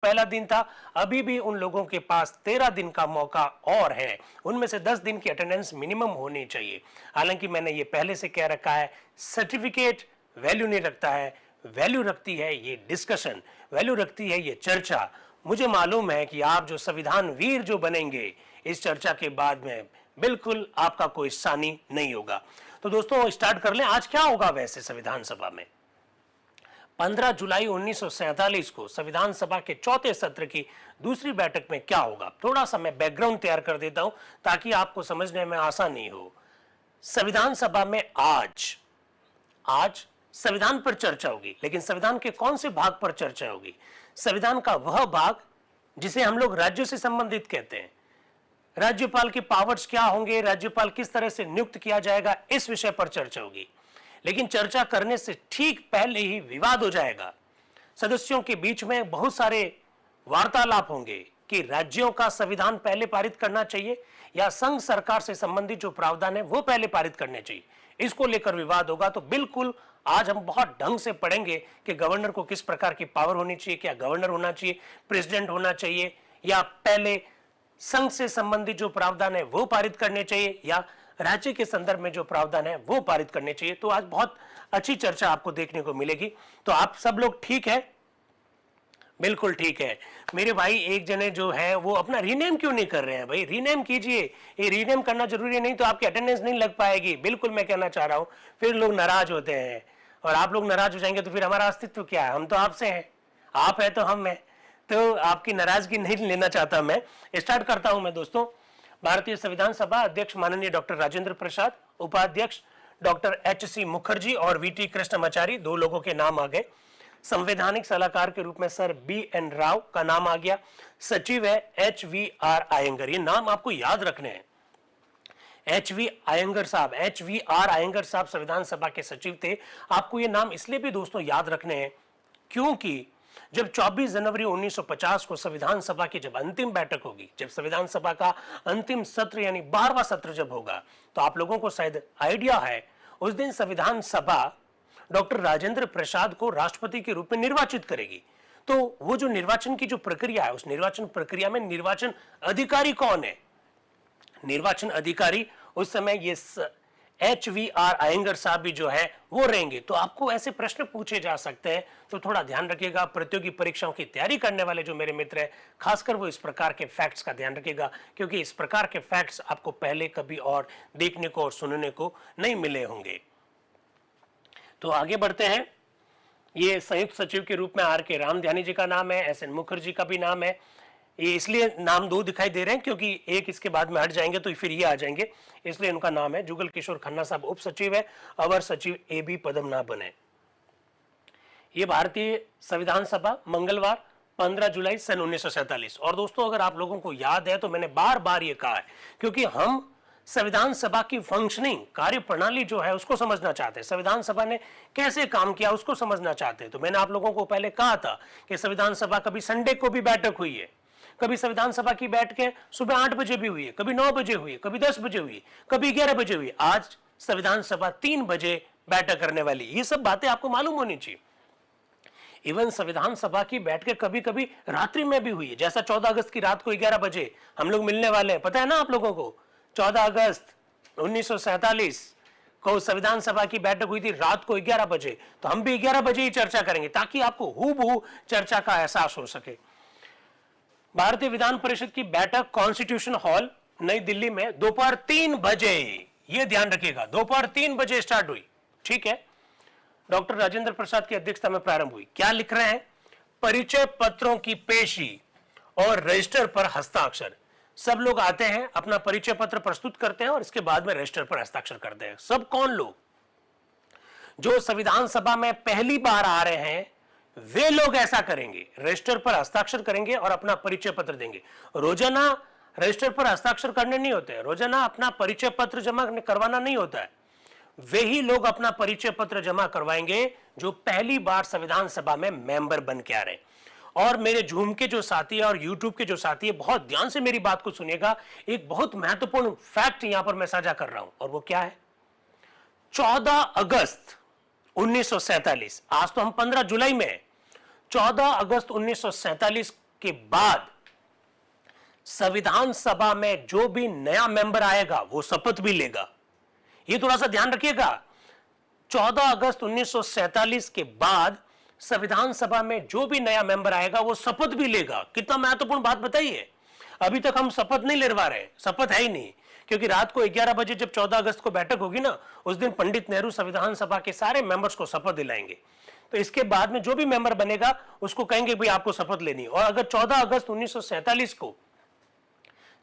पहला दिन था, अभी भी उन लोगों के पास 13 दिन का मौका और है, उनमें से 10 दिन की अटेंडेंस मिनिमम होनी चाहिए। हालांकि मैंने ये पहले से कह रखा है, सर्टिफिकेट वैल्यू नहीं रखता है, वैल्यू रखती है ये डिस्कशन, वैल्यू रखती है ये चर्चा। मुझे मालूम है कि आप जो संविधान वीर जो बनेंगे इस चर्चा के बाद में, बिल्कुल आपका कोई सानी नहीं होगा। तो दोस्तों स्टार्ट कर लें, आज क्या होगा वैसे संविधान सभा में। 15 जुलाई 1947 को संविधान सभा के चौथे सत्र की दूसरी बैठक में क्या होगा, थोड़ा सा मैं बैकग्राउंड तैयार कर देता हूं ताकि आपको समझने में आसानी हो। संविधान सभा में आज संविधान पर चर्चा होगी, लेकिन संविधान के कौन से भाग पर चर्चा होगी? संविधान का वह भाग जिसे हम लोग राज्यों से संबंधित कहते हैं। राज्यपाल के पावर्स क्या होंगे, राज्यपाल किस तरह से नियुक्त किया जाएगा, इस विषय पर चर्चा होगी। लेकिन चर्चा करने से ठीक पहले ही विवाद हो जाएगा। सदस्यों के बीच में बहुत सारे वार्तालाप होंगे कि राज्यों का संविधान पहले पारित करना चाहिए या संघ सरकार से संबंधित जो प्रावधान है वो पहले पारित करने चाहिए। इसको लेकर विवाद होगा। तो बिल्कुल आज हम बहुत ढंग से पढ़ेंगे कि गवर्नर को किस प्रकार की पावर होनी चाहिए, क्या गवर्नर होना चाहिए, प्रेसिडेंट होना चाहिए, या पहले संघ से संबंधित जो प्रावधान है वो पारित करने चाहिए या राज्य के संदर्भ में जो प्रावधान है वो पारित करने चाहिए। तो आज बहुत अच्छी चर्चा आपको देखने को मिलेगी। तो आप सब लोग ठीक है? बिल्कुल ठीक है। मेरे भाई एक जने जो है वो अपना रीनेम क्यों नहीं कर रहे हैं? भाई रीनेम कीजिए, ये रीनेम करना जरूरी नहीं तो आपकी अटेंडेंस नहीं लग पाएगी। बिल्कुल मैं कहना चाह रहा हूं, फिर लोग नाराज होते हैं और आप लोग नाराज हो जाएंगे तो फिर हमारा अस्तित्व क्या है? हम तो आपसे हैं, आप है तो हम हैं। तो आपकी नाराजगी नहीं लेना चाहता मैं। स्टार्ट करता हूं मैं दोस्तों। भारतीय संविधान सभा अध्यक्ष माननीय डॉक्टर राजेंद्र प्रसाद, उपाध्यक्ष डॉक्टर एच.सी. मुखर्जी और वी.टी. कृष्णमाचारी, दो लोगों के नाम आ गए। संवैधानिक सलाहकार के रूप में सर बी.एन. राव का नाम आ गया। सचिव है एच.वी.आर. आयंगर, ये नाम आपको याद रखने हैं। एच.वी. आर. आयंगर साहब संविधान सभा के सचिव थे। आपको ये नाम इसलिए भी दोस्तों याद रखने हैं क्योंकि जब 24 जनवरी 1950 को संविधान सभा की जब अंतिम बैठक होगी, जब संविधान सभा का अंतिम सत्र यानी 12वां सत्र जब होगा, तो आप लोगों को शायद आइडिया है उस दिन संविधान सभा डॉक्टर राजेंद्र प्रसाद को राष्ट्रपति के रूप में निर्वाचित करेगी। तो वो जो निर्वाचन की जो प्रक्रिया है, उस निर्वाचन प्रक्रिया में निर्वाचन अधिकारी कौन है? निर्वाचन अधिकारी उस समय ये एच.वी.आर. आयंगर साहब भी जो है वो रहेंगे। तो आपको ऐसे प्रश्न पूछे जा सकते हैं, तो थोड़ा ध्यान रखिएगा। प्रतियोगी परीक्षाओं की तैयारी करने वाले जो मेरे मित्र हैं, खासकर वो इस प्रकार के फैक्ट्स का ध्यान रखिएगा, क्योंकि इस प्रकार के फैक्ट्स आपको पहले कभी और देखने को और सुनने को नहीं मिले होंगे। तो आगे बढ़ते हैं। ये संयुक्त सचिव के रूप में आर के रामध्यानी जी का नाम है, एस एन मुखर्जी का भी नाम है। ये इसलिए नाम दो दिखाई दे रहे हैं क्योंकि एक इसके बाद में हट जाएंगे तो फिर ये आ जाएंगे, इसलिए उनका नाम है। जुगल किशोर खन्ना साहब उप सचिव है, अवर सचिव ए बी पद्मनाभन है। ये भारतीय संविधान सभा मंगलवार 15 जुलाई सन 1947। और दोस्तों अगर आप लोगों को याद है तो मैंने बार बार ये कहा है, क्योंकि हम संविधान सभा की फंक्शनिंग कार्य प्रणाली जो है उसको समझना चाहते हैं, संविधान सभा ने कैसे काम किया उसको समझना चाहते हैं। तो मैंने आप लोगों को पहले कहा था कि संविधान सभा कभी संडे को भी बैठक हुई है, कभी संविधान सभा की बैठकें सुबह 8 बजे भी हुई है, कभी 9 बजे हुई है, कभी 10 बजे हुई, कभी 11 बजे हुई। आज संविधान सभा 3 बजे बैठक करने वाली। ये सब बातें आपको मालूम होनी चाहिए। इवन संविधान सभा की बैठकें कभी कभी रात्रि में भी हुई है, जैसा 14 अगस्त की रात को 11 बजे हम लोग मिलने वाले हैं। पता है ना आप लोगों को, 14 अगस्त 1947 को संविधान सभा की बैठक हुई थी रात को 11 बजे। तो हम भी 11 बजे ही चर्चा करेंगे ताकि आपको हूबहू चर्चा का एहसास हो सके। भारतीय विधान परिषद की बैठक कॉन्स्टिट्यूशन हॉल नई दिल्ली में दोपहर 3 बजे, यह ध्यान रखिएगा, दोपहर 3 बजे स्टार्ट हुई। ठीक है, डॉक्टर राजेंद्र प्रसाद की अध्यक्षता में प्रारंभ हुई। क्या लिख रहे हैं? परिचय पत्रों की पेशी और रजिस्टर पर हस्ताक्षर। सब लोग आते हैं, अपना परिचय पत्र प्रस्तुत करते हैं और इसके बाद में रजिस्टर पर हस्ताक्षर करते हैं। सब कौन लोग? जो संविधान सभा में पहली बार आ रहे हैं वे लोग ऐसा करेंगे, रजिस्टर पर हस्ताक्षर करेंगे और अपना परिचय पत्र देंगे। रोजाना रजिस्टर पर हस्ताक्षर करने नहीं होते हैं, रोजाना अपना परिचय पत्र जमा करवाना नहीं होता है। वे ही लोग अपना परिचय पत्र जमा करवाएंगे जो पहली बार संविधान सभा में मेंबर बन के आ रहे हैं। और मेरे जूम के जो साथी है और यूट्यूब के जो साथी है, बहुत ध्यान से मेरी बात को सुनिएगा। एक बहुत महत्वपूर्ण फैक्ट यहां पर मैं साझा कर रहा हूं और वो क्या है? 14 अगस्त 1947, आज तो हम 15 जुलाई में, 14 अगस्त 1947 के बाद संविधान सभा में जो भी नया मेंबर आएगा वो शपथ भी लेगा। ये थोड़ा सा ध्यान रखिएगा। 14 अगस्त 1947 के बाद संविधान सभा में जो भी नया मेंबर आएगा वो शपथ भी लेगा। कितना महत्वपूर्ण बात बताइए। अभी तक हम शपथ नहीं ले पा रहे, शपथ है ही नहीं, क्योंकि रात को 11 बजे जब 14 अगस्त को बैठक होगी ना, उस दिन पंडित नेहरू संविधान सभा के सारे मेंबर्स को शपथ दिलाएंगे। तो इसके बाद में जो भी मेंबर बनेगा उसको कहेंगे भाई आपको शपथ लेनी है। और अगर 14 अगस्त 1947 को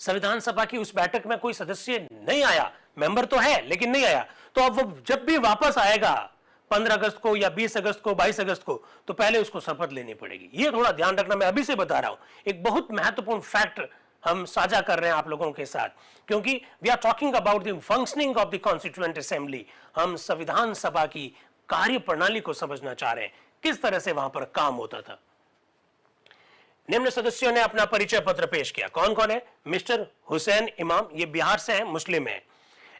संविधान सभा की उस बैठक में कोई सदस्य नहीं आया, मेंबर तो है लेकिन नहीं आया, तो अब वो जब भी वापस आएगा 15 अगस्त को या 20 अगस्त को, 22 अगस्त को, तो पहले उसको शपथ लेनी पड़ेगी। ये थोड़ा ध्यान रखना, मैं अभी से बता रहा हूं। एक बहुत महत्वपूर्ण फैक्ट हम साझा कर रहे हैं आप लोगों के साथ, क्योंकि we are talking about the functioning of the constituent assembly. हम संविधान सभा की कार्य प्रणाली को समझना चाह रहे हैं, किस तरह से वहां पर काम होता था। निम्न सदस्यों ने अपना परिचय पत्र पेश किया। कौन कौन है? मिस्टर हुसैन इमाम, ये बिहार से हैं, मुस्लिम है।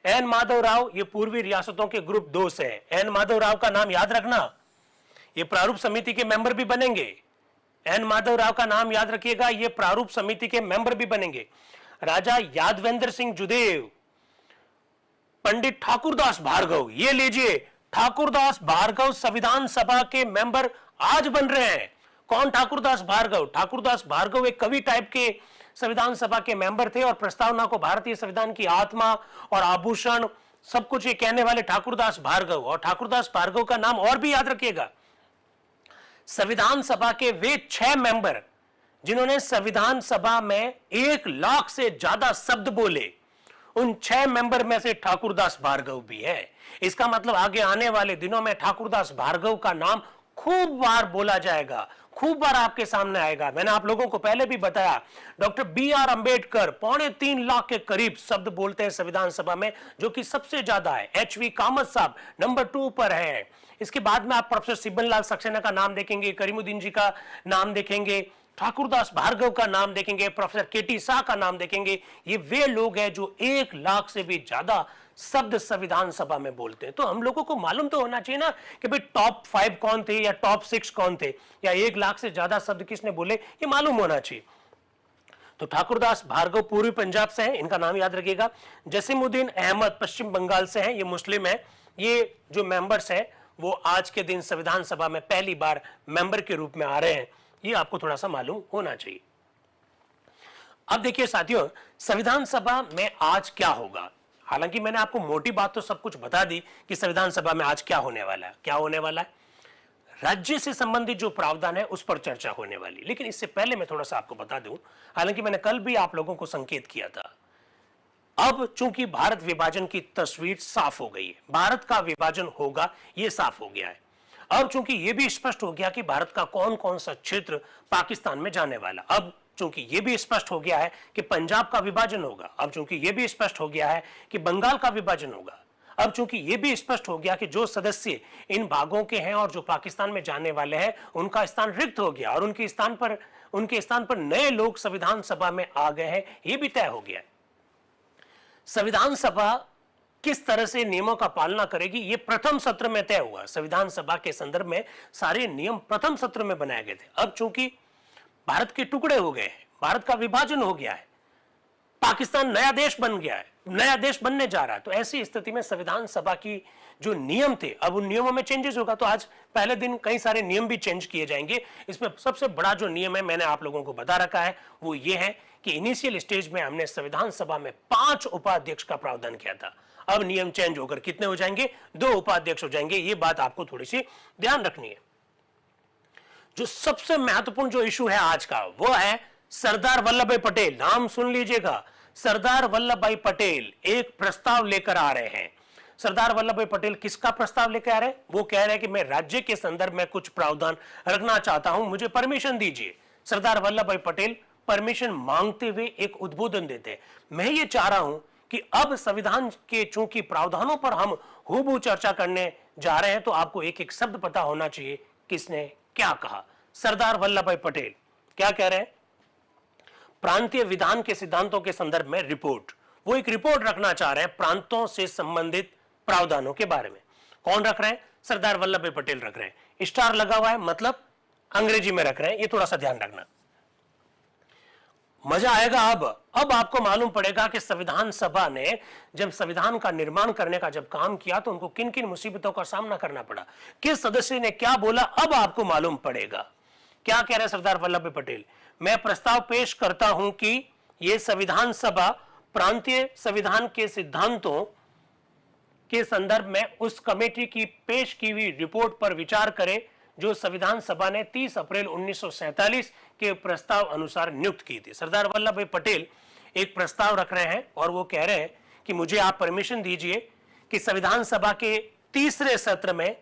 एन माधव राव, ये पूर्वी रियासतों के ग्रुप 2 से है। एन माधव राव का नाम याद रखना, ये प्रारूप समिति के मेंबर भी बनेंगे। एन माधव राव का नाम याद रखिएगा, ये प्रारूप समिति के मेंबर भी बनेंगे। राजा यादवेंद्र सिंह जुदेव, पंडित ठाकुरदास भार्गव, ये लीजिए, ठाकुरदास भार्गव संविधान सभा के मेंबर आज बन रहे हैं। कौन ठाकुरदास भार्गव? ठाकुरदास भार्गव एक कवि टाइप के संविधान सभा के मेंबर थे और प्रस्तावना को भारतीय संविधान की आत्मा और आभूषण सब कुछ ये कहने वाले ठाकुरदास भार्गव। और ठाकुरदास भार्गव का नाम और भी याद रखिएगा। संविधान सभा के वे 6 मेंबर जिन्होंने संविधान सभा में 1 लाख से ज्यादा शब्द बोले, उन 6 मेंबर में से ठाकुरदास भार्गव भी है। इसका मतलब आगे आने वाले दिनों में ठाकुरदास भार्गव का नाम खूब बार बोला जाएगा, खूब बार आपके सामने आएगा। मैंने आप लोगों को पहले भी बताया, डॉक्टर BR अंबेडकर 3.25 लाख के करीब शब्द बोलते हैं संविधान सभा में, जो कि सबसे ज्यादा है। HV कामत साहब नंबर 2 पर है। इसके बाद में आप प्रोफेसर सिब्बन लाल सक्सेना का नाम देखेंगे, करीमुद्दीन जी का नाम देखेंगे, ठाकुरदास भार्गव का नाम देखेंगे, प्रोफेसर KT शाह का नाम देखेंगे। ये वे लोग हैं जो 1 लाख से भी ज्यादा शब्द संविधान सभा में बोलते हैं। तो हम लोगों को मालूम तो होना चाहिए ना कि भाई टॉप 5 कौन थे या टॉप 6 कौन थे, या 1 लाख से ज्यादा शब्द किसने बोले, ये मालूम होना चाहिए। तो ठाकुरदास भार्गव पूर्वी पंजाब से हैं, इनका नाम याद रखिएगा। जसीमुद्दीन अहमद पश्चिम बंगाल से हैं, ये मुस्लिम है। ये जो मेंबर्स हैं वो आज के दिन संविधान सभा में पहली बार मेंबर के रूप में आ रहे हैं, ये आपको थोड़ा सा मालूम होना चाहिए। अब देखिए साथियों, संविधान सभा में आज क्या होगा। हालांकि मैंने आपको मोटी बात तो सब कुछ बता दी कि संविधान सभा में आज क्या होने वाला है। क्या होने वाला है? राज्य से संबंधित जो प्रावधान है उस पर चर्चा होने वाली। लेकिन इससे पहले मैं थोड़ा सा आपको बता दूं, हालांकि मैंने कल भी आप लोगों को संकेत किया था, अब चूंकि भारत विभाजन की तस्वीर साफ हो गई है, भारत का विभाजन होगा ये साफ हो गया है। अब चूंकि ये भी स्पष्ट हो गया कि भारत का कौन कौन सा क्षेत्र पाकिस्तान में जाने वाला, अब चूंकि ये भी स्पष्ट हो गया है कि पंजाब का विभाजन होगा, अब चूंकि ये भी स्पष्ट हो गया है कि बंगाल का विभाजन होगा, अब चूंकि ये भी स्पष्ट हो गया कि जो सदस्य इन भागों के हैं और जो पाकिस्तान में जाने वाले हैं उनका स्थान रिक्त हो गया और उनके स्थान पर नए लोग संविधान सभा में आ गए हैं, ये भी तय हो गया है। संविधान सभा किस तरह से नियमों का पालना करेगी ये प्रथम सत्र में तय हुआ। संविधान सभा के संदर्भ में सारे नियम प्रथम सत्र में बनाए गए थे। अब चूंकि भारत के टुकड़े हो गए हैं, भारत का विभाजन हो गया है, पाकिस्तान नया देश बन गया है, नया देश बनने जा रहा है, तो ऐसी स्थिति में संविधान सभा की जो नियम थे अब उन नियमों में चेंजेस होगा। तो आज पहले दिन कई सारे नियम भी चेंज किए जाएंगे। इसमें सबसे बड़ा जो नियम है मैंने आप लोगों को बता रखा है वो ये है कि इनिशियल स्टेज में हमने संविधान सभा में 5 उपाध्यक्ष का प्रावधान किया था। अब नियम चेंज होकर कितने हो जाएंगे? 2 उपाध्यक्ष हो जाएंगे। ये बात आपको थोड़ी सी ध्यान रखनी है। जो सबसे महत्वपूर्ण जो इशू है आज का वो है सरदार वल्लभ भाई पटेल। नाम सुन लीजिएगा, सरदार वल्लभ भाई पटेल एक प्रस्ताव लेकर आ रहे हैं। सरदार वल्लभ भाई पटेल किसका प्रस्ताव लेकर आ रहे हैं? वो कह रहे हैं कि मैं राज्य के संदर्भ में कुछ प्रावधान रखना चाहता हूं, मुझे परमिशन दीजिए। सरदार वल्लभ भाई पटेल परमिशन मांगते हुए एक उद्बोधन देते हैं, मैं ये चाह रहा हूं कि अब संविधान के चूंकि प्रावधानों पर हम हूबहू चर्चा करने जा रहे हैं तो आपको एक एक शब्द पता होना चाहिए किसने क्या कहा। सरदार वल्लभ भाई पटेल क्या कह रहे हैं? प्रांतीय विधान के सिद्धांतों के संदर्भ में रिपोर्ट, वो एक रिपोर्ट रखना चाह रहे हैं प्रांतों से संबंधित प्रावधानों के बारे में। कौन रख रहे हैं? सरदार वल्लभ भाई पटेल रख रहे हैं। स्टार लगा हुआ है मतलब अंग्रेजी में रख रहे हैं, ये थोड़ा सा ध्यान रखना। मजा आएगा। अब आपको मालूम पड़ेगा कि संविधान सभा ने जब संविधान का निर्माण करने का जब काम किया तो उनको किन किन मुसीबतों का सामना करना पड़ा, किस सदस्य ने क्या बोला, अब आपको मालूम पड़ेगा। क्या कह रहे सरदार वल्लभ भाई पटेल? मैं प्रस्ताव पेश करता हूं कि यह संविधान सभा प्रांतीय संविधान के सिद्धांतों के संदर्भ में उस कमेटी की पेश की हुई रिपोर्ट पर विचार करे जो संविधान सभा ने 30 अप्रैल 1947 के प्रस्ताव अनुसार नियुक्त की थी। सरदार वल्लभ भाई पटेल एक प्रस्ताव रख रहे हैं और वो कह रहे हैं कि मुझे आप परमिशन दीजिए कि संविधान सभा के तीसरे सत्र में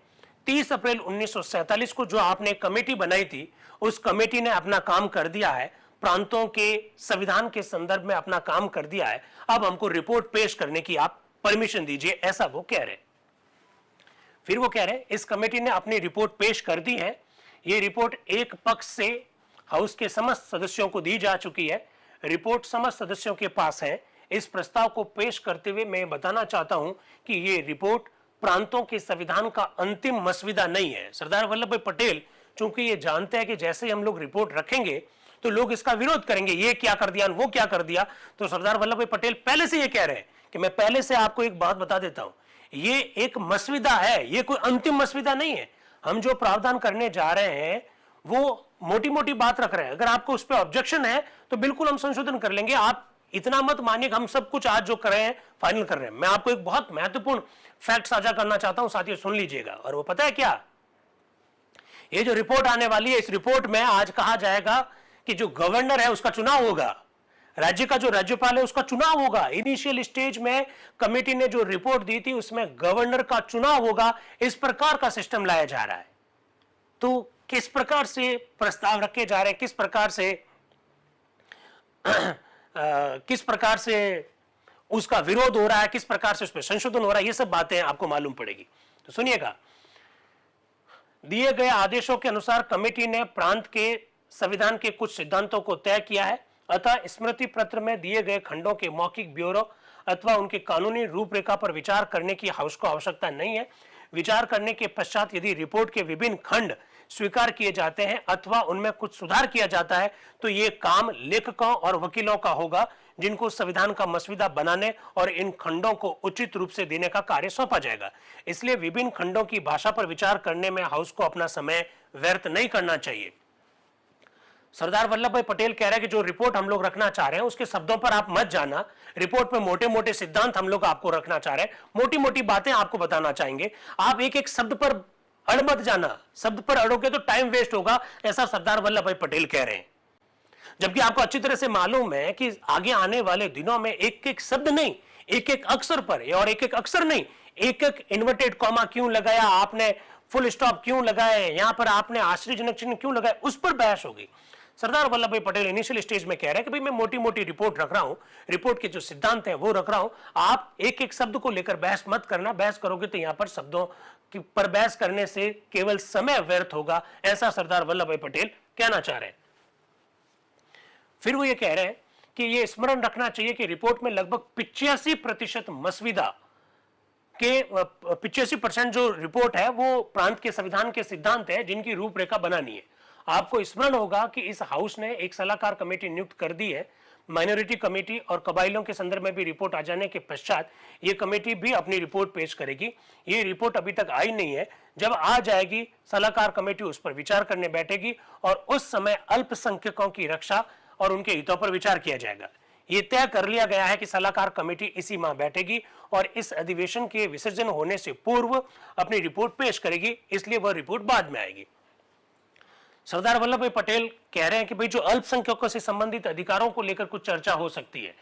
30 अप्रैल 1947 को जो आपने कमेटी बनाई थी, उस कमेटी ने अपना काम कर दिया है, प्रांतों के संविधान के संदर्भ में अपना काम कर दिया है, अब हमको रिपोर्ट पेश करने की आप परमिशन दीजिए, ऐसा वो कह रहे हैं। फिर वो कह रहे हैं इस कमेटी ने अपनी रिपोर्ट पेश कर दी है, ये रिपोर्ट एक पक्ष से हाउस के समस्त सदस्यों को दी जा चुकी है, रिपोर्ट समस्त सदस्यों के पास है। इस प्रस्ताव को पेश करते हुए मैं बताना चाहता हूं कि ये रिपोर्ट प्रांतों के संविधान का अंतिम मसविदा नहीं है। सरदार वल्लभ भाई पटेल चूंकि ये जानते हैं कि जैसे हम लोग रिपोर्ट रखेंगे तो लोग इसका विरोध करेंगे, ये क्या कर दिया, वो क्या कर दिया, तो सरदार वल्लभ भाई पटेल पहले से ये कह रहे हैं कि मैं पहले से आपको एक बात बता देता हूं, ये एक मसविदा है, ये कोई अंतिम मसविदा नहीं है। हम जो प्रावधान करने जा रहे हैं वो मोटी मोटी बात रख रहे हैं। अगर आपको उस पर ऑब्जेक्शन है तो बिल्कुल हम संशोधन कर लेंगे। आप इतना मत मानिए कि हम सब कुछ आज जो कर रहे हैं फाइनल कर रहे हैं। मैं आपको एक बहुत महत्वपूर्ण फैक्ट साझा करना चाहता हूं, साथियों सुन लीजिएगा। और वो पता है क्या, ये जो रिपोर्ट आने वाली है, इस रिपोर्ट में आज कहा जाएगा कि जो गवर्नर है उसका चुनाव होगा, राज्य का जो राज्यपाल है उसका चुनाव होगा। इनिशियल स्टेज में कमेटी ने जो रिपोर्ट दी थी उसमें गवर्नर का चुनाव होगा, इस प्रकार का सिस्टम लाया जा रहा है। तो किस प्रकार से प्रस्ताव रखे जा रहे हैं, किस प्रकार से उसका विरोध हो रहा है, किस प्रकार से उस पर संशोधन हो रहा है, ये सब बातें आपको मालूम पड़ेगी। तो सुनिएगा, दिए गए आदेशों के अनुसार कमेटी ने प्रांत के संविधान के कुछ सिद्धांतों को तय किया है, अतः स्मृति पत्र में दिए गए खंडों के मौखिक ब्यौरों अथवा उनके कानूनी रूपरेखा पर विचार करने की हाउस को आवश्यकता नहीं है। विचार करने के पश्चात यदि रिपोर्ट के विभिन्न खंड स्वीकार किए जाते हैं अथवा उनमें कुछ सुधार किया जाता है तो ये काम लेखकों और वकीलों का होगा, जिनको संविधान का मसविदा बनाने और इन खंडों को उचित रूप से देने का कार्य सौंपा जाएगा। इसलिए विभिन्न खंडों की भाषा पर विचार करने में हाउस को अपना समय व्यर्थ नहीं करना चाहिए। सरदार वल्लभ भाई पटेल कह रहे हैं कि जो रिपोर्ट हम लोग रखना चाह रहे हैं उसके शब्दों पर आप मत जाना, रिपोर्ट में मोटे मोटे सिद्धांत हम लोग आपको रखना चाह रहे हैं, मोटी मोटी बातें आपको बताना चाहेंगे, आप एक एक शब्द पर अड़ मत जाना, शब्द पर अड़ोगे तो टाइम वेस्ट होगा, ऐसा सरदार वल्लभ भाई पटेल कह रहे हैं। जबकि आपको अच्छी तरह से मालूम है कि आगे आने वाले दिनों में एक एक शब्द नहीं, एक एक अक्षर पर, और एक एक अक्षर नहीं, एक एक इन्वर्टेड कॉमा क्यों लगाया आपने, फुल स्टॉप क्यों लगाए, यहां पर आपने आश्चर्यजनक चिन्ह क्यों लगाए, उस पर बहस होगी। सरदार वल्लभ भाई पटेल इनिशियल स्टेज में कह रहे हैं कि भाई मैं मोटी मोटी रिपोर्ट रख रहा हूं, रिपोर्ट के जो सिद्धांत हैं वो रख रहा हूं, आप एक एक शब्द को लेकर बहस मत करना, बहस करोगे तो यहां पर शब्दों पर बहस करने से केवल समय व्यर्थ होगा, ऐसा सरदार वल्लभ भाई पटेल कहना चाह रहे हैं। फिर वो ये कह रहे हैं कि ये स्मरण रखना चाहिए कि रिपोर्ट में लगभग 85% मसविदा के 85% जो रिपोर्ट है वो प्रांत के संविधान के सिद्धांत है जिनकी रूपरेखा बनानी है। आपको स्मरण होगा कि इस हाउस ने एक सलाहकार कमेटी नियुक्त कर दी है, माइनॉरिटी कमेटी, और कबाइलों के संदर्भ में भी रिपोर्ट आ जाने के पश्चात ये कमेटी भी अपनी रिपोर्ट पेश करेगी। ये रिपोर्ट अभी तक आई नहीं है, जब आ जाएगी सलाहकार कमेटी उस पर विचार करने बैठेगी और उस समय अल्पसंख्यकों की रक्षा और उनके हितों पर विचार किया जाएगा। ये तय कर लिया गया है कि सलाहकार कमेटी इसी माह बैठेगी और इस अधिवेशन के विसर्जन होने से पूर्व अपनी रिपोर्ट पेश करेगी, इसलिए वह रिपोर्ट बाद में आएगी। सरदार वल्लभ भाई पटेल कह रहे हैं कि भाई जो अल्पसंख्यकों से संबंधित अधिकारों को लेकर कुछ चर्चा हो सकती है,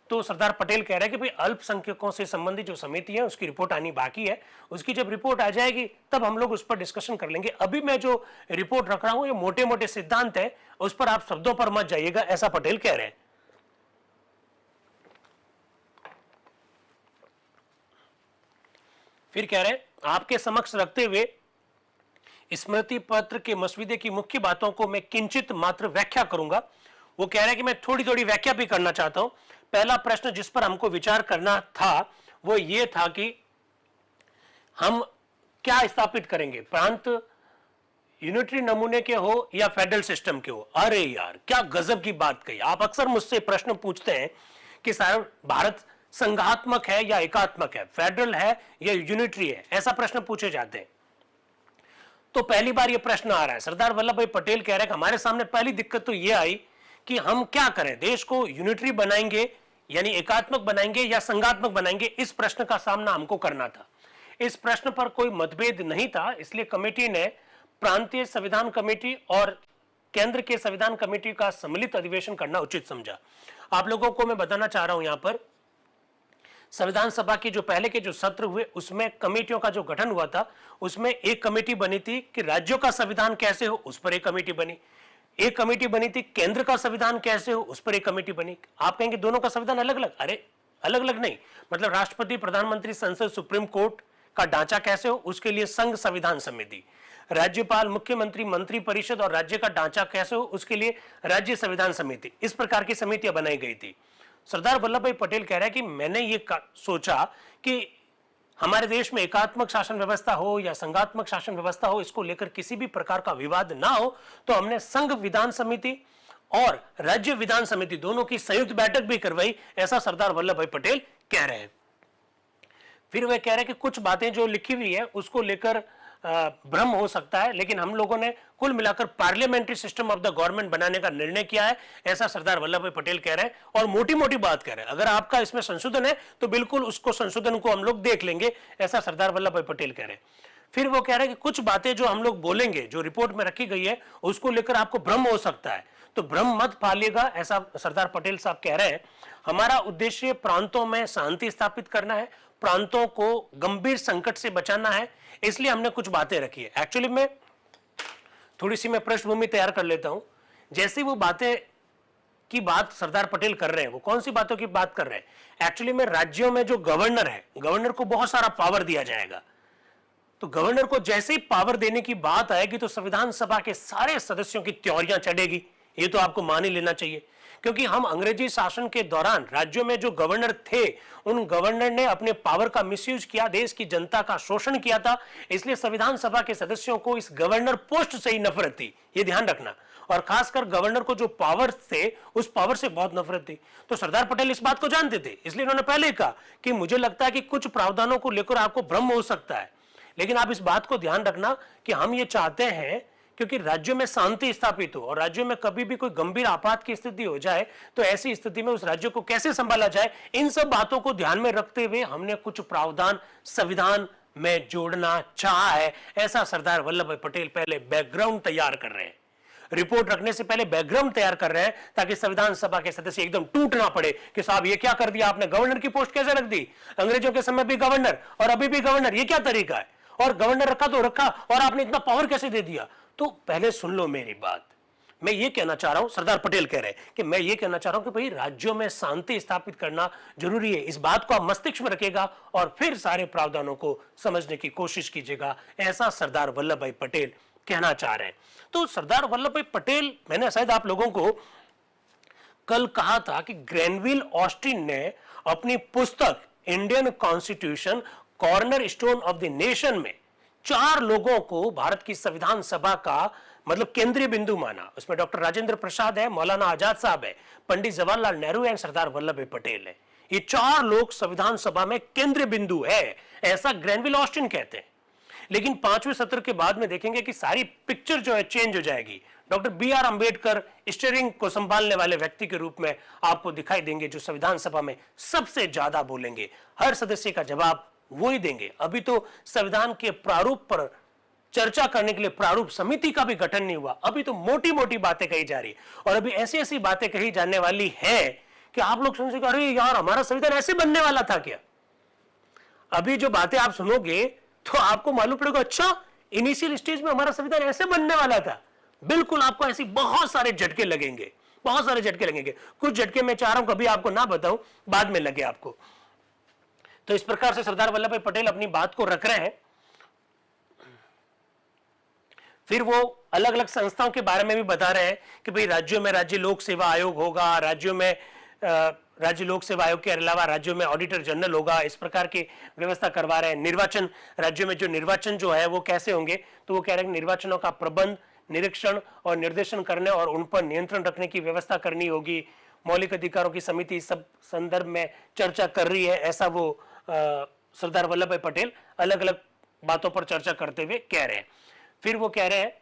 तो सरदार पटेल कह रहे हैं कि भाई अल्पसंख्यकों से संबंधित जो समिति है उसकी रिपोर्ट आनी बाकी है, उसकी जब रिपोर्ट आ जाएगी तब हम लोग उस पर डिस्कशन कर लेंगे। अभी मैं जो रिपोर्ट रख रहा हूं ये मोटे मोटे सिद्धांत है, उस पर आप शब्दों पर मत जाइएगा, ऐसा पटेल कह रहे हैं। फिर कह रहे हैं आपके समक्ष रखते हुए स्मृति पत्र के मसविदे की मुख्य बातों को मैं किंचित मात्र व्याख्या करूंगा। वो कह रहे हैं कि मैं थोड़ी थोड़ी व्याख्या भी करना चाहता हूं। पहला प्रश्न जिस पर हमको विचार करना था वो ये था कि हम क्या स्थापित करेंगे, प्रांत यूनिटरी नमूने के हो या फेडरल सिस्टम के हो, अरे यार क्या गजब की बात कही। आप अक्सर मुझसे प्रश्न पूछते हैं कि सर भारत संघात्मक है या एकात्मक है, फेडरल है या यूनिटरी है, ऐसा प्रश्न पूछे जाते हैं। तो पहली बार यह प्रश्न आ रहा है, सरदार वल्लभ भाई पटेल कह रहे हैं कि हमारे सामने पहली दिक्कत तो यह आई कि हम क्या करें, देश को यूनिटरी बनाएंगे यानी एकात्मक बनाएंगे या संघात्मक बनाएंगे, इस प्रश्न का सामना हमको करना था। इस प्रश्न पर कोई मतभेद नहीं था, इसलिए कमेटी ने प्रांतीय संविधान कमेटी और केंद्र के संविधान कमेटी का सम्मिलित अधिवेशन करना उचित समझा। आप लोगों को मैं बताना चाह रहा हूं, यहां पर संविधान सभा की जो पहले के जो सत्र हुए उसमें कमेटियों का जो गठन हुआ था, उसमें एक कमेटी बनी थी कि राज्यों का संविधान कैसे हो, उस पर एक कमेटी बनी। एक कमेटी बनी थी केंद्र का संविधान कैसे हो, उस पर एक कमेटी बनी। आप कहेंगे दोनों का संविधान अलग अलग, अरे अलग अलग नहीं, मतलब राष्ट्रपति, प्रधानमंत्री, संसद, सुप्रीम कोर्ट का ढांचा कैसे हो, उसके लिए संघ संविधान समिति, राज्यपाल, मुख्यमंत्री, मंत्री परिषद और राज्य का ढांचा कैसे हो, उसके लिए राज्य संविधान समिति, इस प्रकार की समितियां बनाई गई थी। सरदार वल्लभ भाई पटेल कह रहे हैं कि मैंने ये सोचा कि हमारे देश में एकात्मक शासन व्यवस्था हो या संघात्मक शासन व्यवस्था हो, इसको लेकर किसी भी प्रकार का विवाद ना हो, तो हमने संघ विधान समिति और राज्य विधान समिति दोनों की संयुक्त बैठक भी करवाई, ऐसा सरदार वल्लभ भाई पटेल कह रहे हैं। फिर वे कह रहे हैं कि कुछ बातें जो लिखी हुई है उसको लेकर भ्रम हो सकता है, लेकिन हम लोगों ने कुल मिलाकर parliamentary system of the government बनाने का निर्णय किया है, ऐसा सरदार वल्लभ भाई पटेल कह रहे हैं और मोटी मोटी बात कह रहे हैं। अगर आपका इसमें संशोधन है तो बिल्कुल उसको संशोधन को हम लोग देख लेंगे, ऐसा सरदार वल्लभ भाई पटेल कह रहे हैं। फिर वो कह रहे हैं कि कुछ बातें जो हम लोग बोलेंगे, जो रिपोर्ट में रखी गई है, उसको लेकर आपको भ्रम हो सकता है, तो भ्रम मत पालिएगा, ऐसा सरदार पटेल साहब कह रहे हैं। हमारा उद्देश्य प्रांतों में शांति स्थापित करना है, प्रांतों को गंभीर संकट से बचाना है, इसलिए हमने कुछ बातें रखी है। एक्चुअली में थोड़ी सी मैं पृष्ठभूमि तैयार कर लेता हूं। जैसी वो बातें की बात सरदार पटेल कर रहे हैं, वो कौन सी बातों की बात कर रहे हैं? एक्चुअली में राज्यों में जो गवर्नर है, गवर्नर को बहुत सारा पावर दिया जाएगा। तो गवर्नर को जैसे ही पावर देने की बात आएगी तो संविधान सभा के सारे सदस्यों की त्योरियां चढ़ेगी, ये तो आपको मान ही लेना चाहिए। क्योंकि हम अंग्रेजी शासन के दौरान राज्यों में जो गवर्नर थे, उन गवर्नर ने अपने पावर का मिसयूज किया, देश की जनता का शोषण किया था, इसलिए संविधान सभा के सदस्यों को इस गवर्नर पोस्ट से ही नफरत थी, ये ध्यान रखना। और खासकर गवर्नर को जो पावर थे, उस पावर से बहुत नफरत थी। तो सरदार पटेल इस बात को जानते थे, इसलिए उन्होंने पहले कहा कि मुझे लगता है कि कुछ प्रावधानों को लेकर आपको भ्रम हो सकता है, लेकिन आप इस बात को ध्यान रखना कि हम ये चाहते हैं क्योंकि राज्यों में शांति स्थापित हो, और राज्यों में कभी भी कोई गंभीर आपात की स्थिति हो जाए तो ऐसी स्थिति में उस राज्य को कैसे संभाला जाए, इन सब बातों को ध्यान में रखते हुए हमने कुछ प्रावधान संविधान में जोड़ना चाहा है, ऐसा सरदार वल्लभ भाई पटेल पहले बैकग्राउंड तैयार कर रहे हैं। रिपोर्ट रखने से पहले बैकग्राउंड तैयार कर रहे हैं ताकि संविधान सभा के सदस्य एकदम टूट ना पड़े कि साहब ये क्या कर दिया आपने, गवर्नर की पोस्ट कैसे रख दी, अंग्रेजों के समय भी गवर्नर और अभी भी गवर्नर, ये क्या तरीका है, और गवर्नर रखा तो रखा और आपने इतना पावर कैसे दे दिया। तो पहले सुन लो मेरी बात, मैं ये कहना चाह रहा हूं, सरदार पटेल कह रहे हैं कि मैं ये कहना चाह रहा हूं कि भाई राज्यों में शांति स्थापित करना जरूरी है, इस बात को आप मस्तिष्क में रखेगा और फिर सारे प्रावधानों को समझने की कोशिश कीजिएगा, ऐसा सरदार वल्लभ भाई पटेल कहना चाह रहे हैं। तो सरदार वल्लभ भाई पटेल, मैंने शायद आप लोगों को कल कहा था कि ग्रेनविल ऑस्टिन ने अपनी पुस्तक Indian constitution corner stone of the nation में 4 लोगों को भारत की संविधान सभा का मतलब केंद्रीय बिंदु माना। उसमें डॉक्टर राजेंद्र प्रसाद है, मौलाना आजाद साहब है, पंडित जवाहरलाल नेहरू है, सरदार वल्लभ भाई पटेल है। ये 4 लोग संविधान सभा में केंद्रीय बिंदु है, ऐसा ग्रेनविल ऑस्टिन कहते हैं। लेकिन 5वें सत्र के बाद में देखेंगे कि सारी पिक्चर जो है चेंज हो जाएगी। Doctor B R. अंबेडकर स्टीयरिंग को संभालने वाले व्यक्ति के रूप में आपको दिखाई देंगे, जो संविधान सभा में सबसे ज्यादा बोलेंगे, हर सदस्य का जवाब वो ही देंगे। अभी तो संविधान के प्रारूप पर चर्चा करने के लिए प्रारूप समिति का भी गठन नहीं हुआ, अभी तो मोटी मोटी बातें कही जा रही और अभी ऐसी ऐसी बातें कही जाने वाली है कि आप लोग सुन सके, अरे यार हमारा संविधान ऐसे बनने वाला था क्या। अभी जो बातें आप सुनोगे तो आपको मालूम पड़ेगा, अच्छा इनिशियल स्टेज में हमारा संविधान ऐसे बनने वाला था। बिल्कुल आपको ऐसी बहुत सारे झटके लगेंगे, बहुत सारे झटके लगेंगे। कुछ झटके मैं चाह रहा हूं कभी आपको ना बताऊं, बाद में लगे आपको। तो इस प्रकार से सरदार वल्लभ भाई पटेल अपनी बात को रख रहे हैं। फिर वो अलग अलग संस्थाओं के बारे में भी बता रहे हैं कि भाई राज्यों में राज्य लोक सेवा आयोग होगा, राज्यों में राज्य लोक सेवा आयोग के अलावा राज्यों में ऑडिटर जनरल होगा, इस प्रकार की व्यवस्था करवा रहे हैं। निर्वाचन, राज्यों में जो निर्वाचन जो है वो कैसे होंगे, तो वो कह रहे हैं निर्वाचनों का प्रबंध, निरीक्षण और निर्देशन करने और उन पर नियंत्रण रखने की व्यवस्था करनी होगी। मौलिक अधिकारों की समिति सब संदर्भ में चर्चा कर रही है, ऐसा वो सरदार वल्लभ भाई पटेल अलग अलग बातों पर चर्चा करते हुए कह रहे हैं। फिर वो कह रहे हैं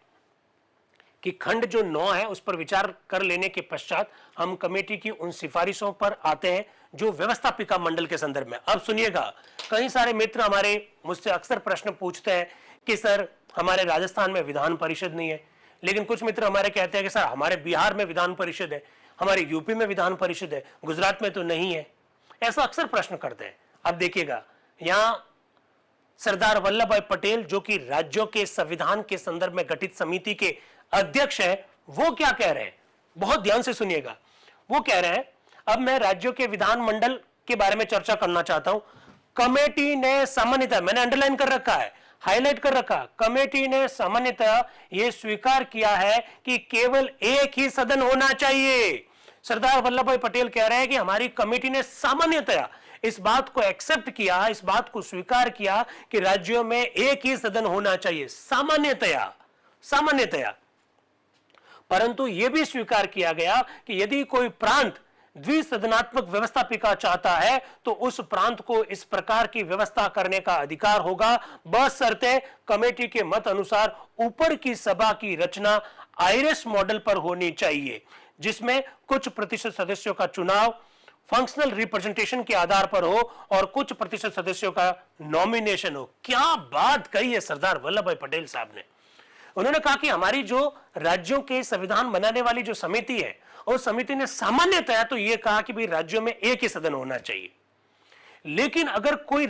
कि खंड जो 9 है उस पर विचार कर लेने के पश्चात हम कमेटी की उन सिफारिशों पर आते हैं जो व्यवस्थापिका मंडल के संदर्भ में। अब सुनिएगा, कई सारे मित्र हमारे मुझसे अक्सर प्रश्न पूछते हैं कि सर हमारे राजस्थान में विधान परिषद नहीं है, लेकिन कुछ मित्र हमारे कहते हैं कि सर हमारे बिहार में विधान परिषद है, हमारे यूपी में विधान परिषद है, गुजरात में तो नहीं है। ऐसा अक्सर प्रश्न करते हैं। अब देखिएगा, यहां सरदार वल्लभ भाई पटेल जो कि राज्यों के संविधान के संदर्भ में गठित समिति के अध्यक्ष है, वो क्या कह रहे हैं, बहुत ध्यान से सुनिएगा। वो कह रहे हैं, अब मैं राज्यों के विधानमंडल के बारे में चर्चा करना चाहता हूं। कमेटी ने सामान्यतः, मैंने अंडरलाइन कर रखा है, हाईलाइट कर रखा, कमेटी ने सामान्यतः यह स्वीकार किया है कि केवल एक ही सदन होना चाहिए। सरदार वल्लभ भाई पटेल कह रहे हैं कि हमारी कमेटी ने सामान्यतः इस बात को एक्सेप्ट किया, इस बात को स्वीकार किया कि राज्यों में एक ही सदन होना चाहिए, सामान्यतया सामान्यतया। परंतु यह भी स्वीकार किया गया कि यदि कोई प्रांत द्विसदनात्मक व्यवस्थापिका चाहता है तो उस प्रांत को इस प्रकार की व्यवस्था करने का अधिकार होगा, बशर्ते कमेटी के मत अनुसार ऊपर की सभा की रचना आयरिश मॉडल पर होनी चाहिए, जिसमें कुछ प्रतिशत सदस्यों का चुनाव फंक्शनल रिप्रेजेंटेशन के आधार पर हो और कुछ प्रतिशत सदस्यों का नॉमिनेशन हो। क्या बात कही है सरदार वल्लभ भाई पटेल साहब ने। उन्होंने कहा कि हमारी जो राज्यों के संविधान बनाने वाली जो समिति है, उस समिति ने सामान्यतया तो यह कहा कि भाई राज्यों में एक ही सदन होना चाहिए, लेकिन अगर कोई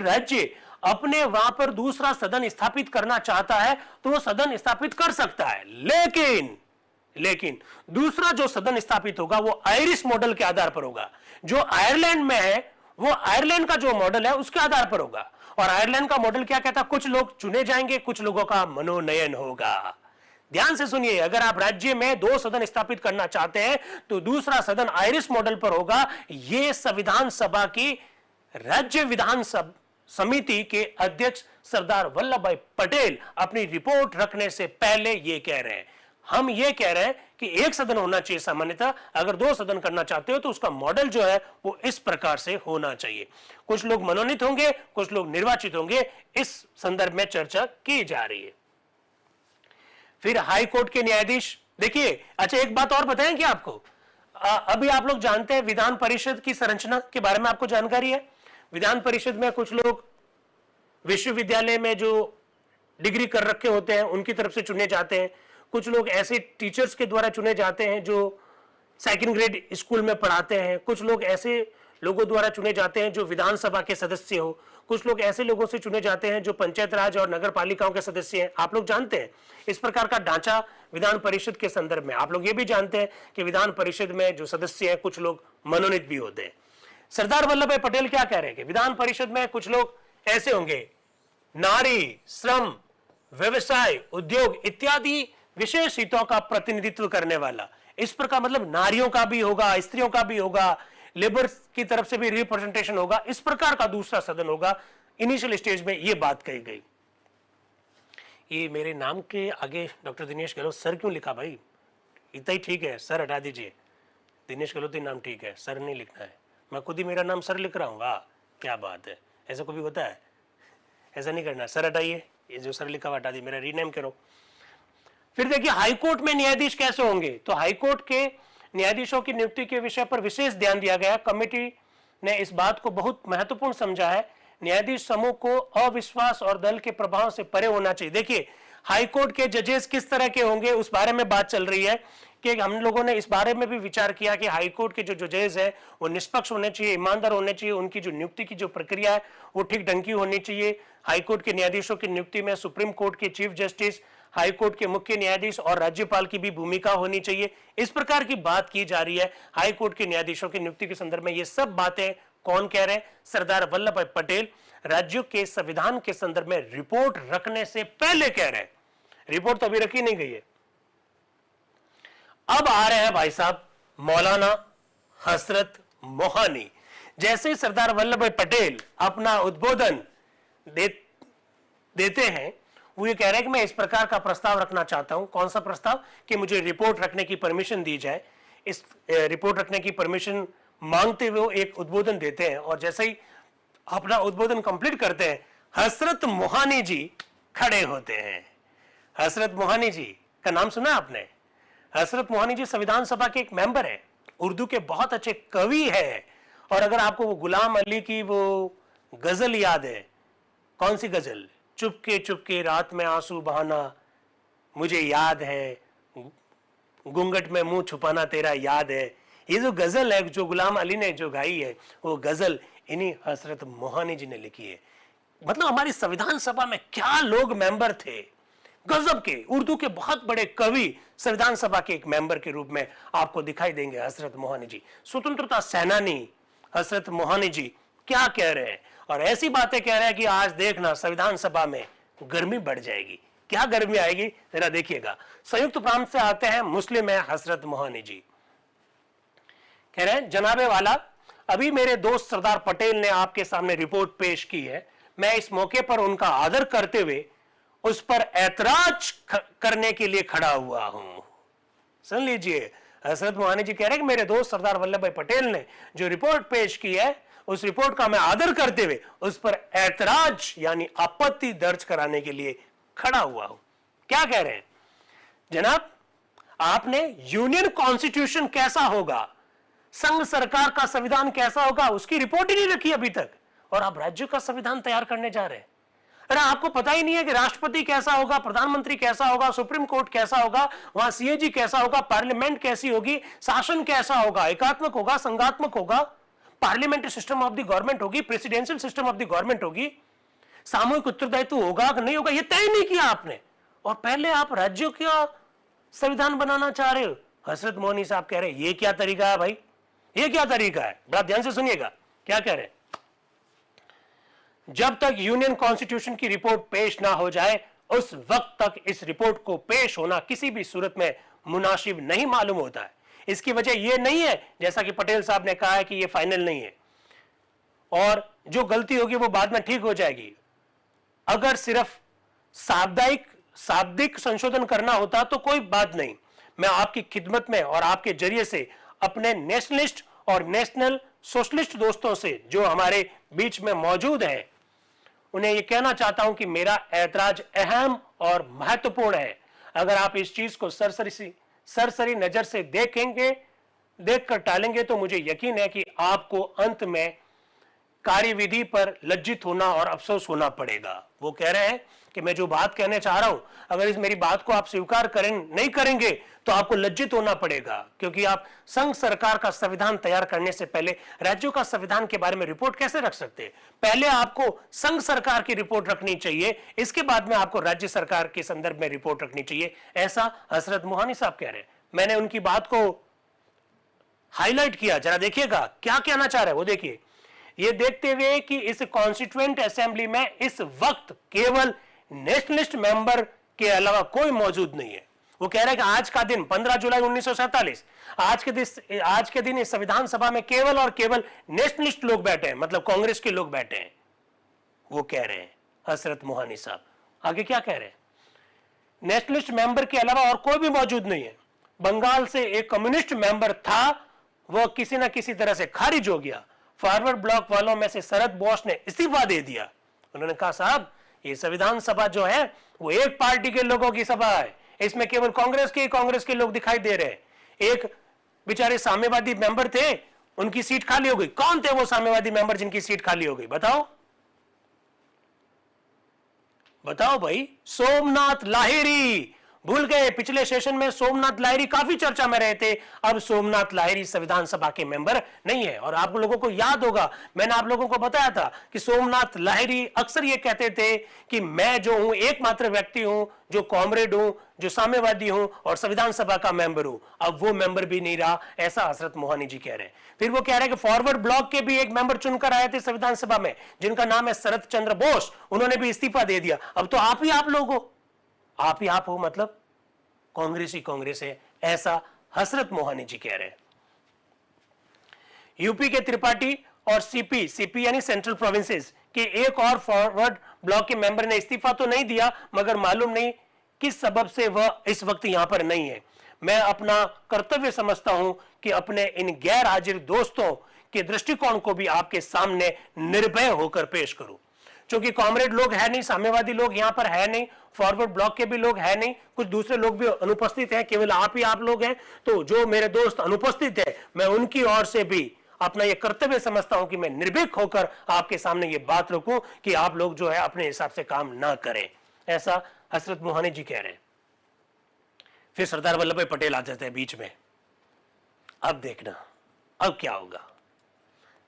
राज्य अपने वहां पर दूसरा सदन स्थापित करना चाहता है तो वो सदन स्थापित कर सकता है, लेकिन दूसरा जो सदन स्थापित होगा वो आयरिश मॉडल के आधार पर होगा। जो आयरलैंड में है वो आयरलैंड का जो मॉडल है उसके आधार पर होगा। और आयरलैंड का मॉडल क्या कहता है, कुछ लोग चुने जाएंगे, कुछ लोगों का मनोनयन होगा। ध्यान से सुनिए, अगर आप राज्य में 2 सदन स्थापित करना चाहते हैं तो दूसरा सदन आयरिश मॉडल पर होगा। यह संविधान सभा की राज्य विधान समिति के अध्यक्ष सरदार वल्लभ भाई पटेल अपनी रिपोर्ट रखने से पहले यह कह रहे हैं। हम ये कह रहे हैं कि एक सदन होना चाहिए सामान्यतः, अगर 2 सदन करना चाहते हो तो उसका मॉडल जो है वो इस प्रकार से होना चाहिए। कुछ लोग मनोनीत होंगे, कुछ लोग निर्वाचित होंगे, इस संदर्भ में चर्चा की जा रही है। फिर हाई कोर्ट के न्यायाधीश, देखिए, अच्छा एक बात और बताएं कि आपको, अभी आप लोग जानते हैं विधान परिषद की संरचना के बारे में आपको जानकारी है। विधान परिषद में कुछ लोग विश्वविद्यालय में जो डिग्री कर रखे होते हैं उनकी तरफ से चुने जाते हैं, कुछ लोग ऐसे टीचर्स के द्वारा चुने जाते हैं जो सेकंड ग्रेड स्कूल में पढ़ाते हैं, कुछ लोग ऐसे लोगों द्वारा चुने जाते हैं जो विधानसभा के सदस्य हो, कुछ लोग ऐसे लोगों से चुने जाते हैं जो पंचायत राज और नगर पालिकाओं के सदस्य हैं। आप लोग जानते हैं इस प्रकार का ढांचा विधान परिषद के संदर्भ में। आप लोग ये भी जानते हैं कि विधान परिषद में जो सदस्य हैं कुछ लोग मनोनीत भी होते हैं। सरदार वल्लभ भाई पटेल क्या कह रहे हैं कि विधान परिषद में कुछ लोग ऐसे होंगे, नारी, श्रम, व्यवसाय, उद्योग इत्यादि विशेष हितों का प्रतिनिधित्व करने वाला। इस प्रकार मतलब नारियों का भी होगा, स्त्रियों का भी होगा, लेबर की तरफ से भी रिप्रेजेंटेशन होगा, इस प्रकार का दूसरा सदन होगा। इनिशियल स्टेज में यह बात कही गई। ये मेरे नाम के आगे डॉक्टर दिनेश गहलोत सर क्यों लिखा भाई, इतना ही ठीक है, सर हटा दीजिए, दिनेश गहलोत ही नाम ठीक है, सर नहीं लिखना है। मैं खुद ही मेरा नाम सर लिख रहा हूँ, वाह क्या बात है, ऐसा कभी होता है? ऐसा नहीं करना, सर हटाइए, ये जो सर लिखा हुआ हटा दी, मेरा रीनेम करो। फिर देखिए हाईकोर्ट में न्यायाधीश कैसे होंगे, तो हाईकोर्ट के न्यायाधीशों की नियुक्ति के विषय पर विशेष ध्यान दिया गया। कमेटी ने इस बात को बहुत महत्वपूर्ण समझा है, न्यायाधीश समूह को अविश्वास और दल के प्रभाव से परे होना चाहिए। देखिए हाईकोर्ट के जजेस किस तरह के होंगे उस बारे में बात चल रही है कि हम लोगों ने इस बारे में भी विचार किया कि हाईकोर्ट के जो जजेस है वो निष्पक्ष होने चाहिए, ईमानदार होने चाहिए, उनकी जो नियुक्ति की जो प्रक्रिया है वो ठीक ढंग की होनी चाहिए। हाईकोर्ट के न्यायाधीशों की नियुक्ति में सुप्रीम कोर्ट के चीफ जस्टिस, हाईकोर्ट के मुख्य न्यायाधीश और राज्यपाल की भी भूमिका होनी चाहिए। इस प्रकार की बात की जा रही है हाईकोर्ट के न्यायाधीशों की नियुक्ति के संदर्भ में। ये सब बातें कौन कह रहे हैं? सरदार वल्लभ भाई पटेल राज्यों के संविधान के संदर्भ में रिपोर्ट रखने से पहले कह रहे हैं। रिपोर्ट तो अभी रखी नहीं गई है। अब आ रहे हैं भाई साहब मौलाना हसरत मोहानी। जैसे सरदार वल्लभ भाई पटेल अपना उद्बोधन देते हैं, वो ये कह रहे हैं कि मैं इस प्रकार का प्रस्ताव रखना चाहता हूं। कौन सा प्रस्ताव? कि मुझे रिपोर्ट रखने की परमिशन दी जाए। इस रिपोर्ट रखने की परमिशन मांगते हुए वो एक उद्बोधन देते हैं, और जैसे ही अपना उद्बोधन कंप्लीट करते हैं, हसरत मोहानी जी खड़े होते हैं। हसरत मोहानी जी का नाम सुना आपने? हसरत मोहानी जी संविधान सभा के एक मेंबर है, उर्दू के बहुत अच्छे कवि है। और अगर आपको वो गुलाम अली की वो गजल याद है, कौन सी गजल? चुपके चुपके रात में आंसू बहाना मुझे याद है, घूंघट में मुंह छुपाना तेरा याद है। ये जो गजल है जो गुलाम अली ने जो गाई है, वो गजल इन्हीं हसरत मोहानी जी ने लिखी है। मतलब हमारी संविधान सभा में क्या लोग मेंबर थे, गजब के उर्दू के बहुत बड़े कवि संविधान सभा के एक मेंबर के रूप में आपको दिखाई देंगे हसरत मोहानी जी। स्वतंत्रता सेनानी हसरत मोहानी जी क्या कह रहे हैं, और ऐसी बातें कह रहे हैं कि आज देखना संविधान सभा में गर्मी बढ़ जाएगी। क्या गर्मी आएगी जरा देखिएगा। संयुक्त प्रांत से आते हैं, मुस्लिम है हसरत मोहानी जी। कह रहे हैं, जनाबे वाला, अभी मेरे दोस्त सरदार पटेल ने आपके सामने रिपोर्ट पेश की है। मैं इस मौके पर उनका आदर करते हुए उस पर ऐतराज करने के लिए खड़ा हुआ हूं। सुन लीजिए, हसरत मोहानी जी कह रहे हैं कि मेरे दोस्त सरदार वल्लभ भाई पटेल ने जो रिपोर्ट पेश की है, उस रिपोर्ट का मैं आदर करते हुए उस पर ऐतराज यानी आपत्ति दर्ज कराने के लिए खड़ा हुआ हूं। क्या कह रहे हैं जनाब? आपने यूनियन कॉन्स्टिट्यूशन कैसा होगा, संघ सरकार का संविधान कैसा होगा, उसकी रिपोर्ट ही नहीं रखी अभी तक, और आप राज्य का संविधान तैयार करने जा रहे हैं। अरे आपको पता ही नहीं है कि राष्ट्रपति कैसा होगा, प्रधानमंत्री कैसा होगा, सुप्रीम कोर्ट कैसा होगा, वहां सीएजी कैसा होगा, पार्लियामेंट कैसी होगी, शासन कैसा होगा, एकात्मक होगा, संघात्मक होगा, parliamentary system of the government होगी, presidential system of the government होगी, सामूहिक उत्तरदायित्व होगा कि नहीं होगा, ये तय नहीं किया आपने, और पहले आप राज्यों का संविधान बनाना चाह रहे हो। हसरत मोहानी साहब कह रहे हैं, ये क्या तरीका है भाई, ये क्या तरीका है? बड़ा ध्यान से सुनिएगा क्या कह रहे हैं। जब तक यूनियन कॉन्स्टिट्यूशन की रिपोर्ट पेश ना हो जाए, उस वक्त तक इस रिपोर्ट को पेश होना किसी भी सूरत में मुनासिब नहीं मालूम होता है। इसकी वजह यह नहीं है, जैसा कि पटेल साहब ने कहा है, कि यह फाइनल नहीं है और जो गलती होगी वो बाद में ठीक हो जाएगी। अगर सिर्फ शाब्दिक संशोधन करना होता तो कोई बात नहीं। मैं आपकी खिदमत में और आपके जरिए से अपने नेशनलिस्ट और नेशनल सोशलिस्ट दोस्तों से जो हमारे बीच में मौजूद हैं, उन्हें यह कहना चाहता हूं कि मेरा ऐतराज अहम और महत्वपूर्ण है। अगर आप इस चीज को सरसरी नजर से देखकर टालेंगे तो मुझे यकीन है कि आपको अंत में कार्यविधि पर लज्जित होना और अफसोस होना पड़ेगा। वो कह रहे हैं कि मैं जो बात कहने चाह रहा हूं, अगर इस मेरी बात को आप स्वीकार नहीं करेंगे तो आपको लज्जित होना पड़ेगा, क्योंकि आप संघ सरकार का संविधान तैयार करने से पहले राज्यों का संविधान के बारे में रिपोर्ट कैसे रख सकते हैं? पहले आपको संघ सरकार की रिपोर्ट रखनी चाहिए, इसके बाद में आपको राज्य सरकार के संदर्भ में रिपोर्ट रखनी चाहिए। ऐसा हसरत मोहानी साहब कह रहे हैं। मैंने उनकी बात को हाईलाइट किया, जरा देखिएगा क्या कहना चाह रहे हैं वो देखिए। ये देखते हुए कि इस कॉन्स्टिट्यूएंट असेंबली में इस वक्त केवल नेशनलिस्ट मेंबर के अलावा कोई मौजूद नहीं है। वो कह रहे हैं कि आज का दिन 15 जुलाई 1947, आज के दिन इस संविधान सभा में केवल और केवल नेशनलिस्ट लोग बैठे हैं, मतलब कांग्रेस के लोग बैठे हैं। वो कह रहे हैं हसरत मोहानी साहब। आगे क्या कह रहे हैं? नेशनलिस्ट मेंबर के अलावा और कोई भी मौजूद नहीं है। बंगाल से एक कम्युनिस्ट मेंबर था, वह किसी ना किसी तरह से खारिज हो गया। फॉरवर्ड ब्लॉक वालों में से शरद बोस ने इस्तीफा दे दिया। उन्होंने कहा, साहब ये संविधान सभा जो है वो एक पार्टी के लोगों की सभा है, इसमें केवल कांग्रेस के लोग दिखाई दे रहे हैं। एक बेचारे साम्यवादी मेंबर थे, उनकी सीट खाली हो गई। कौन थे वो साम्यवादी मेंबर जिनकी सीट खाली हो गई? बताओ भाई। सोमनाथ लाहिरी। भूल गए? पिछले सेशन में सोमनाथ लाहिरी काफी चर्चा में रहे थे। अब सोमनाथ लाहिरी संविधान सभा के मेंबर नहीं है। और आप लोगों को याद होगा, मैंने आप लोगों को बताया था कि सोमनाथ लाहिरी अक्सर ये कहते थे कि मैं जो हूं एकमात्र व्यक्ति हूं जो कॉमरेड हूं, जो साम्यवादी हूं और संविधान सभा का मेंबर हूं। अब वो मेंबर भी नहीं रहा, ऐसा हसरत मोहानी जी कह रहे हैं। फिर वो कह रहे हैं कि फॉरवर्ड ब्लॉक के भी एक मेंबर चुनकर आए थे संविधान सभा में, जिनका नाम है शरद चंद्र बोस। उन्होंने भी इस्तीफा दे दिया। अब तो आप लोग हो, आप हो, मतलब कांग्रेस ही कांग्रेस है, ऐसा हसरत मोहानी जी कह रहे हैं। यूपी के त्रिपाठी और सीपी यानी सेंट्रल प्रोविंसेस के एक और फॉरवर्ड ब्लॉक के मेंबर ने इस्तीफा तो नहीं दिया, मगर मालूम नहीं किस सबब से वह इस वक्त यहां पर नहीं है। मैं अपना कर्तव्य समझता हूं कि अपने इन गैर हाजिर दोस्तों के दृष्टिकोण को भी आपके सामने निर्भय होकर पेश करूं। क्योंकि कॉमरेड लोग है नहीं, साम्यवादी लोग यहां पर है नहीं, फॉरवर्ड ब्लॉक के भी लोग है नहीं, कुछ दूसरे लोग भी अनुपस्थित हैं, केवल आप ही आप लोग हैं। तो जो मेरे दोस्त अनुपस्थित है, मैं उनकी ओर से भी अपना यह कर्तव्य समझता हूं कि मैं निर्भीक होकर आपके सामने ये बात रखूं कि आप लोग जो है अपने हिसाब से काम ना करें। ऐसा हजरत मोहानी जी कह रहे हैं। फिर सरदार वल्लभ भाई पटेल आ जाते हैं बीच में। अब देखना अब क्या होगा।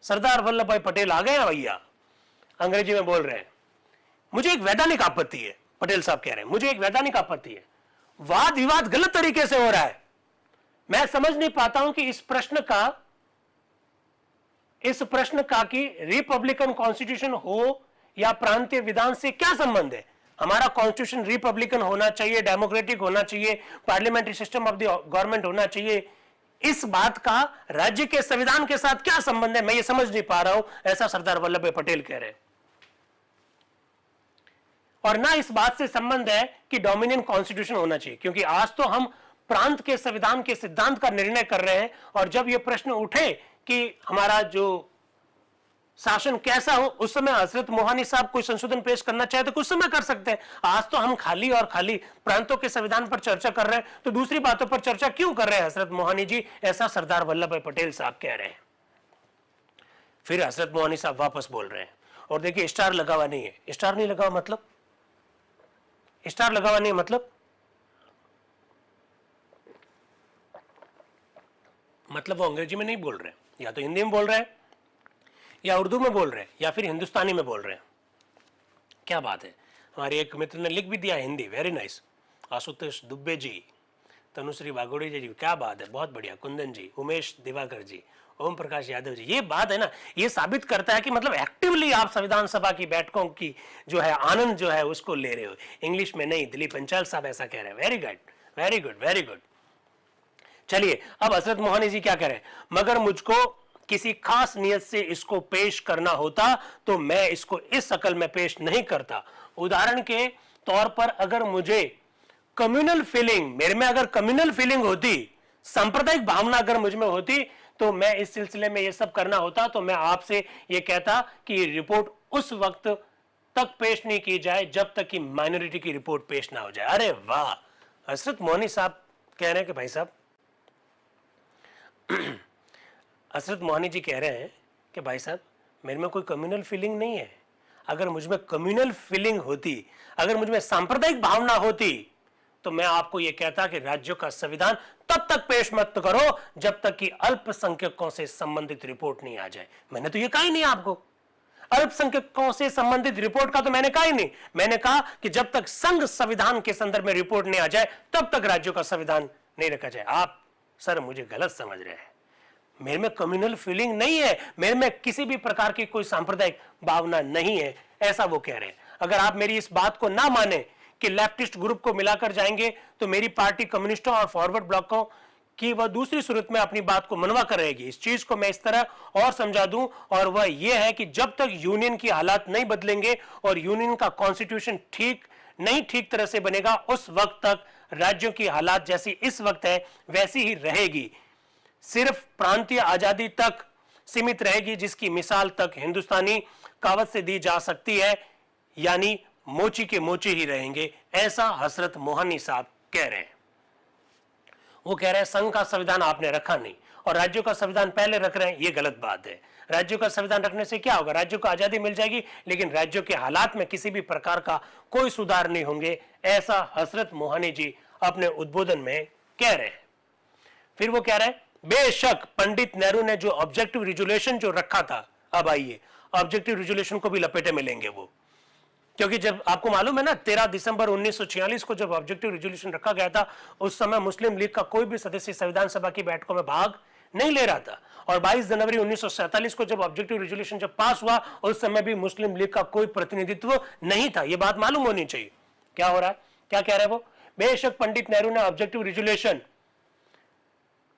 सरदार वल्लभ भाई पटेल आ गए हैं भैया, अंग्रेजी में बोल रहे हैं। मुझे एक वैधानिक आपत्ति है, पटेल साहब कह रहे हैं, मुझे एक वैधानिक आपत्ति है। वाद विवाद गलत तरीके से हो रहा है। मैं समझ नहीं पाता हूं कि इस प्रश्न का कि रिपब्लिकन कॉन्स्टिट्यूशन हो या प्रांतीय विधान से क्या संबंध है। हमारा कॉन्स्टिट्यूशन रिपब्लिकन होना चाहिए, डेमोक्रेटिक होना चाहिए, parliamentary system of the government होना चाहिए। इस बात का राज्य के संविधान के साथ क्या संबंध है, मैं ये समझ नहीं पा रहा हूं। ऐसा सरदार वल्लभ भाई पटेल कह रहे हैं। और ना इस बात से संबंध है कि डोमिनियन कॉन्स्टिट्यूशन होना चाहिए, क्योंकि आज तो हम प्रांत के संविधान के सिद्धांत का निर्णय कर रहे हैं। और जब यह प्रश्न उठे कि हमारा जो शासन कैसा हो, उस समय हजरत मोहानी साहब कोई संशोधन पेश करना चाहे तो कुछ समय कर सकते हैं। आज तो हम खाली और खाली प्रांतों के संविधान पर चर्चा कर रहे हैं, तो दूसरी बातों पर चर्चा क्यों कर रहे हैं हजरत मोहानी जी। ऐसा सरदार वल्लभ भाई पटेल साहब कह रहे हैं। फिर हजरत मोहानी साहब वापस बोल रहे हैं। और देखिए, स्टार लगा हुआ नहीं है। स्टार नहीं लगा हुआ मतलब, स्टार लगा हुआ नहीं मतलब वो अंग्रेजी में नहीं बोल रहे हैं, या तो हिंदी में बोल रहे हैं, या उर्दू में बोल रहे हैं, या फिर हिंदुस्तानी में बोल रहे हैं। क्या बात है। हमारे एक मित्र ने लिख भी दिया हिंदी, वेरी नाइस। आशुतोष दुबे जी, तनुश्री वाघोड़ी जी, क्या बात है, बहुत बढ़िया। कुंदन जी, उमेश दिवाकर जी, ओम प्रकाश यादव जी। ये बात है ना, ये साबित करता है कि मतलब एक्टिवली आप संविधान सभा की बैठकों की जो है आनंद जो है उसको ले रहे हो। इंग्लिश में नहीं, दिलीप पंचाल साहब ऐसा कह रहे हैं। Very good, very good, very good. चलिए, अब हजरत मोहानी जी क्या कह रहे हैं। मगर मुझको किसी खास नियत से इसको पेश करना होता तो मैं इसको इस शक्ल में पेश नहीं करता। उदाहरण के तौर पर अगर मुझे कम्युनल फीलिंग, मेरे में अगर कम्युनल फीलिंग होती, सांप्रदायिक भावना अगर मुझ में होती, तो मैं इस सिलसिले में ये सब करना होता तो मैं आपसे ये कहता कि ये रिपोर्ट उस वक्त तक पेश नहीं की जाए जब तक कि माइनॉरिटी की रिपोर्ट पेश ना हो जाए। अरे वाह, हजरत मोहानी साहब कह रहे हैं कि भाई साहब हजरत मोहानी जी कह रहे हैं कि भाई साहब मेरे में कोई कम्युनल फीलिंग नहीं है। अगर मुझ में कम्युनल फीलिंग होती, अगर मुझ में सांप्रदायिक भावना होती, तो मैं आपको यह कहता कि राज्यों का संविधान तब तक पेश मत करो जब तक कि अल्पसंख्यकों से संबंधित रिपोर्ट नहीं आ जाए। मैंने तो यह कहा ही नहीं आपको, अल्पसंख्यकों से संबंधित रिपोर्ट का तो मैंने कहा ही नहीं। मैंने कहा कि जब तक संघ संविधान के संदर्भ में रिपोर्ट नहीं आ जाए तब तक राज्यों का संविधान नहीं रखा जाए। आप सर मुझे गलत समझ रहे हैं। मेरे में कम्युनल फीलिंग नहीं है, मेरे में किसी भी प्रकार की कोई सांप्रदायिक भावना नहीं है, ऐसा वो कह रहे हैं। अगर आप मेरी इस बात को ना माने कि लेफ्टिस्ट ग्रुप को मिलाकर जाएंगे तो मेरी पार्टी कम्युनिस्टों और फॉरवर्ड ब्लॉकों की वह दूसरी सूरत में अपनी बात को मनवा कर रहेगी। इस चीज को मैं इस तरह और समझा दूं, और वह यह है कि जब तक यूनियन की हालात नहीं बदलेंगे और यूनियन का कॉन्स्टिट्यूशन ठीक तरह से बनेगा, उस वक्त तक राज्यों की हालात जैसी इस वक्त है वैसी ही रहेगी। सिर्फ प्रांतीय आजादी तक सीमित रहेगी, जिसकी मिसाल तक हिंदुस्तानी कहावत से दी जा सकती है, यानी मोची के मोची ही रहेंगे। ऐसा हजरत मोहानी साहब कह रहे हैं। वो कह रहे हैं संघ का संविधान आपने रखा नहीं और राज्यों का संविधान पहले रख रहे हैं, ये गलत बात है। राज्यों का संविधान रखने से क्या होगा, राज्यों को आजादी मिल जाएगी, लेकिन राज्यों के हालात में किसी भी प्रकार का कोई सुधार नहीं होंगे। ऐसा हजरत मोहानी जी अपने उद्बोधन में कह रहे हैं। फिर वो कह रहे हैं बेशक पंडित नेहरू ने जो ऑब्जेक्टिव रिजोल्यूशन जो रखा था, अब आइए ऑब्जेक्टिव रिजोल्यूशन को भी लपेटे में लेंगे वो, क्योंकि जब आपको मालूम है ना 13 दिसंबर 1946 को जब ऑब्जेक्टिव रिजोल्यूशन रखा गया था, उस समय मुस्लिम लीग का कोई भी सदस्य संविधान सभा की बैठकों में भाग नहीं ले रहा था। और 22 जनवरी 1947 को जब ऑब्जेक्टिव रिजोल्यूशन जब पास हुआ, उस समय भी मुस्लिम लीग का कोई प्रतिनिधित्व नहीं था। यह बात मालूम होनी चाहिए। क्या हो रहा है, क्या कह रहे हैं वो, बेशक पंडित नेहरू ने ऑब्जेक्टिव रिजोल्यूशन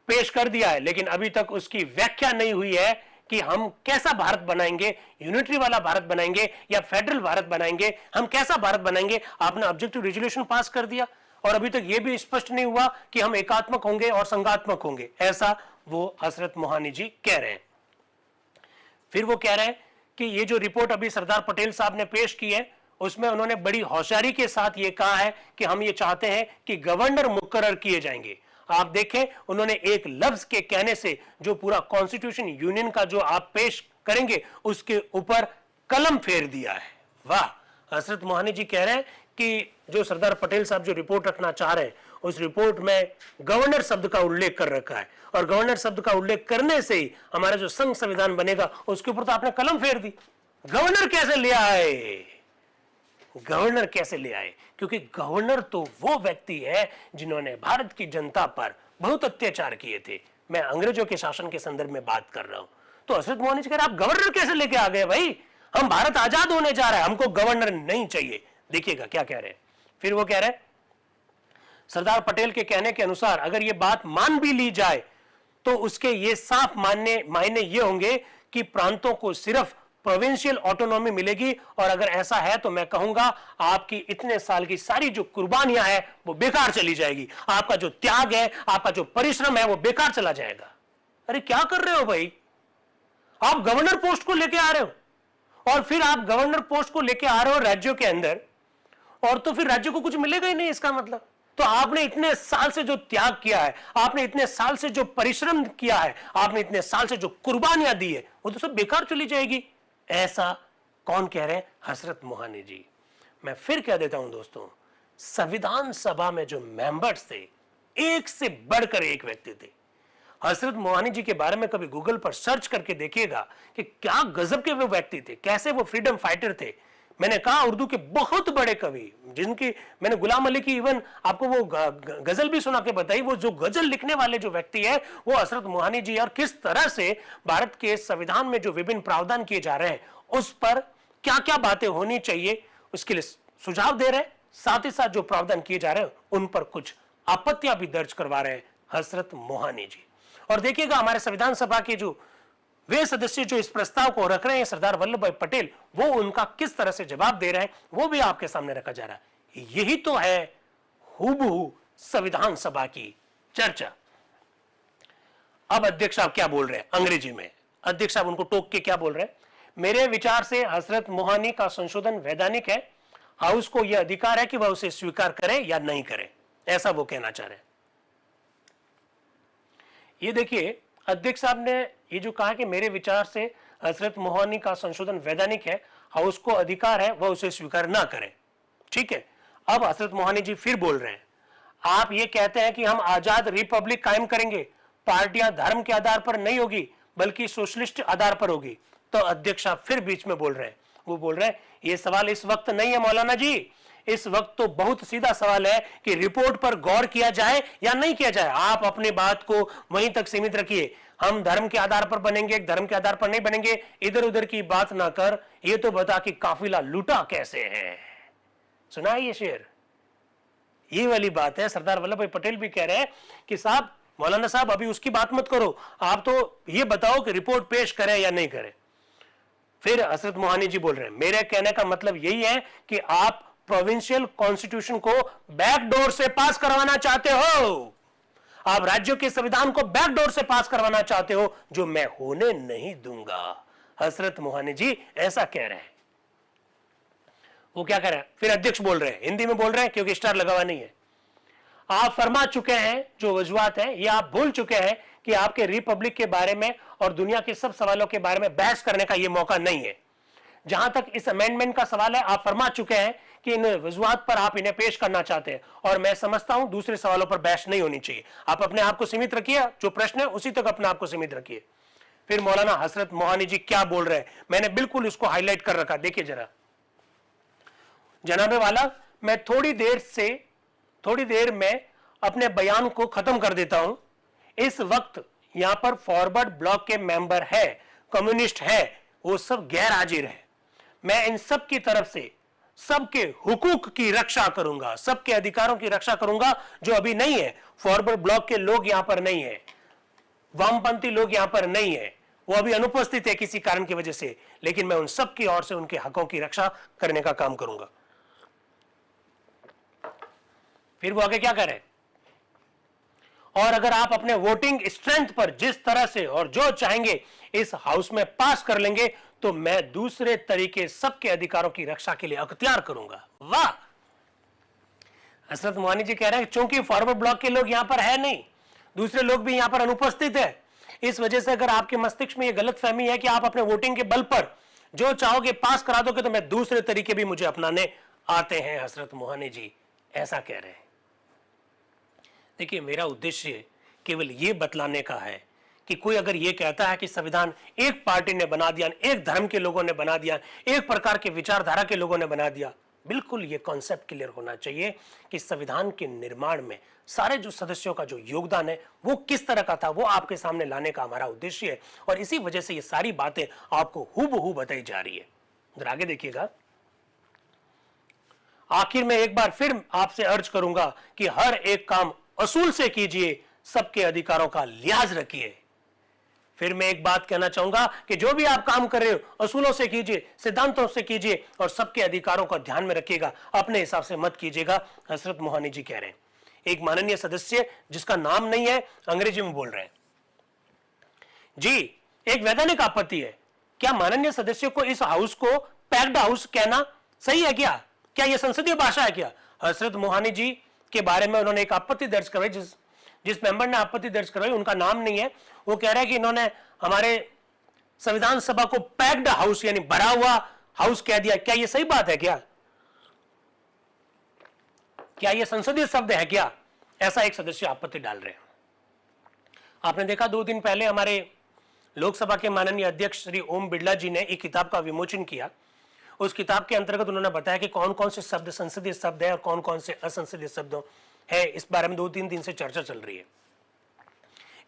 पेश कर दिया है, लेकिन अभी तक उसकी व्याख्या नहीं हुई है कि हम कैसा भारत बनाएंगे, यूनिटरी वाला भारत बनाएंगे या फेडरल भारत बनाएंगे, हम कैसा भारत बनाएंगे। आपने ऑब्जेक्टिव रेजोल्यूशन पास कर दिया और अभी तक यह भी स्पष्ट नहीं हुआ कि हम एकात्मक होंगे और संघात्मक होंगे, ऐसा वो हजरत मोहानी जी कह रहे हैं। फिर वो कह रहे हैं कि ये जो रिपोर्ट अभी सरदार पटेल साहब ने पेश की है, उसमें उन्होंने बड़ी होशियारी के साथ ये कहा है कि हम ये चाहते हैं कि गवर्नर मुकर्रर किए जाएंगे। आप देखें, उन्होंने एक लफ्ज के कहने से जो पूरा कॉन्स्टिट्यूशन यूनियन का जो आप पेश करेंगे उसके ऊपर कलम फेर दिया है। वाह, हजरत मोहानी जी कह रहे हैं कि जो सरदार पटेल साहब जो रिपोर्ट रखना चाह रहे हैं, उस रिपोर्ट में गवर्नर शब्द का उल्लेख कर रखा है, और गवर्नर शब्द का उल्लेख करने से ही हमारा जो संघ संविधान बनेगा उसके ऊपर तो आपने कलम फेर दी। गवर्नर कैसे ले आए? गवर्नर कैसे ले आए? क्योंकि गवर्नर तो वो व्यक्ति है जिन्होंने भारत की जनता पर बहुत अत्याचार किए थे। मैं अंग्रेजों के शासन के संदर्भ में बात कर रहा हूं। तो हजरत मोहन जी कह रहे आप गवर्नर कैसे लेके आ गए? भाई, हम भारत आजाद होने जा रहा है, हमको गवर्नर नहीं चाहिए। देखिएगा क्या कह रहे हैं। फिर वो कह रहे हैं, सरदार पटेल के कहने के अनुसार अगर ये बात मान भी ली जाए तो उसके ये साफ मायने ये होंगे कि प्रांतों को सिर्फ प्रोविंशियल ऑटोनॉमी मिलेगी, और अगर ऐसा है तो मैं कहूंगा आपकी इतने साल की सारी जो कुर्बानियां हैं वो बेकार चली जाएगी, आपका जो त्याग है, आपका जो परिश्रम है वो बेकार चला जाएगा। अरे क्या कर रहे हो भाई? आप गवर्नर पोस्ट को लेके आ रहे हो, और फिर आप गवर्नर पोस्ट को लेके आ रहे हो राज्यों के अंदर, और तो फिर राज्य को कुछ मिलेगा ही नहीं। इसका मतलब तो आपने इतने साल से जो त्याग किया है, आपने इतने साल से जो परिश्रम किया है, आपने इतने साल से जो कुर्बानियां दी है, वो तो सब बेकार चली जाएगी। ऐसा कौन कह रहे हैं? हजरत मोहानी जी। मैं फिर कह देता हूं दोस्तों, संविधान सभा में जो मेंबर्स थे, एक से बढ़कर एक व्यक्ति थे। हजरत मोहानी जी के बारे में कभी गूगल पर सर्च करके देखिएगा कि क्या गजब के वो व्यक्ति थे, कैसे वो फ्रीडम फाइटर थे। मैंने कहा उर्दू के बहुत बड़े कवि, जिनकी मैंने गुलाम अली की इवन आपको वो गजल भी सुना के बताई, वो जो गजल लिखने वाले जो व्यक्ति है वो हजरत मोहानी जी। और किस तरह से भारत के संविधान में जो विभिन्न प्रावधान किए जा रहे हैं उस पर क्या क्या बातें होनी चाहिए उसके लिए सुझाव दे रहे हैं, साथ ही साथ जो प्रावधान किए जा रहे हैं उन पर कुछ आपत्तियां भी दर्ज करवा रहे हैं हजरत मोहानी जी। और देखिएगा हमारे संविधान सभा के जो वे सदस्य जो इस प्रस्ताव को रख रहे हैं, सरदार वल्लभ भाई पटेल, वो उनका किस तरह से जवाब दे रहे हैं वो भी आपके सामने रखा जा रहा है। यही तो है हूबहू संविधान सभा की चर्चा। अब अध्यक्ष साहब क्या बोल रहे हैं अंग्रेजी में? अध्यक्ष साहब उनको टोक के क्या बोल रहे हैं? मेरे विचार से हजरत मोहानी का संशोधन वैधानिक है, हाउस को यह अधिकार है कि वह उसे स्वीकार करे या नहीं करे, ऐसा वो कहना चाह रहे हैं। ये देखिए, अध्यक्ष साहब ने ये जो कहा कि मेरे विचार से हजरत मोहानी का संशोधन वैधानिक है, हाउस को अधिकार है वह उसे स्वीकार ना करे। ठीक है, अब हजरत मोहानी जी फिर बोल रहे हैं, आप ये कहते हैं कि हम आजाद रिपब्लिक कायम करेंगे, पार्टियां धर्म के आधार पर नहीं होगी बल्कि सोशलिस्ट आधार पर होगी। तो अध्यक्ष साहब फिर बीच में बोल रहे हैं, वो बोल रहे हैं ये सवाल इस वक्त नहीं है मौलाना जी, इस वक्त तो बहुत सीधा सवाल है कि रिपोर्ट पर गौर किया जाए या नहीं किया जाए। आप अपनी बात को वहीं तक सीमित रखिए, हम धर्म के आधार पर बनेंगे, धर्म के आधार पर नहीं बनेंगे, इधर उधर की बात ना कर, ये तो बता कि काफिला लूटा कैसे है। सुना है ये शेर? ये वाली बात है। सरदार वल्लभ भाई पटेल भी कह रहे हैं कि साहब, मौलाना साहब अभी उसकी बात मत करो, आप तो ये बताओ कि रिपोर्ट पेश करें या नहीं करें। फिर हजरत मोहानी जी बोल रहे हैं, मेरे कहने का मतलब यही है कि आप प्रोविंशियल कॉन्स्टिट्यूशन को बैकडोर से पास करवाना चाहते हो, आप राज्यों के संविधान को बैकडोर से पास करवाना चाहते हो, जो मैं होने नहीं दूंगा। हजरत मोहानी जी ऐसा कह रहे हैं। वो क्या कह रहे हैं? फिर अध्यक्ष बोल रहे हैं, हिंदी में बोल रहे हैं क्योंकि स्टार लगा हुआ नहीं है। आप फरमा चुके हैं जो वजूहत है, ये आप भूल चुके हैं कि आपके रिपब्लिक के बारे में और दुनिया के सब सवालों के बारे में बहस करने का यह मौका नहीं है। जहां तक इस अमेंडमेंट का सवाल है, आप फरमा चुके हैं कि इन वजूहत पर आप इन्हें पेश करना चाहते हैं, और मैं समझता हूं दूसरे सवालों पर बहस नहीं होनी चाहिए। आप अपने आप को सीमित रखिए, जो प्रश्न है उसी तक अपने आप को सीमित रखिए। फिर मौलाना हजरत मोहानी जी क्या बोल रहे हैं, मैंने बिल्कुल उसको हाईलाइट कर रखा, देखिए जरा। जनाबे वाला, मैं थोड़ी देर में अपने बयान को खत्म कर देता हूं। इस वक्त यहां पर फॉरवर्ड ब्लॉक के मेंबर है, कम्युनिस्ट है, वो सब गैर हाजिर है। मैं इन सब की तरफ से सबके हुकूक की रक्षा करूंगा, सबके अधिकारों की रक्षा करूंगा जो अभी नहीं है। फॉरवर्ड ब्लॉक के लोग यहां पर नहीं है। वामपंथी लोग यहां पर नहीं है, वो अभी अनुपस्थित है किसी कारण की वजह से, लेकिन मैं उन सब की ओर से उनके हकों की रक्षा करने का काम करूंगा। फिर वो आगे क्या करें, और अगर आप अपने वोटिंग स्ट्रेंथ पर जिस तरह से और जो चाहेंगे इस हाउस में पास कर लेंगे, तो मैं दूसरे तरीके सबके अधिकारों की रक्षा के लिए अख्तियार करूंगा। वाह, हसरत मोहानी जी कह रहे हैं क्योंकि फॉरवर्ड ब्लॉक के लोग यहां पर है नहीं, दूसरे लोग भी यहां पर अनुपस्थित है, इस वजह से अगर आपके मस्तिष्क में यह गलत फहमी है कि आप अपने वोटिंग के बल पर जो चाहोगे पास करा दोगे, तो मैं दूसरे तरीके भी मुझे अपनाने आते हैं। हसरत मोहानी जी ऐसा कह रहे हैं। देखिए, मेरा उद्देश्य केवल यह बतलाने का है कि कोई अगर यह कहता है कि संविधान एक पार्टी ने बना दिया, एक धर्म के लोगों ने बना दिया, एक प्रकार के विचारधारा के लोगों ने बना दिया, बिल्कुल यह कॉन्सेप्ट क्लियर होना चाहिए कि संविधान के निर्माण में सारे जो सदस्यों का जो योगदान है वो किस तरह का था, वो आपके सामने लाने का हमारा उद्देश्य है, और इसी वजह से ये सारी बातें आपको हूबहू बताई जा रही है। जरा आगे देखिएगा। आखिर में एक बार फिर आपसे अर्ज करूंगा कि हर एक काम असूल से कीजिए, सबके अधिकारों का लिहाज रखिए। फिर मैं एक बात कहना चाहूंगा कि जो भी आप काम कर रहे हो असूलों से कीजिए, सिद्धांतों से कीजिए, और सबके अधिकारों को ध्यान में रखिएगा, अपने हिसाब से मत कीजिएगा। हसरत मोहानी जी कह रहे हैं। एक माननीय सदस्य जिसका नाम नहीं है, अंग्रेजी में बोल रहे हैं। जी, एक वैधानिक आपत्ति है, क्या माननीय सदस्य को इस हाउस को पैक्ड हाउस कहना सही है क्या? क्या यह संसदीय भाषा है क्या? हसरत मोहानी जी के बारे में उन्होंने एक आपत्ति दर्ज करवाई, जिस मेंबर ने आपत्ति दर्ज करवाई उनका नाम नहीं है। वो कह रहे हैं कि इन्होंने हमारे संविधान सभा को पैक्ड हाउस यानी भरा हुआ हाउस कह दिया। क्या यह सही बात है क्या? क्या यह संसदीय शब्द है क्या? ऐसा एक सदस्य आपत्ति डाल रहे हैं। आपने देखा 2 दिन पहले हमारे लोकसभा के माननीय अध्यक्ष श्री ओम बिड़ला जी ने एक किताब का विमोचन किया। उस किताब के अंतर्गत उन्होंने बताया कि कौन कौन से शब्द संसदीय शब्द है और कौन कौन से असंसदीय शब्द है। इस बारे में 2-3 दिन से चर्चा चल रही है।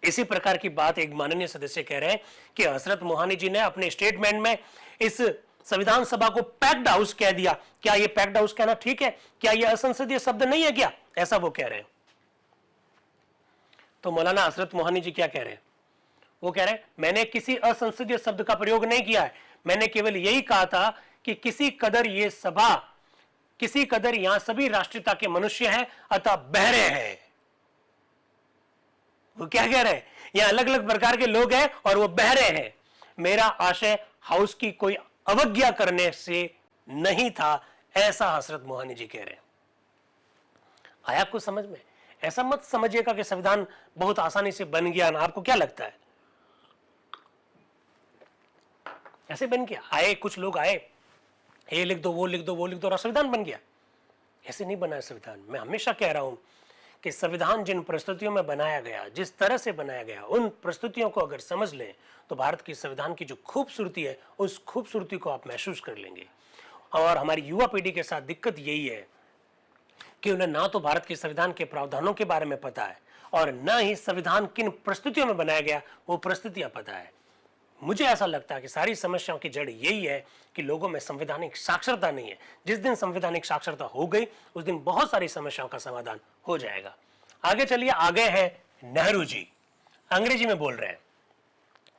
इसी प्रकार की बात एक माननीय सदस्य कह रहे हैं कि हसरत मोहानी जी ने अपने स्टेटमेंट में इस संविधान सभा को पैक्ड हाउस कह दिया। क्या यह पैक्ड हाउस कहना ठीक है? क्या यह असंसदीय शब्द नहीं है क्या? ऐसा वो कह रहे हैं। तो मौलाना हसरत मोहानी जी क्या कह रहे हैं? वो कह रहे हैं मैंने किसी असंसदीय शब्द का प्रयोग नहीं किया है, मैंने केवल यही कहा था कि किसी कदर ये सभा, किसी कदर यहां सभी राष्ट्रीयता के मनुष्य हैं, अतः बहरे हैं। वो क्या कह रहे हैं? यहां अलग अलग प्रकार के लोग हैं और वो बहरे हैं। मेरा आशय हाउस की कोई अवज्ञा करने से नहीं था, ऐसा हसरत मोहानी जी कह रहे हैं। आया आपको समझ में? ऐसा मत समझिएगा कि संविधान बहुत आसानी से बन गया ना। आपको क्या लगता है ऐसे बन गया? आए कुछ लोग आए, ये लिख दो, वो लिख दो, वो लिख दो, और संविधान बन गया? ऐसे नहीं बना है संविधान। मैं हमेशा कह रहा हूं कि संविधान जिन परिस्थितियों में बनाया गया, जिस तरह से बनाया गया, उन परिस्थितियों को अगर समझ लें तो भारत की संविधान की जो खूबसूरती है उस खूबसूरती को आप महसूस कर लेंगे। और हमारी युवा पीढ़ी के साथ दिक्कत यही है कि उन्हें ना तो भारत के संविधान के प्रावधानों के बारे में पता है और न ही संविधान किन परिस्थितियों में बनाया गया वो परिस्थितियां पता है। मुझे ऐसा लगता है कि सारी समस्याओं की जड़ यही है कि लोगों में संवैधानिक साक्षरता नहीं है। जिस दिन संवैधानिक साक्षरता हो गई उस दिन बहुत सारी समस्याओं का समाधान हो जाएगा। आगे चलिए, आगे है नेहरू जी, अंग्रेजी में बोल रहे हैं।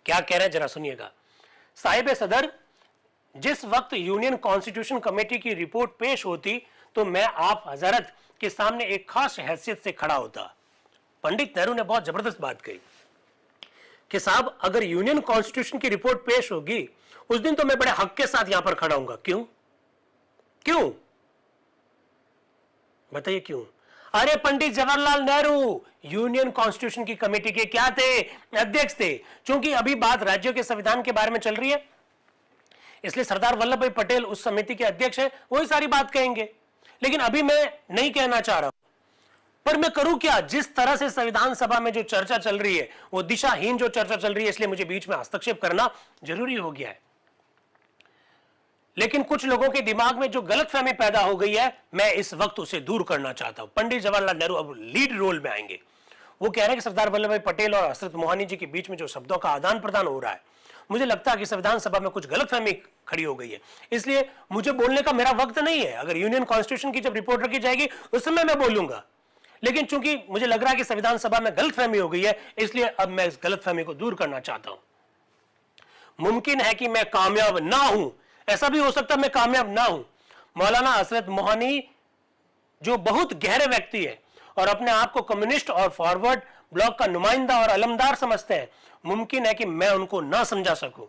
क्या कह रहे हैं जरा सुनिएगा। साहिब सदर, जिस वक्त यूनियन कॉन्स्टिट्यूशन कमेटी की रिपोर्ट पेश होती तो मैं आप हजरत के सामने एक खास हैसियत से खड़ा होता। पंडित नेहरू ने बहुत जबरदस्त बात कही कि साहब अगर यूनियन कॉन्स्टिट्यूशन की रिपोर्ट पेश होगी उस दिन तो मैं बड़े हक के साथ यहां पर खड़ा हूंगा। क्यों? क्यों बताइए क्यों? अरे पंडित जवाहरलाल नेहरू यूनियन कॉन्स्टिट्यूशन की कमेटी के क्या थे? अध्यक्ष थे। क्योंकि अभी बात राज्यों के संविधान के बारे में चल रही है, इसलिए सरदार वल्लभ भाई पटेल उस समिति के अध्यक्ष हैं, वही सारी बात कहेंगे। लेकिन अभी मैं नहीं कहना चाह रहा हूं, पर मैं करूं क्या? जिस तरह से संविधान सभा में जो चर्चा चल रही है वो दिशाहीन जो चर्चा चल रही है, इसलिए मुझे बीच में हस्तक्षेप करना जरूरी हो गया है। लेकिन कुछ लोगों के दिमाग में जो गलतफहमी पैदा हो गई है, मैं इस वक्त उसे दूर करना चाहता हूं। पंडित जवाहरलाल नेहरू अब लीड रोल में आएंगे। वो कह रहे हैं कि सरदार वल्लभ भाई पटेल और हजरत मोहानी जी के बीच में जो शब्दों का आदान प्रदान हो रहा है, मुझे लगता है कि संविधान सभा में कुछ गलतफहमी खड़ी हो गई है, इसलिए मुझे बोलने का मेरा वक्त नहीं है। अगर यूनियन कॉन्स्टिट्यूशन की जब रिपोर्ट रखी जाएगी उस समय मैं बोलूंगा, लेकिन चूंकि मुझे लग रहा है कि संविधान सभा में गलतफहमी हो गई है, इसलिए अब मैं इस गलतफहमी को दूर करना चाहता हूं। मुमकिन है कि मैं कामयाब ना हूं, ऐसा भी हो सकता है मैं कामयाब ना हूं। मौलाना हजरत मोहानी जो बहुत गहरे व्यक्ति है और अपने आप को कम्युनिस्ट और फॉरवर्ड ब्लॉक का नुमाइंदा और अलमदार समझते हैं, मुमकिन है कि मैं उनको ना समझा सकूं।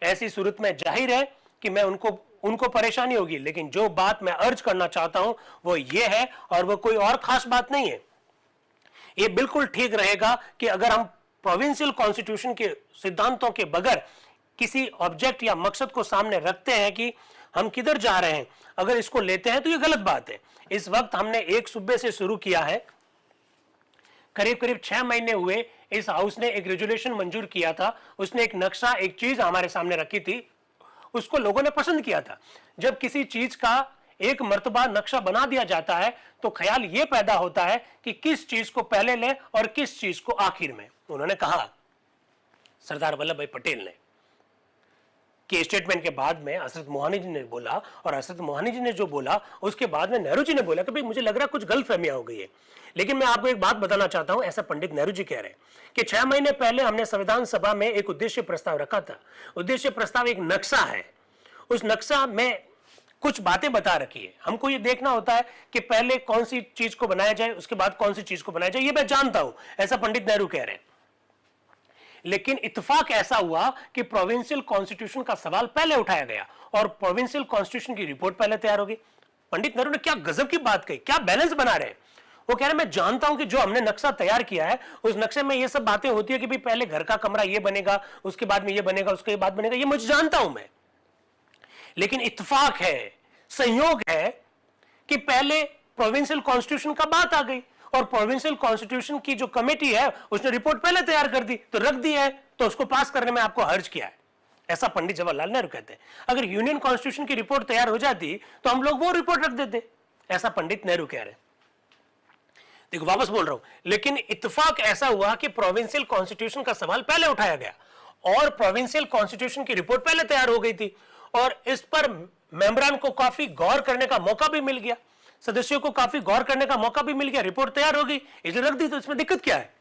ऐसी सूरत में जाहिर है कि मैं उनको परेशानी होगी, लेकिन जो बात मैं अर्ज करना चाहता हूं वो ये है, और वो कोई और खास बात नहीं है। ये बिल्कुल ठीक रहेगा कि अगर हम प्रोविंशियल कॉन्स्टिट्यूशन के सिद्धांतों के बगैर किसी ऑब्जेक्ट या मकसद को सामने रखते हैं कि हम किधर जा रहे हैं, अगर इसको लेते हैं तो ये गलत बात है। इस वक्त हमने एक सूबे से शुरू किया है, करीब करीब 6 महीने हुए इस हाउस ने एक रेजोल्यूशन मंजूर किया था, उसने एक नक्शा, एक चीज हमारे सामने रखी थी, उसको लोगों ने पसंद किया था। जब किसी चीज का एक मर्तबा नक्शा बना दिया जाता है तो ख्याल यह पैदा होता है कि किस चीज को पहले ले और किस चीज को आखिर में। उन्होंने कहा, सरदार वल्लभ भाई पटेल ने, कि स्टेटमेंट के बाद में हजरत मोहानी जी ने बोला, और हजरत मोहानी जी ने जो बोला उसके बाद में नेहरू जी ने बोला कि भाई मुझे लग रहा है कुछ गलतफहमियां हो गई है। लेकिन मैं आपको एक बात बताना चाहता हूं, ऐसा पंडित नेहरू जी कह रहे हैं कि 6 महीने पहले हमने संविधान सभा में एक उद्देश्य प्रस्ताव रखा था। उद्देश्य प्रस्ताव एक नक्शा है, उस नक्शा में कुछ बातें बता रखी है। हमको ये देखना होता है कि पहले कौन सी चीज को बनाया जाए, उसके बाद कौन सी चीज को बनाया जाए, ये मैं जानता हूं, ऐसा पंडित नेहरू कह रहे हैं। लेकिन इत्तेफाक ऐसा हुआ कि प्रोविंशियल कॉन्स्टिट्यूशन का सवाल पहले उठाया गया और प्रोविंशियल कॉन्स्टिट्यूशन की रिपोर्ट पहले तैयार होगी। पंडित नेहरू ने क्या गजब की बात कही, क्या बैलेंस बना रहे हैं। वो कह रहे हैं मैं जानता हूं कि जो हमने नक्शा तैयार किया है उस नक्शे में ये सब बातें होती है कि भाई पहले घर का कमरा ये बनेगा, उसके बाद में ये बनेगा, उसके बाद बनेगा, ये मुझे जानता हूं मैं। लेकिन इत्तेफाक है, संयोग है कि पहले प्रोविंशियल कॉन्स्टिट्यूशन का बात आ गई और प्रोविंशियल कॉन्स्टिट्यूशन की जो कमेटी है उसने रिपोर्ट पहले तैयार कर दी, तो रख दी है, तो उसको पास करने में आपको हर्ज किया है, ऐसा पंडित जवाहरलाल नेहरू कहते हैं। अगर यूनियन कॉन्स्टिट्यूशन की रिपोर्ट तैयार हो जाती तो हम लोग वो रिपोर्ट रख देते, ऐसा पंडित नेहरू कह रहे हैं। देखो वापस बोल रहा हूं, लेकिन इत्तेफाक ऐसा हुआ कि प्रोविंशियल कॉन्स्टिट्यूशन का सवाल पहले उठाया गया और प्रोविंशियल कॉन्स्टिट्यूशन की रिपोर्ट पहले तैयार हो गई थी और इस पर मेंबरान को काफी गौर करने का मौका भी मिल गया, सदस्यों को काफी गौर करने का मौका भी मिल गया, रिपोर्ट तैयार हो गई, इसे रख दी, तो इसमें दिक्कत क्या है।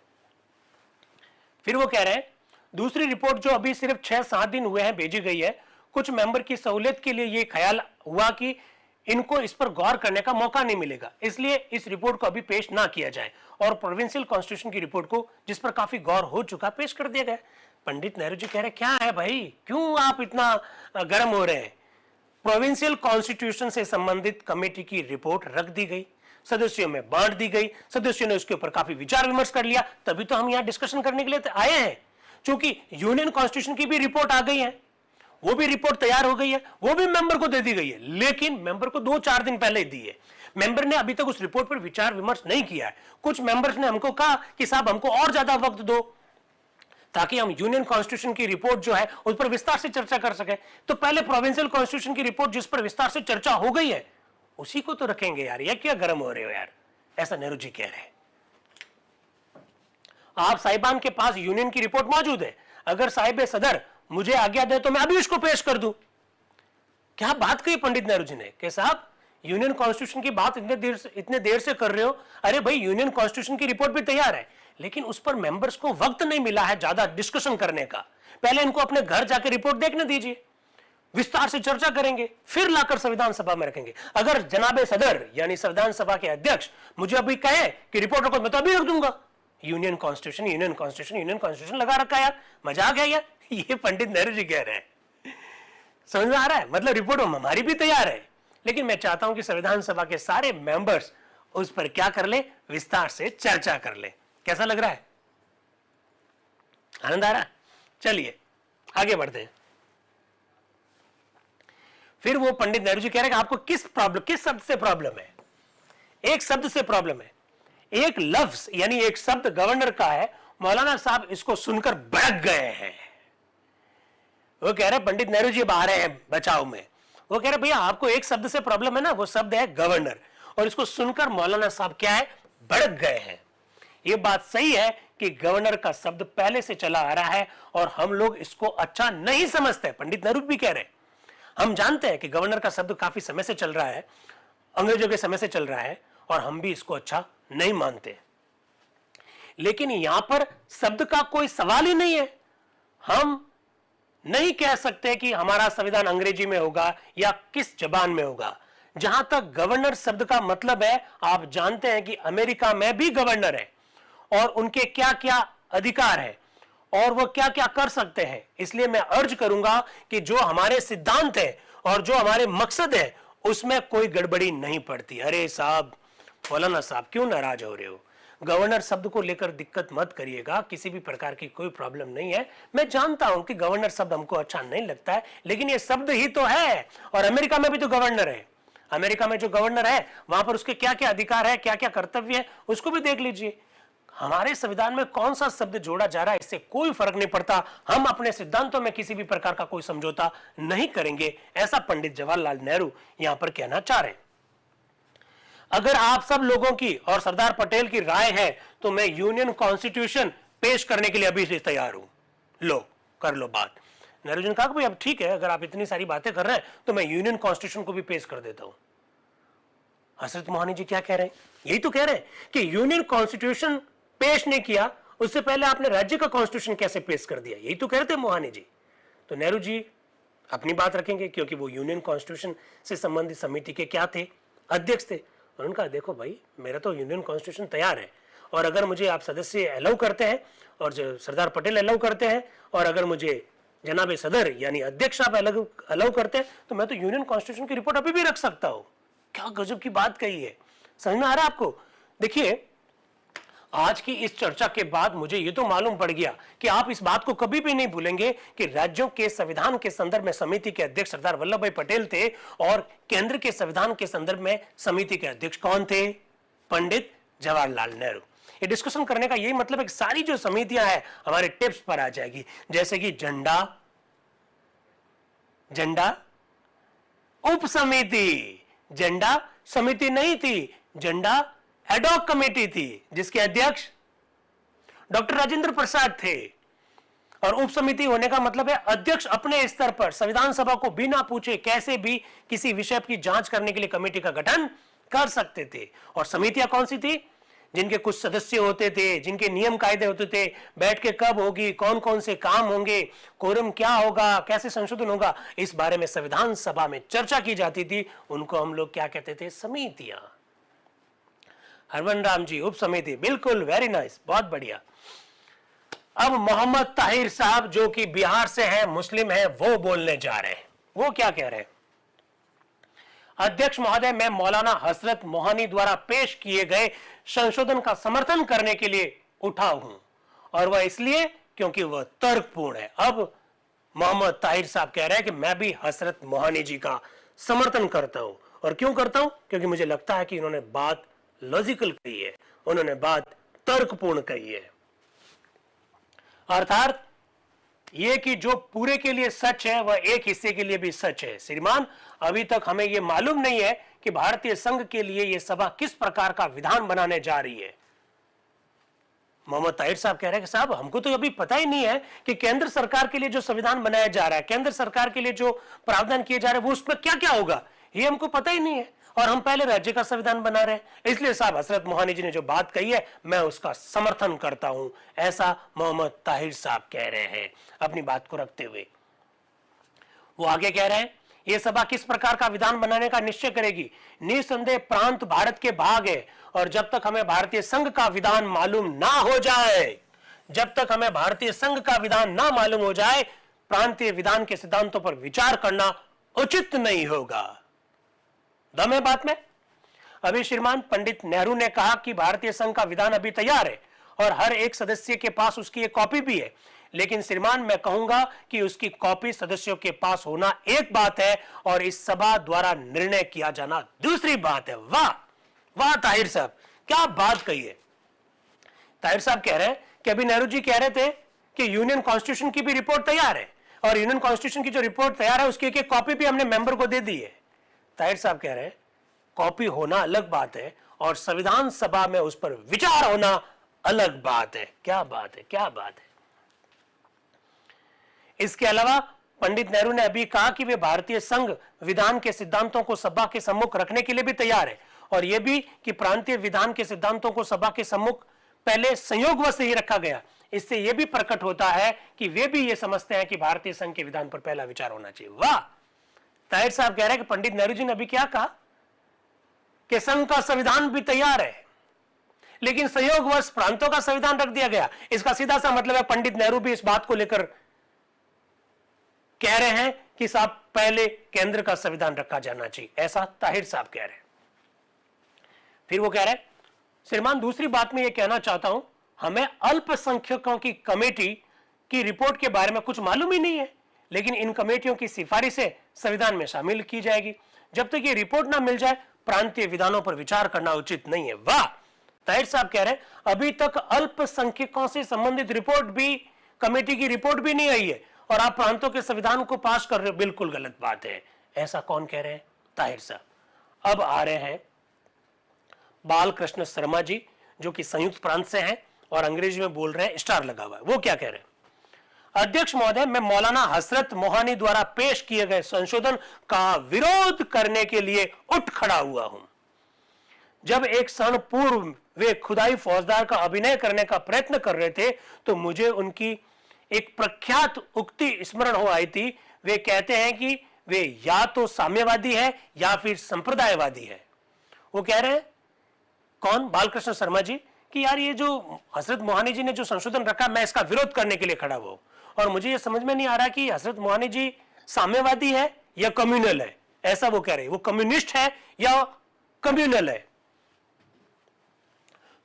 फिर वो कह रहे हैं दूसरी रिपोर्ट जो अभी सिर्फ 6-7 दिन हुए हैं भेजी गई है, कुछ मेंबर की सहूलियत के लिए ये ख्याल हुआ कि इनको इस पर गौर करने का मौका नहीं मिलेगा, इसलिए इस रिपोर्ट को अभी पेश ना किया जाए और प्रोविंशियल कॉन्स्टिट्यूशन की रिपोर्ट को, जिस पर काफी गौर हो चुका, पेश कर दिया गया। पंडित नेहरू जी कह रहे क्या है भाई, क्यों आप इतना गर्म हो रहे हैं। प्रोविंशियल कॉन्स्टिट्यूशन से संबंधित कमेटी की रिपोर्ट रख दी गई, सदस्यों में बांट दी गई, सदस्यों ने उसके ऊपर काफी विचार विमर्श कर लिया, तभी तो हम यहां डिस्कशन करने के लिए आए हैं। क्योंकि यूनियन कॉन्स्टिट्यूशन की भी रिपोर्ट आ गई है, वो भी रिपोर्ट तैयार हो गई है, वो भी मेंबर को दे दी गई है, लेकिन मेंबर को 2-4 दिन पहले ही दी है। मेंबर ने अभी तक उस रिपोर्ट पर विचार विमर्श नहीं किया है। कुछ मेंबर्स ने हमको कहा कि साहब हमको और ज्यादा वक्त दो ताकि हम यूनियन कॉन्स्टिट्यूशन की रिपोर्ट जो है उस पर विस्तार से चर्चा कर सके। तो पहले प्रोविंशियल कॉन्स्टिट्यूशन की रिपोर्ट जिस पर विस्तार से चर्चा हो गई है उसी को तो रखेंगे यार, या क्या गर्म हो रहे हो यार, ऐसा नेहरू जी कह रहे हैं। आप साहिबान के पास यूनियन की रिपोर्ट मौजूद है, अगर साहिब सदर मुझे आज्ञा दे तो मैं अभी उसको पेश कर दूं। क्या बात कही पंडित नेहरू जी ने कि साहब यूनियन कॉन्स्टिट्यूशन की बात इतने देर से कर रहे हो, अरे भाई यूनियन कॉन्स्टिट्यूशन की रिपोर्ट भी तैयार है, लेकिन उस पर मेंबर्स को वक्त नहीं मिला है ज्यादा डिस्कशन करने का। पहले इनको अपने घर जाकर रिपोर्ट देखने दीजिए, विस्तार से चर्चा करेंगे, फिर लाकर संविधान सभा में रखेंगे। अगर जनाबे सदर यानी संविधान सभा के अध्यक्ष मुझे अभी कहे कि रिपोर्ट रखो, मैं तो अभी रख दूंगा। Union constitution, union constitution, union constitution लगा रखा है यार, मजाक है यार। ये पंडित नेहरू जी कह रहे हैं, समझ में आ रहा है, मतलब रिपोर्ट हमारी भी तैयार है, लेकिन मैं चाहता हूं कि संविधान सभा के सारे मेंबर्स उस पर क्या कर ले, विस्तार से चर्चा कर ले। कैसा लग रहा है, आनंद आ रहा है। चलिए आगे बढ़ते हैं। फिर वो पंडित नेहरू जी कह रहे हैं कि आपको किस शब्द से प्रॉब्लम है। एक शब्द से प्रॉब्लम है, एक लफ्ज यानी एक शब्द गवर्नर का है, मौलाना साहब इसको सुनकर भड़क गए हैं। वो कह रहे पंडित नेहरू जी अब आ रहे हैं बचाव में। वो कह रहे भैया आपको एक शब्द से प्रॉब्लम है ना, वो शब्द है गवर्नर, और इसको सुनकर मौलाना साहब क्या है, भड़क गए हैं। ये बात सही है कि गवर्नर का शब्द पहले से चला आ रहा है और हम लोग इसको अच्छा नहीं समझते। पंडित नेहरू भी कह रहे हैं हम जानते हैं कि गवर्नर का शब्द काफी समय से चल रहा है, अंग्रेजों के समय से चल रहा है, और हम भी इसको अच्छा नहीं मानते। लेकिन यहां पर शब्द का कोई सवाल ही नहीं है। हम नहीं कह सकते कि हमारा संविधान अंग्रेजी में होगा या किस जबान में होगा। जहां तक गवर्नर शब्द का मतलब है, आप जानते हैं कि अमेरिका में भी गवर्नर है और उनके क्या क्या अधिकार है और वो क्या क्या कर सकते हैं। इसलिए मैं अर्ज करूंगा कि जो हमारे सिद्धांत है और जो हमारे मकसद है उसमें कोई गड़बड़ी नहीं पड़ती। अरे साहब, मौलाना साहब क्यों नाराज हो रहे हो? गवर्नर शब्द को लेकर दिक्कत मत करिएगा, किसी भी प्रकार की कोई प्रॉब्लम नहीं है। मैं जानता हूं कि गवर्नर शब्द हमको अच्छा नहीं लगता है, लेकिन ये शब्द ही तो है। और अमेरिका में भी तो गवर्नर है। अमेरिका में जो गवर्नर है वहां पर उसके क्या क्या अधिकार है, क्या क्या कर्तव्य है, उसको भी देख लीजिए। हमारे संविधान में कौन सा शब्द जोड़ा जा रहा है इससे कोई फर्क नहीं पड़ता। हम अपने सिद्धांतों में किसी भी प्रकार का कोई समझौता नहीं करेंगे, ऐसा पंडित जवाहरलाल नेहरू यहां पर कहना चाह रहे हैं। अगर आप सब लोगों की और सरदार पटेल की राय है तो मैं यूनियन कॉन्स्टिट्यूशन पेश करने के लिए अभी से तैयार हूं। लो, कर लो बात। नेहरू जी ने कहा कि भाई अब ठीक है, अगर आप इतनी सारी बातें कर रहे हैं तो मैं यूनियन कॉन्स्टिट्यूशन को भी पेश कर देता हूं। हजरत मोहानी जी क्या कह रहे हैं? यही तो कह रहे हैं कि यूनियन कॉन्स्टिट्यूशन पेश नहीं किया, उससे पहले आपने राज्य का कॉन्स्टिट्यूशन कैसे पेश कर दिया? यही तो कह रहे थे मोहानी जी। तो नेहरू जी अपनी बात रखेंगे क्योंकि वो यूनियन कॉन्स्टिट्यूशन से संबंधित समिति के क्या थे? अध्यक्ष थे। और उनका देखो भाई, मेरा तो यूनियन कॉन्स्टिट्यूशन तैयार है और अगर मुझे आप सदस्य अलाउ करते हैं और जो सरदार पटेल अलाउ करते हैं और अगर मुझे जनाब सदर यानी अध्यक्ष आप अलाउ करते हैं तो मैं तो यूनियन कॉन्स्टिट्यूशन की रिपोर्ट अभी भी रख सकता हूं। क्या गजब की बात कही है। समझ में आ रहा है आपको? देखिए, आज की इस चर्चा के बाद मुझे यह तो मालूम पड़ गया कि आप इस बात को कभी भी नहीं भूलेंगे कि राज्यों के संविधान के संदर्भ में समिति के अध्यक्ष सरदार वल्लभ भाई पटेल थे और केंद्र के संविधान के संदर्भ में समिति के अध्यक्ष कौन थे? पंडित जवाहरलाल नेहरू। ये डिस्कशन करने का यही मतलब है कि सारी जो समितियां हैं हमारे टिप्स पर आ जाएगी, जैसे कि झंडा उप समिति। झंडा समिति नहीं थी, झंडा एडॉक कमेटी थी जिसके अध्यक्ष डॉक्टर राजेंद्र प्रसाद थे। और उप समिति होने का मतलब है अध्यक्ष अपने स्तर पर संविधान सभा को बिना पूछे कैसे भी किसी विषय की जांच करने के लिए कमेटी का गठन कर सकते थे। और समितियां कौन सी थी? जिनके कुछ सदस्य होते थे, जिनके नियम कायदे होते थे, बैठ के कब होगी, कौन कौन से काम होंगे, कोरम क्या होगा, कैसे संशोधन होगा, इस बारे में संविधान सभा में चर्चा की जाती थी। उनको हम लोग क्या कहते थे? समितियां। हरवन राम जी, उप समिति, बिल्कुल, वेरी नाइस, बहुत बढ़िया। अब मोहम्मद ताहिर साहब जो कि बिहार से हैं, मुस्लिम हैं, वो बोलने जा रहे हैं। वो क्या कह रहे हैं? अध्यक्ष महोदय, मैं मौलाना हजरत मोहानी द्वारा पेश किए गए संशोधन का समर्थन करने के लिए उठा हूं और वह इसलिए क्योंकि वह तर्कपूर्ण है। अब मोहम्मद ताहिर साहब कह रहे हैं कि मैं भी हजरत मोहानी जी का समर्थन करता हूं। और क्यों करता हूं? क्योंकि मुझे लगता है कि इन्होंने बात लॉजिकल कही है, उन्होंने बात तर्कपूर्ण कही है। अर्थात यह कि जो पूरे के लिए सच है वह एक हिस्से के लिए भी सच है। श्रीमान, अभी तक हमें यह मालूम नहीं है कि भारतीय संघ के लिए यह सभा किस प्रकार का विधान बनाने जा रही है। मोहम्मद ताहिर साहब कह रहे हैं कि साहब हमको तो अभी पता ही नहीं है कि केंद्र सरकार के लिए जो संविधान बनाया जा रहा है, केंद्र सरकार के लिए जो प्रावधान किए जा रहे हैं वो उसमें क्या क्या होगा, ये हमको पता ही नहीं है और हम पहले राज्य का संविधान बना रहे हैं। इसलिए साहब हजरत मोहानी जी ने जो बात कही है मैं उसका समर्थन करता हूं, ऐसा मोहम्मद ताहिर साहब कह रहे हैं अपनी बात को रखते हुए। वो आगे कह रहे हैं, यह सभा किस प्रकार का विधान बनाने का निश्चय करेगी? निसंदेह प्रांत भारत के भाग है और जब तक हमें भारतीय संघ का विधान मालूम ना हो जाए, जब तक हमें भारतीय संघ का विधान ना मालूम हो जाए, प्रांतीय विधान के सिद्धांतों पर विचार करना उचित नहीं होगा। दम है बात में। अभी श्रीमान पंडित नेहरू ने कहा कि भारतीय संघ का विधान अभी तैयार है और हर एक सदस्य के पास उसकी एक कॉपी भी है, लेकिन श्रीमान मैं कहूंगा कि उसकी कॉपी सदस्यों के पास होना एक बात है और इस सभा द्वारा निर्णय किया जाना दूसरी बात है। वाह वाह ताहिर साहब, क्या बात कही है। ताहिर साहब कह रहे हैं कि अभी नेहरू जी कह रहे थे कि यूनियन कॉन्स्टिट्यूशन की भी रिपोर्ट तैयार है और यूनियन कॉन्स्टिट्यूशन की जो रिपोर्ट तैयार है उसकी एक कॉपी भी हमने मेंबर को दे दी है। ताहिर साहब कह रहे हैं कॉपी होना अलग बात है और संविधान सभा में उस पर विचार होना अलग बात है। क्या बात है, क्या बात है। इसके अलावा पंडित नेहरू ने अभी कहा कि वे भारतीय संघ विधान के सिद्धांतों को सभा के सम्मुख रखने के लिए भी तैयार है और यह भी कि प्रांतीय विधान के सिद्धांतों को सभा के सम्मुख पहले संयोगवश ही रखा गया। इससे यह भी प्रकट होता है कि वे भी यह समझते हैं कि भारतीय संघ के विधान पर पहला विचार होना चाहिए। वाह, ताहिर साहब कह रहे हैं कि पंडित नेहरू जी ने अभी क्या कहा कि संघ का संविधान भी तैयार है, लेकिन संयोगवश प्रांतों का संविधान रख दिया गया। इसका सीधा सा मतलब है पंडित नेहरू भी इस बात को लेकर कह रहे हैं कि साहब पहले केंद्र का संविधान रखा जाना चाहिए, ऐसा ताहिर साहब कह रहे हैं। फिर वो कह रहे हैं, श्रीमान दूसरी बात में यह कहना चाहता हूं, हमें अल्पसंख्यकों की कमेटी की रिपोर्ट के बारे में कुछ मालूम ही नहीं है, लेकिन इन कमेटियों की सिफारिशें संविधान में शामिल की जाएगी। जब तक ये रिपोर्ट ना मिल जाए प्रांतीय विधानों पर विचार करना उचित नहीं है। वाह, ताहिर साहब कह रहे हैं अभी तक अल्पसंख्यकों से संबंधित रिपोर्ट भी, कमेटी की रिपोर्ट भी नहीं आई है और आप प्रांतों के संविधान को पास कर रहे हो, बिल्कुल गलत बात है। ऐसा कौन कह रहे हैं? ताहिर साहब। अब आ रहे हैं बालकृष्ण शर्मा जी, जो कि संयुक्त प्रांत से हैं और अंग्रेजी में बोल रहे हैं, स्टार लगा हुआ है। वो क्या कह रहे हैं? अध्यक्ष महोदय, मैं मौलाना हसरत मोहानी द्वारा पेश किए गए संशोधन का विरोध करने के लिए उठ खड़ा हुआ हूं। जब एक क्षण पूर्व वे खुदाई फौजदार का अभिनय करने का प्रयत्न कर रहे थे तो मुझे उनकी एक प्रख्यात उक्ति स्मरण हो आई थी। वे कहते हैं कि वे या तो साम्यवादी है या फिर संप्रदायवादी है। वो कह रहे हैं, कौन? बालकृष्ण शर्मा जी, कि यार ये जो हजरत मोहानी जी ने जो संशोधन रखा, मैं इसका विरोध करने के लिए खड़ा हुआ। और मुझे ये समझ में नहीं आ रहा कि हजरत मोहानी जी साम्यवादी है या कम्युनल है। ऐसा वो कह रहे हैं, वो कम्युनिस्ट है या कम्युनल है।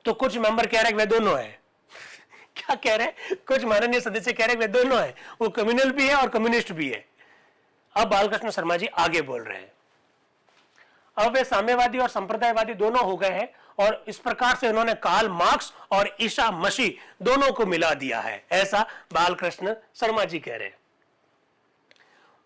तो कुछ मेंबर कह रहे हैं वे दोनों है। क्या कह रहे हैं? कुछ माननीय सदस्य कह रहे हैं वे दोनों है, वो कम्युनल भी है और कम्युनिस्ट भी है। अब बालकृष्ण शर्मा जी आगे बोल रहे हैं, अब वे साम्यवादी और संप्रदायवादी दोनों हो गए हैं और इस प्रकार से उन्होंने कार्ल मार्क्स और ईसा मसीह दोनों को मिला दिया है। ऐसा बालकृष्ण शर्मा जी कह रहे हैं।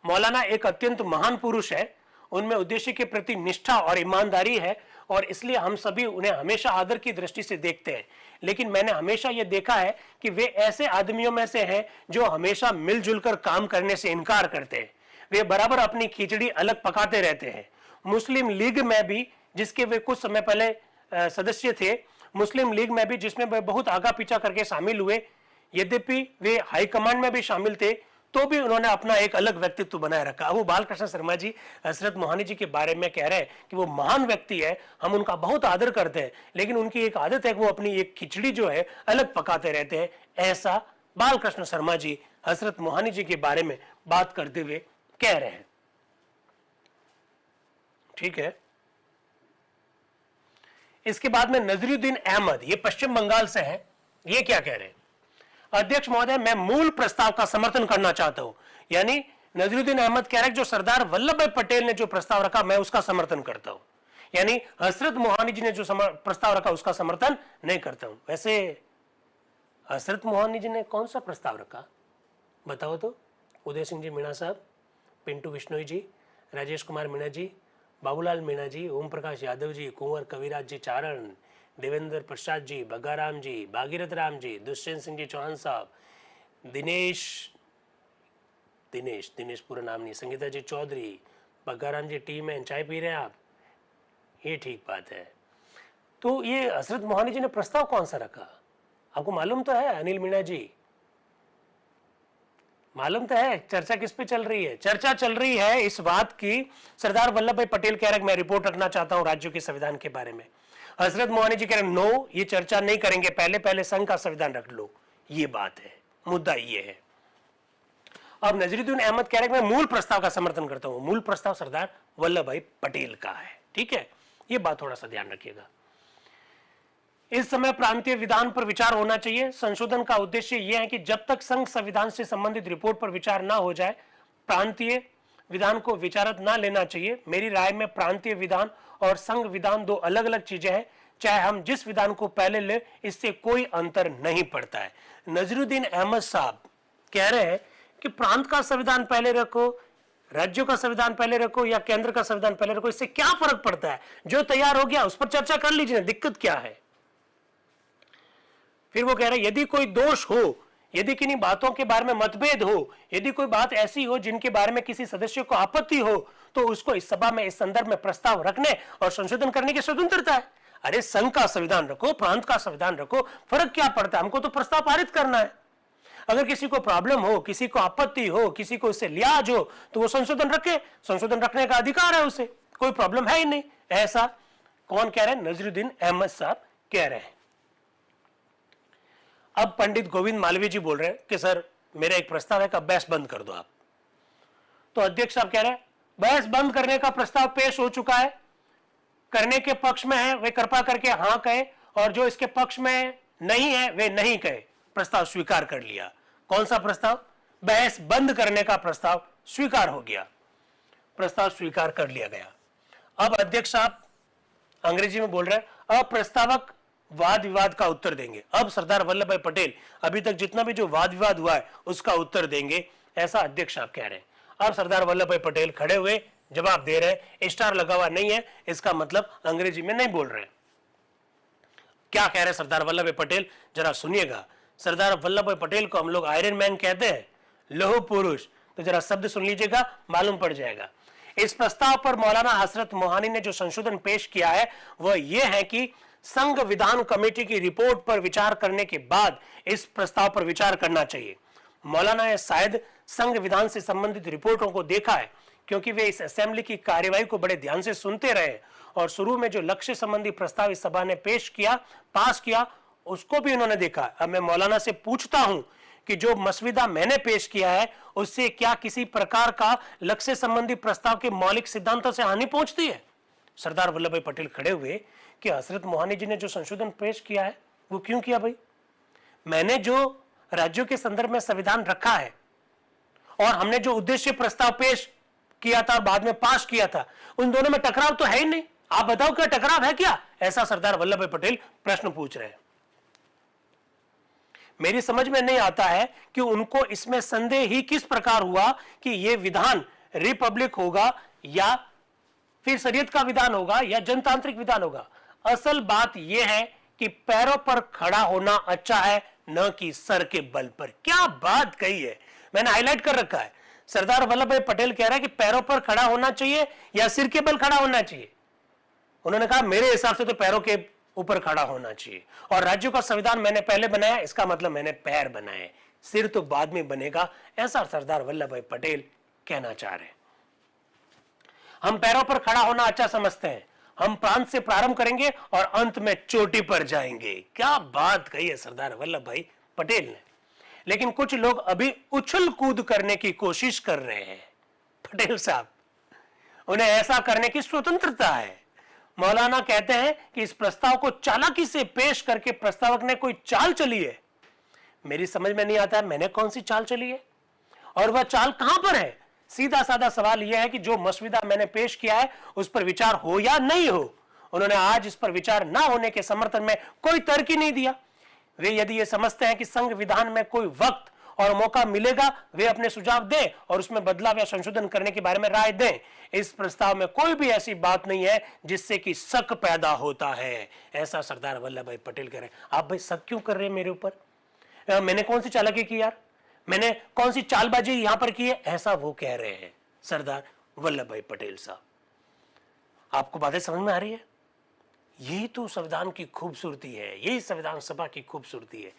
मौलाना एक अत्यंत महान पुरुष है, उनमें उद्देश्य के प्रति निष्ठा और ईमानदारी है और इसलिए हम सभी उन्हें हमेशा आदर की दृष्टि से देखते हैं। लेकिन मैंने हमेशा यह देखा है कि वे ऐसे आदमियों में से हैं जो हमेशा मिलजुल कर काम करने से इनकार करते हैं। वे बराबर अपनी खिचड़ी अलग पकाते रहते हैं। मुस्लिम लीग में भी, जिसके वे कुछ समय पहले सदस्य थे, मुस्लिम लीग में भी जिसमें वे बहुत आगा पीछा करके शामिल हुए, यद्यपि वे हाईकमांड में भी शामिल थे, तो भी उन्होंने अपना एक अलग व्यक्तित्व बनाए रखा। वो बालकृष्ण शर्मा जी हजरत मोहानी जी के बारे में कह रहे हैं कि वो महान व्यक्ति है, हम उनका बहुत आदर करते हैं, लेकिन उनकी एक आदत है कि वो अपनी एक खिचड़ी जो है अलग पकाते रहते हैं। ऐसा बालकृष्ण शर्मा जी हजरत मोहानी जी के बारे में बात करते हुए कह रहे हैं। ठीक है। इसके बाद में नजरुद्दीन अहमद, ये पश्चिम बंगाल से हैं, ये क्या कह रहे हैं? अध्यक्ष महोदय, मैं मूल प्रस्ताव का समर्थन करना चाहता हूं। यानी नजरुद्दीन अहमद कह रहे हैं जो सरदार वल्लभ भाई पटेल ने जो प्रस्ताव रखा मैं उसका समर्थन करता हूं, यानी हजरत मोहानी जी ने जो प्रस्ताव रखा उसका समर्थन नहीं करता हूं। वैसे हजरत मोहानी जी ने कौन सा प्रस्ताव रखा बताओ तो? उदय सिंह जी मीणा साहब, पिंटू बिश्नोई जी, राजेश कुमार मीणा जी, बाबूलाल मीणा जी, ओम प्रकाश यादव जी, कुंवर कविराज जी चारण, देवेंद्र प्रसाद जी, बग्गाराम जी, भागीरथ राम जी, दुष्यंत सिंह जी चौहान साहब, दिनेश पूरा नाम नहीं, संगीता जी चौधरी, बग्गाराम जी, टी में चाय पी रहे हैं आप, ये ठीक बात है। तो ये हजरत मोहानी जी ने प्रस्ताव कौन सा रखा आपको मालूम तो है? अनिल मीणा जी, मालूम तो है चर्चा किस पे चल रही है? चर्चा चल रही है इस बात की, सरदार वल्लभ भाई पटेल कह रहे हैं मैं रिपोर्ट रखना चाहता हूं राज्यों के संविधान के बारे में। हजरत मोहानी जी कह रहे हैं नो, ये चर्चा नहीं करेंगे, पहले संघ का संविधान रख लो। ये बात है, मुद्दा ये है। अब नजरुद्दीन अहमद कह रहे हैं मैं मूल प्रस्ताव का समर्थन करता हूं। मूल प्रस्ताव सरदार वल्लभ भाई पटेल का है। ठीक है, ये बात थोड़ा सा ध्यान रखिएगा। इस समय प्रांतीय विधान पर विचार होना चाहिए। संशोधन का उद्देश्य यह है कि जब तक संघ संविधान से संबंधित रिपोर्ट पर विचार ना हो जाए प्रांतीय विधान को विचारत ना लेना चाहिए। मेरी राय में प्रांतीय विधान और संघ विधान दो अलग अलग चीजें हैं। चाहे हम जिस विधान को पहले ले, इससे कोई अंतर नहीं पड़ता है। नजरुद्दीन अहमद साहब कह रहे हैं कि प्रांत का संविधान पहले रखो, राज्यों का संविधान पहले रखो या केंद्र का संविधान पहले रखो, इससे क्या फर्क पड़ता है? जो तैयार हो गया उस पर चर्चा कर लीजिए, दिक्कत क्या है? फिर वो कह रहे हैं यदि कोई दोष हो यदि किन्हीं बातों के बारे में मतभेद हो, यदि कोई बात ऐसी हो जिनके बारे में किसी सदस्य को आपत्ति हो, तो उसको इस सभा में इस संदर्भ में प्रस्ताव रखने और संशोधन करने की स्वतंत्रता है। अरे संघ का संविधान रखो, प्रांत का संविधान रखो, फर्क क्या पड़ता है? हमको तो प्रस्ताव पारित करना है। अगर किसी को प्रॉब्लम हो, किसी को आपत्ति हो, किसी को इससे लिहाज हो, तो वो संशोधन रखे, संशोधन रखने का अधिकार है उसे, कोई प्रॉब्लम है ही नहीं। ऐसा कौन कह रहे हैं? नजरुद्दीन अहमद साहब कह रहे हैं। अब पंडित गोविंद मालवीय जी बोल रहे हैं कि सर मेरा एक प्रस्ताव है कि बहस बंद कर दो आप। तो अध्यक्ष साहब कह रहे हैं बहस बंद करने का प्रस्ताव पेश हो चुका है, करने के पक्ष में है वे कृपा करके हां कहे, और जो इसके पक्ष में नहीं है वे नहीं कहे। प्रस्ताव स्वीकार कर लिया। कौन सा प्रस्ताव? बहस बंद करने का प्रस्ताव स्वीकार हो गया। प्रस्ताव स्वीकार कर लिया गया। अब अध्यक्ष साहब अंग्रेजी में बोल रहे हैं अप्रस्तावक वाद विवाद का उत्तर देंगे। अब सरदार वल्लभ भाई पटेल अभी तक जितना भी जो वाद विवाद हुआ है उसका उत्तर देंगे, ऐसा अध्यक्ष साहब कह रहे हैं। अब सरदार वल्लभ भाई पटेल खड़े हुए जवाब दे रहे हैं। स्टार लगा हुआ नहीं है, इसका मतलब अंग्रेजी में नहीं बोल रहे हैं। क्या कह रहे हैं सरदार वल्लभ भाई पटेल, जरा सुनिएगा। सरदार वल्लभ भाई पटेल को हम लोग आयरन मैन कहते हैं, लौह पुरुष। तो जरा शब्द सुन लीजिएगा, मालूम पड़ जाएगा। इस प्रस्ताव पर मौलाना हसरत मोहानी ने जो संशोधन पेश किया है वह यह है कि संघ विधान कमेटी की रिपोर्ट पर विचार करने के बाद इस प्रस्ताव पर विचार करना चाहिए। मौलाना ने शायद संघ विधान से संबंधित रिपोर्टों को देखा है, क्योंकि वे इस असेंबली की कार्यवाही को बड़े ध्यान से सुनते रहे और शुरू में जो लक्ष्य संबंधी प्रस्ताव इस सभा ने पेश किया, पास किया, उसको भी उन्होंने देखा। अब मैं मौलाना से पूछता हूं कि जो मसविदा मैंने पेश किया है उससे क्या किसी प्रकार का लक्ष्य संबंधी प्रस्ताव के मौलिक सिद्धांतों से हानि पहुंचती है? सरदार वल्लभ भाई पटेल खड़े हुए कि हजरत मोहानी जी ने जो संशोधन पेश किया है वो क्यों किया भाई? मैंने जो राज्यों के संदर्भ में संविधान रखा है और हमने जो उद्देश्य प्रस्ताव पेश किया था, बाद में पास किया था, उन दोनों में टकराव तो है ही नहीं। आप बताओ क्या टकराव है क्या? ऐसा सरदार वल्लभ भाई पटेल प्रश्न पूछ रहे हैं। मेरी समझ में नहीं आता है कि उनको इसमें संदेह ही किस प्रकार हुआ कि यह विधान रिपब्लिक होगा या फिर शरीयत का विधान होगा या जनतांत्रिक विधान होगा। असल बात यह है कि पैरों पर खड़ा होना अच्छा है, न कि सर के बल पर। क्या बात कही है, मैंने हाईलाइट कर रखा है। सरदार वल्लभ भाई पटेल कह रहा है कि पैरों पर खड़ा होना चाहिए या सिर के बल खड़ा होना चाहिए। उन्होंने कहा मेरे हिसाब से तो पैरों के ऊपर खड़ा होना चाहिए, और राज्यों का संविधान मैंने पहले बनाया, इसका मतलब मैंने पैर बनाए, सिर तो बाद में बनेगा, ऐसा सरदार वल्लभ भाई पटेल कहना चाह रहे हैं। हम पैरों पर खड़ा होना अच्छा समझते हैं, हम प्रांत से प्रारंभ करेंगे और अंत में चोटी पर जाएंगे। क्या बात कही है सरदार वल्लभ भाई पटेल ने। लेकिन कुछ लोग अभी उछल कूद करने की कोशिश कर रहे हैं। पटेल साहब, उन्हें ऐसा करने की स्वतंत्रता है। मौलाना कहते हैं कि इस प्रस्ताव को चालाकी से पेश करके प्रस्तावक ने कोई चाल चली है। मेरी समझ में नहीं आता है मैंने कौन सी चाल चली है और वह चाल कहां पर है। सीधा साधा सवाल यह है कि जो मसविदा मैंने पेश किया है उस पर विचार हो या नहीं हो। उन्होंने आज इस पर विचार ना होने के समर्थन में कोई तर्क ही नहीं दिया। वे यदि ये समझते हैं कि संघ विधान में कोई वक्त और मौका मिलेगा, वे अपने सुझाव दें और उसमें बदलाव या संशोधन करने के बारे में राय दें। इस प्रस्ताव में कोई भी ऐसी बात नहीं है जिससे कि शक पैदा होता है, ऐसा सरदार वल्लभ भाई पटेल कह रहे हैं। आप भाई शक क्यों कर रहे हैं मेरे ऊपर? मैंने कौन सी चालाकी की यार, मैंने कौन सी चालबाजी यहां पर की है, ऐसा वो कह रहे हैं सरदार वल्लभ भाई पटेल साहब। आपको बातें समझ में आ रही है? यही तो संविधान की खूबसूरती है, यही संविधान सभा की खूबसूरती है।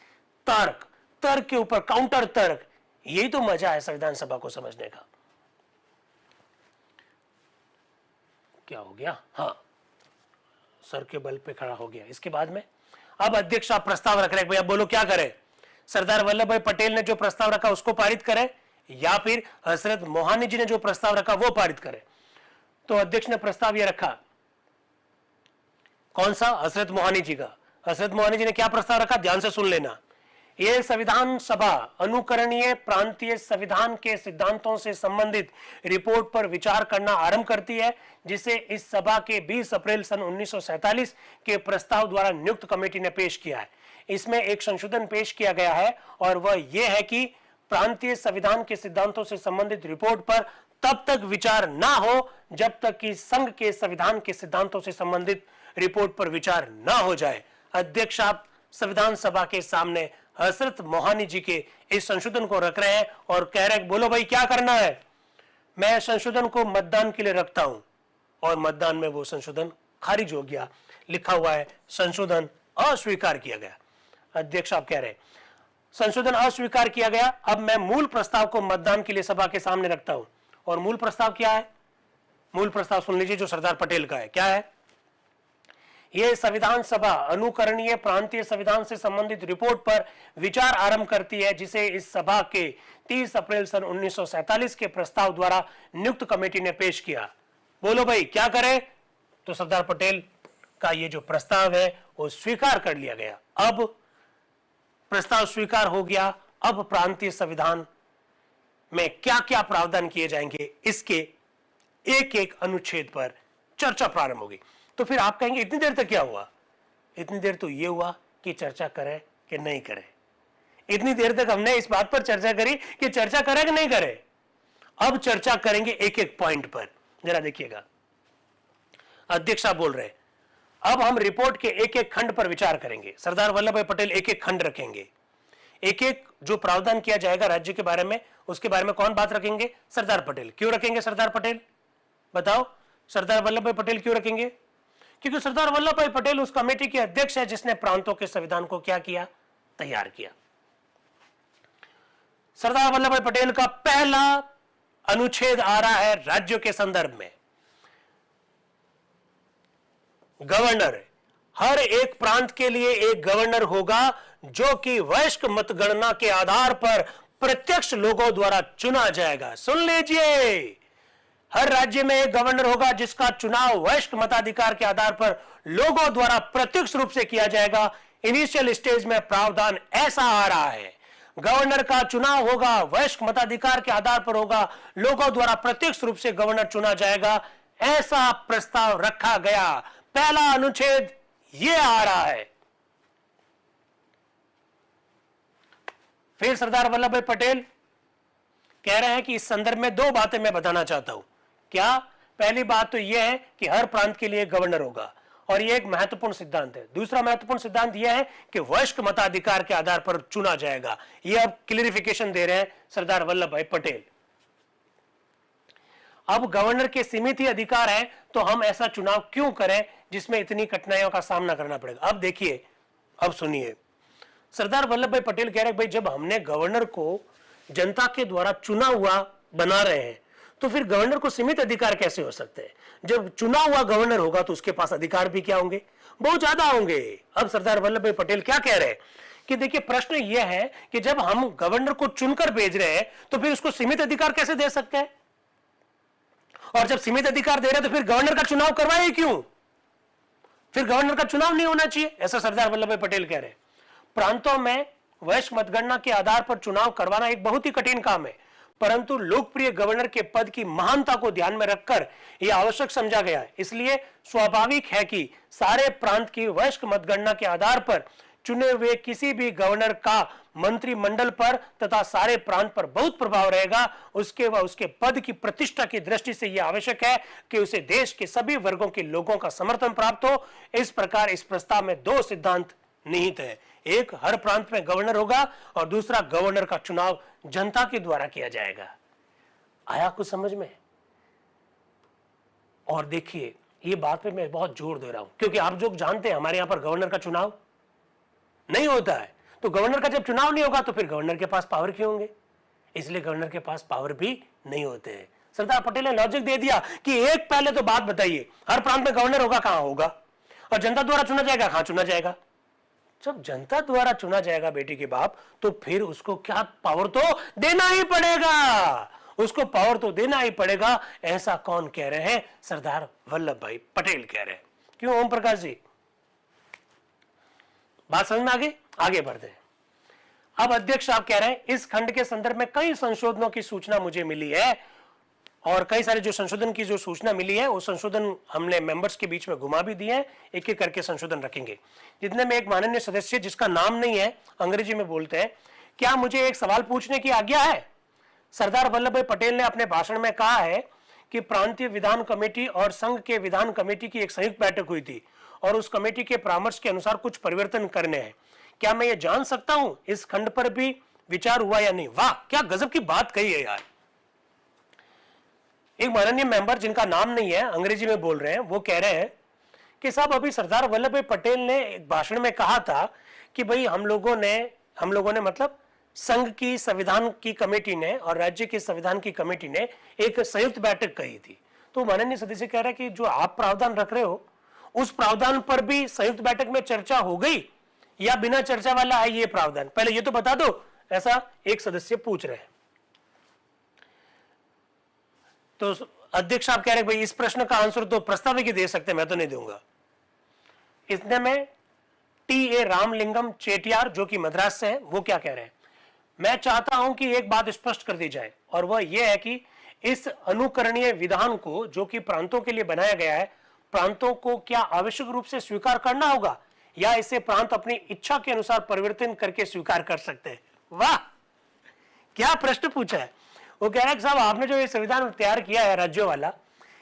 तर्क, तर्क के ऊपर काउंटर तर्क, यही तो मजा है संविधान सभा को समझने का। क्या हो गया? हाँ, सर के बल पे खड़ा हो गया। इसके बाद में अब अध्यक्ष आप प्रस्ताव रख रहे हैं, भैया बोलो क्या करें? सरदार वल्लभ भाई पटेल ने जो प्रस्ताव रखा उसको पारित करें या फिर हजरत मोहानी जी ने जो प्रस्ताव रखा वो पारित करें? तो अध्यक्ष ने प्रस्ताव यह रखा, कौन सा? हजरत मोहानी जी का। हजरत मोहानी जी ने क्या प्रस्ताव रखा, ध्यान से सुन लेना। यह संविधान सभा अनुकरणीय प्रांतीय संविधान के सिद्धांतों से संबंधित रिपोर्ट पर विचार करना आरंभ करती है, जिसे इस सभा के 20 अप्रैल सन 1947 के प्रस्ताव द्वारा नियुक्त कमेटी ने पेश किया है। इसमें एक संशोधन पेश किया गया है और वह यह है कि प्रांतीय संविधान के सिद्धांतों से संबंधित रिपोर्ट पर तब तक विचार ना हो जब तक कि संघ के संविधान के सिद्धांतों से संबंधित रिपोर्ट पर विचार ना हो जाए। अध्यक्ष आप संविधान सभा के सामने हजरत मोहानी जी के इस संशोधन को रख रहे हैं और कह रहे हैं बोलो भाई क्या करना है। मैं संशोधन को मतदान के लिए रखता हूं और मतदान में वो संशोधन खारिज हो गया। लिखा हुआ है संशोधन अस्वीकार किया गया। अध्यक्ष आप कह रहे हैं संशोधन अस्वीकार किया गया। अब मैं मूल प्रस्ताव को मतदान के लिए सभा के सामने रखता हूं। और मूल प्रस्ताव क्या है? मूल प्रस्ताव सुन लीजिए जो सरदार पटेल का है। क्या है? यह संविधान सभा अनुकरणीय प्रांतीय संविधान से संबंधित रिपोर्ट पर विचार आरंभ करती है जिसे इस सभा के 30 अप्रैल सन 1947 के प्रस्ताव द्वारा नियुक्त कमेटी ने पेश किया। बोलो भाई क्या करे? तो सरदार पटेल का ये जो प्रस्ताव है वो स्वीकार कर लिया गया। अब प्रस्ताव स्वीकार हो गया। अब प्रांतीय संविधान में क्या क्या प्रावधान किए जाएंगे इसके एक एक अनुच्छेद पर चर्चा प्रारंभ होगी। तो फिर आप कहेंगे इतनी देर तक क्या हुआ? इतनी देर तो यह हुआ कि चर्चा करें कि नहीं करें। इतनी देर तक हमने इस बात पर चर्चा करी कि चर्चा करें कि नहीं करें। अब चर्चा करेंगे एक एक पॉइंट पर। जरा देखिएगा, अध्यक्ष आप बोल रहे हैं अब हम रिपोर्ट के एक एक खंड पर विचार करेंगे। सरदार वल्लभ भाई पटेल एक एक खंड रखेंगे। एक एक जो प्रावधान किया जाएगा राज्य के बारे में उसके बारे में कौन बात रखेंगे? सरदार पटेल। क्यों रखेंगे सरदार पटेल? बताओ, सरदार वल्लभ भाई पटेल क्यों रखेंगे? क्योंकि सरदार वल्लभ भाई पटेल उस कमेटी के अध्यक्ष है जिसने प्रांतों के संविधान को क्या किया? तैयार किया। सरदार वल्लभ भाई पटेल का पहला अनुच्छेद आ रहा है राज्यों के संदर्भ में। गवर्नर, हर एक प्रांत के लिए एक गवर्नर होगा जो कि वयस्क मतगणना के आधार पर प्रत्यक्ष लोगों द्वारा चुना जाएगा। सुन लीजिए, हर राज्य में एक गवर्नर होगा जिसका चुनाव वयस्क मताधिकार के आधार पर लोगों द्वारा प्रत्यक्ष रूप से किया जाएगा। इनिशियल स्टेज में प्रावधान ऐसा आ रहा है, गवर्नर का चुनाव होगा वयस्क मताधिकार के आधार पर होगा, लोगों द्वारा प्रत्यक्ष रूप से गवर्नर चुना जाएगा। ऐसा प्रस्ताव रखा गया। पहला अनुच्छेद यह आ रहा है। फिर सरदार वल्लभ भाई पटेल कह रहे हैं कि इस संदर्भ में दो बातें मैं बताना चाहता हूं। क्या? पहली बात तो यह है कि हर प्रांत के लिए एक गवर्नर होगा और यह एक महत्वपूर्ण सिद्धांत है। दूसरा महत्वपूर्ण सिद्धांत यह है कि वयस्क मताधिकार के आधार पर चुना जाएगा। यह अब क्लियरिफिकेशन दे रहे हैं सरदार वल्लभ भाई पटेल। अब गवर्नर के सीमित ही अधिकार है तो हम ऐसा चुनाव क्यों करें जिसमें इतनी कठिनाइयों का सामना करना पड़ेगा। अब देखिए, अब सुनिए, सरदार वल्लभ भाई पटेल कह रहे हैं भाई जब हमने गवर्नर को जनता के द्वारा चुना हुआ बना रहे हैं तो फिर गवर्नर को सीमित अधिकार कैसे हो सकते हैं? जब चुना हुआ गवर्नर होगा तो उसके पास अधिकार भी क्या होंगे? बहुत ज्यादा होंगे। अब सरदार वल्लभ भाई पटेल क्या कह रहे हैं कि देखिए, प्रश्न यह है कि जब हम गवर्नर को चुनकर भेज रहे हैं तो फिर उसको सीमित अधिकार कैसे दे सकते हैं? और जब सीमित अधिकार दे रहे हैं तो फिर गवर्नर का चुनाव करवाए क्यों? फिर गवर्नर का चुनाव नहीं होना चाहिए, ऐसा सरदार वल्लभ भाई पटेल कह रहे हैं। प्रांतों में वयस्क मतगणना के आधार पर चुनाव करवाना एक बहुत ही कठिन काम है, परंतु लोकप्रिय गवर्नर के पद की महानता को ध्यान में रखकर यह आवश्यक समझा गया है। इसलिए स्वाभाविक है कि सारे प्रांत की वयस्क मतगणना के आधार पर चुने हुए किसी भी गवर्नर का मंत्रिमंडल पर तथा सारे प्रांत पर बहुत प्रभाव रहेगा। उसके व उसके पद की प्रतिष्ठा की दृष्टि से यह आवश्यक है कि उसे देश के सभी वर्गों के लोगों का समर्थन प्राप्त हो। इस प्रकार इस प्रस्ताव में दो सिद्धांत निहित है। एक, हर प्रांत में गवर्नर होगा और दूसरा, गवर्नर का चुनाव जनता के द्वारा किया जाएगा। आया कुछ समझ में? और देखिए, ये बात पे मैं बहुत जोर दे रहा हूं क्योंकि आप लोग जानते हैं हमारे यहां पर गवर्नर का चुनाव नहीं होता है। तो गवर्नर का जब चुनाव नहीं होगा तो फिर गवर्नर के पास पावर क्यों होंगे? इसलिए गवर्नर के पास पावर भी नहीं होते हैं। सरदार पटेल ने लॉजिक दे दिया कि एक पहले तो बात बताइए, हर प्रांत में गवर्नर होगा कहां होगा, और जनता द्वारा चुना जाएगा कहां चुना जाएगा? जब जनता द्वारा चुना जाएगा बेटी के बाप, तो फिर उसको क्या पावर तो देना ही पड़ेगा, उसको पावर तो देना ही पड़ेगा। ऐसा कौन कह रहे हैं? सरदार वल्लभ भाई पटेल कह रहे हैं। क्यों ओम प्रकाश जी? बात समझ में आगे बढ़ते हैं। अब अध्यक्ष साहब कह रहे हैं इस खंड के संदर्भ में कई संशोधनों की सूचना मुझे मिली है और कई सारे जो संशोधन की जो सूचना मिली है वो संशोधन हमने मेंबर्स के बीच में घुमा भी दिए हैं। एक एक करके संशोधन रखेंगे। जितने में एक माननीय सदस्य जिसका नाम नहीं है, अंग्रेजी में बोलते हैं, क्या मुझे एक सवाल पूछने की आज्ञा है? सरदार वल्लभ भाई पटेल ने अपने भाषण में कहा है कि प्रांतीय विधान कमेटी और संघ के विधान कमेटी की एक संयुक्त बैठक हुई थी और उस कमेटी के परामर्श के अनुसार कुछ परिवर्तन करने हैं। क्या मैं ये जान सकता हूं इस खंड पर भी विचार हुआ या नहीं? वाह, क्या गजब की बात कही है यार। एक माननीय मेंबर जिनका नाम नहीं है, अंग्रेजी में बोल रहे हैं, वो कह रहे हैं कि साहब अभी सरदार वल्लभ भाई पटेल ने एक भाषण में कहा था कि भाई हम लोगों ने मतलब संघ की संविधान की कमेटी ने और राज्य की संविधान की कमेटी ने एक संयुक्त बैठक कही थी। तो माननीय सदस्य कह रहे हैं कि जो आप प्रावधान रख रहे हो उस प्रावधान पर भी संयुक्त बैठक में चर्चा हो गई या बिना चर्चा वाला है ये प्रावधान, पहले ये तो बता दो, ऐसा एक सदस्य पूछ रहे हैं। तो अध्यक्ष साहब कह रहे हैं भाई इस प्रश्न का आंसर तो प्रस्ताविक ही दे सकते हैं, मैं तो नहीं दूंगा। इतने में टी.ए. रामलिंगम चेटियार जो कि मद्रास से हैं, वो क्या कह रहे हैं, मैं चाहता हूं कि एक बात स्पष्ट कर दी जाए और वह यह है कि इस अनुकरणीय विधान को जो कि प्रांतों के लिए बनाया गया है, प्रांतों को क्या आवश्यक रूप से स्वीकार करना होगा या इसे प्रांत अपनी इच्छा के अनुसार परिवर्तन करके स्वीकार कर सकते हैं? वाह, क्या प्रश्न पूछा है। वो कह रहे हैं साहब आपने जो ये संविधान तैयार किया है राज्यों वाला,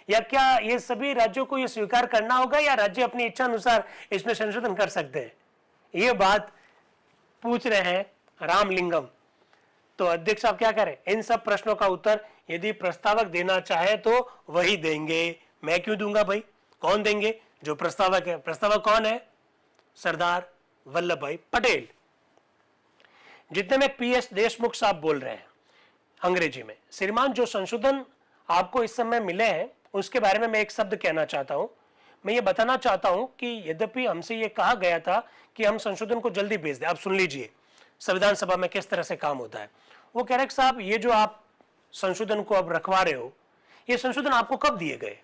या क्या ये सभी राज्यों को ये स्वीकार करना होगा या राज्य अपनी इच्छा अनुसार इसमें संशोधन कर सकते हैं? ये बात पूछ रहे हैं रामलिंगम। तो अध्यक्ष साहब क्या करें, इन सब प्रश्नों का उत्तर यदि प्रस्तावक देना चाहे तो वही देंगे, मैं क्यों दूंगा भाई? कौन देंगे? जो प्रस्तावक है। प्रस्तावक कौन है? सरदार वल्लभ भाई पटेल। जितने में पीएस देशमुख साहब बोल रहे हैं अंग्रेजी में, श्रीमान जो संशोधन आपको इस समय मिले हैं उसके बारे में मैं एक शब्द कहना चाहता हूं। मैं ये बताना चाहता हूं कि यद्यपि हमसे ये कहा गया था कि हम संशोधन को जल्दी भेज दें, अब सुन लीजिए संविधान सभा में किस तरह से काम होता है। वो कह रहे हैं साहब ये जो आप संशोधन को अब रखवा रहे हो, ये संशोधन आपको कब दिए गए?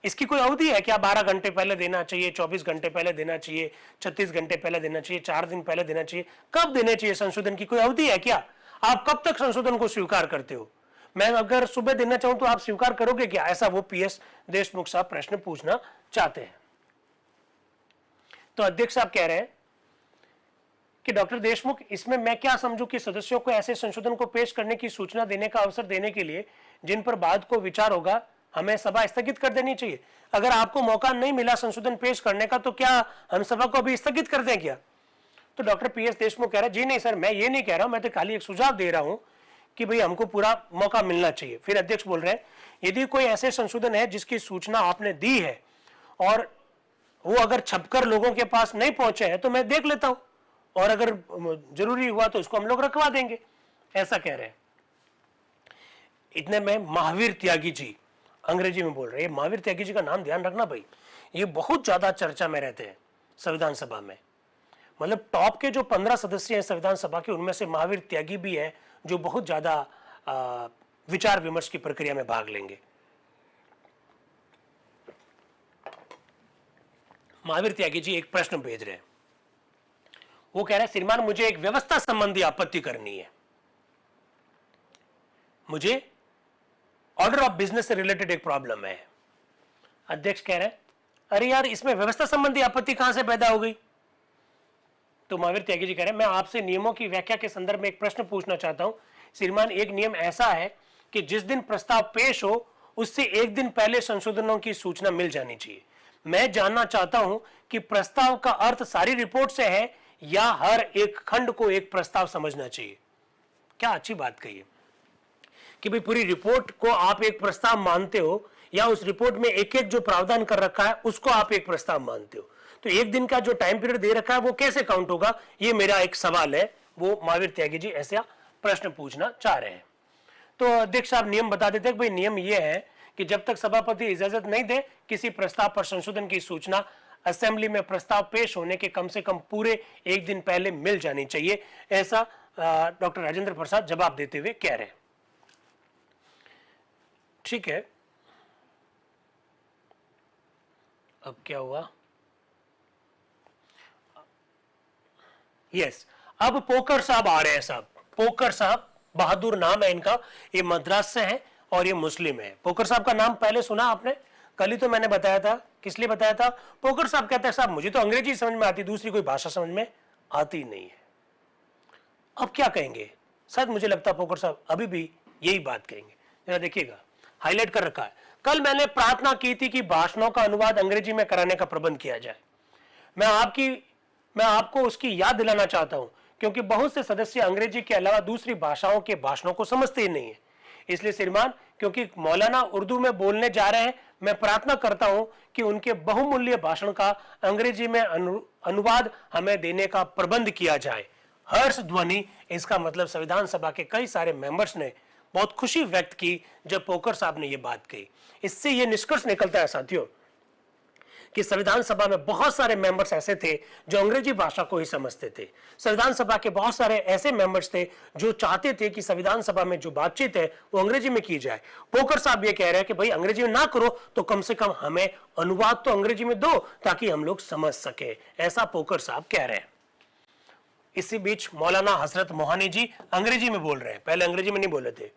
इसकी कोई अवधि है क्या? 12 घंटे पहले देना चाहिए, 24 घंटे पहले देना चाहिए, 36 घंटे पहले देना चाहिए, 4 दिन पहले देना चाहिए? कब देने चाहिए? संशोधन की कोई अवधि है क्या? आप कब तक संशोधन को स्वीकार करते हो? मैं अगर सुबह देना चाहूं तो आप स्वीकार करोगे क्या? ऐसा वो पीएस देशमुख साहब प्रश्न पूछना चाहते हैं। तो अध्यक्ष साहब कह रहे हैं कि डॉक्टर देशमुख, इसमें मैं क्या समझूं कि सदस्यों को ऐसे संशोधन को पेश करने की सूचना देने का अवसर देने के लिए जिन पर बाद को विचार होगा हमें सभा स्थगित कर देनी चाहिए। अगर आपको मौका नहीं मिला संशोधन पेश करने का तो क्या हम सभा को अभी स्थगित कर दें क्या? तो डॉक्टर पीएस देशमुख कह रहे हैं जी नहीं सर, मैं ये नहीं कह रहा हूं, मैं तो खाली एक सुझाव दे रहा हूं कि भाई हमको पूरा मौका मिलना चाहिए। फिर अध्यक्ष बोल रहे हैं यदि कोई ऐसे संशोधन है जिसकी सूचना आपने दी है और वो अगर छपकर लोगों के पास नहीं पहुंचे हैं तो मैं देख लेता हूं और अगर जरूरी हुआ तो उसको हम लोग रखवा देंगे, ऐसा कह रहे हैं। इतने में महावीर त्यागी जी अंग्रेजी में बोल रहे हैं। महावीर त्यागी जी का नाम ध्यान रखना भाई, ये बहुत ज्यादा चर्चा में रहते हैं संविधान सभा में। मतलब टॉप के जो 15 सदस्य हैं संविधान सभा के, उनमें से महावीर त्यागी भी है जो बहुत ज्यादा विचार विमर्श की प्रक्रिया में भाग लेंगे। महावीर त्यागी जी एक प्रश्न भेज रहे हैं। वो कह रहे हैं श्रीमान मुझे एक व्यवस्था संबंधी आपत्ति करनी है, मुझे ऑर्डर ऑफ बिजनेस से रिलेटेड एक प्रॉब्लम है। अध्यक्ष कह रहे हैं अरे यार इसमें व्यवस्था संबंधी आपत्ति कहां से पैदा हो गई? तो महावीर त्यागी जी कह रहे हैं मैं आपसे नियमों की व्याख्या के संदर्भ में एक प्रश्न पूछना चाहता हूं। श्रीमान एक नियम ऐसा है कि जिस दिन प्रस्ताव पेश हो उससे एक दिन पहले संशोधनों की सूचना मिल जानी चाहिए। मैं जानना चाहता हूं कि प्रस्ताव का अर्थ सारी रिपोर्ट से है या हर एक खंड को एक प्रस्ताव समझना चाहिए। क्या अच्छी बात कही है कि भाई पूरी रिपोर्ट को आप एक प्रस्ताव मानते हो या उस रिपोर्ट में एक एक जो प्रावधान कर रखा है उसको आप एक प्रस्ताव मानते हो। तो एक दिन का जो टाइम पीरियड दे रखा है वो कैसे काउंट होगा, ये मेरा एक सवाल है। वो महावीर त्यागी जी ऐसा प्रश्न पूछना चाह रहे हैं। तो अध्यक्ष साहब नियम बता देते हैं। भाई नियम ये है कि जब तक सभापति इजाजत नहीं दे किसी प्रस्ताव पर संशोधन की सूचना असेंबली में प्रस्ताव पेश होने के कम से कम पूरे एक दिन पहले मिल जानी चाहिए, ऐसा डॉक्टर राजेंद्र प्रसाद जवाब देते हुए कह रहे हैं। ठीक है, अब क्या हुआ? यस, अब पोकर साहब आ रहे हैं। साहब पोकर साहब, बहादुर नाम है इनका, ये मद्रास से हैं और ये मुस्लिम है। पोकर साहब का नाम पहले सुना आपने? कल ही तो मैंने बताया था। किस लिए बताया था? पोकर साहब कहते हैं साहब मुझे तो अंग्रेजी समझ में आती, दूसरी कोई भाषा समझ में आती नहीं है। अब क्या कहेंगे? शायद मुझे लगता है पोकर साहब अभी भी यही बात कहेंगे। जरा देखिएगा, हाईलाइट कर रखा है। कल मैंने प्रार्थना की थी कि भाषणों का अनुवाद अंग्रेजी में कराने का प्रबंध किया जाए। मैं आपकी मैं आपको उसकी याद दिलाना चाहता हूं, क्योंकि बहुत से सदस्य अंग्रेजी के अलावा दूसरी भाषाओं के भाषणों को समझते ही नहीं है। इसलिए श्रीमान, क्योंकि मौलाना उर्दू में बोलने जा रहे हैं, मैं प्रार्थना करता हूं कि उनके बहुमूल्य भाषण का अंग्रेजी में अनुवाद हमें देने का प्रबंध किया जाए। हर्ष ध्वनि, इसका मतलब संविधान सभा के कई सारे मेंबर्स ने बहुत खुशी व्यक्त की जब पोकर साहब ने यह बात कही। इससे यह निष्कर्ष निकलता है साथियों कि संविधान सभा में बहुत सारे मेंबर्स ऐसे थे जो अंग्रेजी भाषा को ही समझते थे। संविधान सभा के बहुत सारे ऐसे मेंबर्स थे जो चाहते थे कि संविधान सभा में जो बातचीत है वो अंग्रेजी में की जाए। पोकर साहब ये कह रहे हैं कि भाई अंग्रेजी में ना करो तो कम से कम हमें अनुवाद तो अंग्रेजी में दो ताकि हम लोग समझ सके, ऐसा पोकर साहब कह रहे हैं। इसी बीच मौलाना हजरत मोहानी जी अंग्रेजी में बोल रहे हैं, पहले अंग्रेजी में नहीं बोले थे।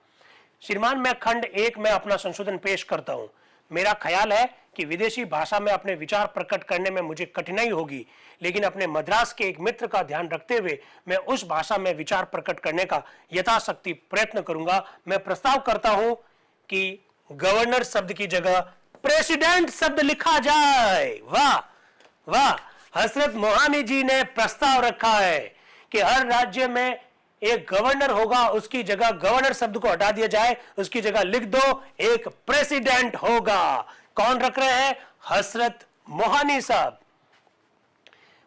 श्रीमान, मैं खंड 1 में अपना संशोधन पेश करता हूं। मेरा ख्याल है कि विदेशी भाषा में अपने विचार प्रकट करने में मुझे कठिनाई होगी, लेकिन अपने मद्रास के एक मित्र का ध्यान रखते हुए मैं उस भाषा में विचार प्रकट करने का यथाशक्ति प्रयत्न करूंगा। मैं प्रस्ताव करता हूं कि गवर्नर शब्द की जगह प्रेसिडेंट शब्द लिखा जाए। वाह वाह, हजरत मोहानी जी ने प्रस्ताव रखा है कि हर राज्य में एक गवर्नर होगा, उसकी जगह गवर्नर शब्द को हटा दिया जाए, उसकी जगह लिख दो एक प्रेसिडेंट होगा। कौन रख रहे हैं? हजरत मोहानी साहब।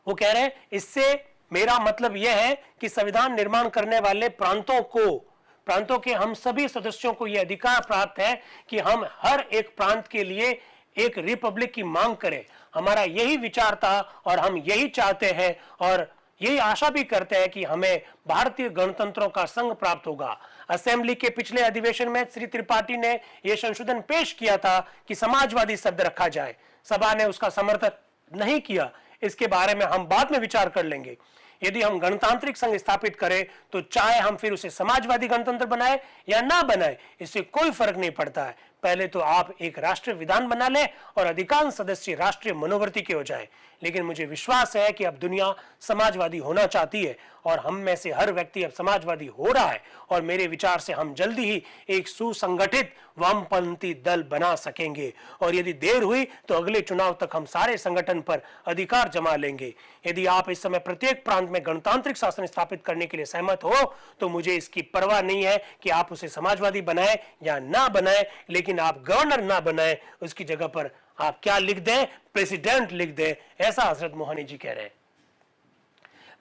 वो कह रहे हैं इससे मेरा मतलब यह है कि संविधान निर्माण करने वाले प्रांतों के हम सभी सदस्यों को यह अधिकार प्राप्त है कि हम हर एक प्रांत के लिए एक रिपब्लिक की मांग करें। हमारा यही विचार था और हम यही चाहते हैं और यही आशा भी करते हैं कि हमें भारतीय गणतंत्रों का संघ प्राप्त होगा। असेंबली के पिछले अधिवेशन में श्री त्रिपाठी ने यह संशोधन पेश किया था कि समाजवादी शब्द रखा जाए। सभा ने उसका समर्थन नहीं किया। इसके बारे में हम बाद में विचार कर लेंगे। यदि हम गणतांत्रिक संघ स्थापित करें तो चाहे हम फिर उसे समाजवादी गणतंत्र बनाए या ना बनाए, इससे कोई फर्क नहीं पड़ता है। पहले तो आप एक राष्ट्रीय विधान बना लें और अधिकांश सदस्य राष्ट्रीय मनोवर्ती के हो जाए। लेकिन मुझे विश्वास है कि अब दुनिया समाजवादी होना चाहती है और हम में से हर व्यक्ति अब समाजवादी हो रहा है और मेरे विचार से हम जल्दी ही एक सुसंगठित वामपंथी दल बना सकेंगे और यदि देर हुई तो अगले चुनाव तक हम सारे संगठन पर अधिकार जमा लेंगे। यदि आप इस समय प्रत्येक प्रांत में गणतांत्रिक शासन स्थापित करने के लिए सहमत हो तो मुझे इसकी परवाह नहीं है कि आप उसे समाजवादी बनाए या ना बनाए, लेकिन आप गवर्नर ना बनाए, उसकी जगह पर आप क्या लिख दें? प्रेसिडेंट लिख दें। ऐसा हजरत मोहानी जी कह रहे हैं।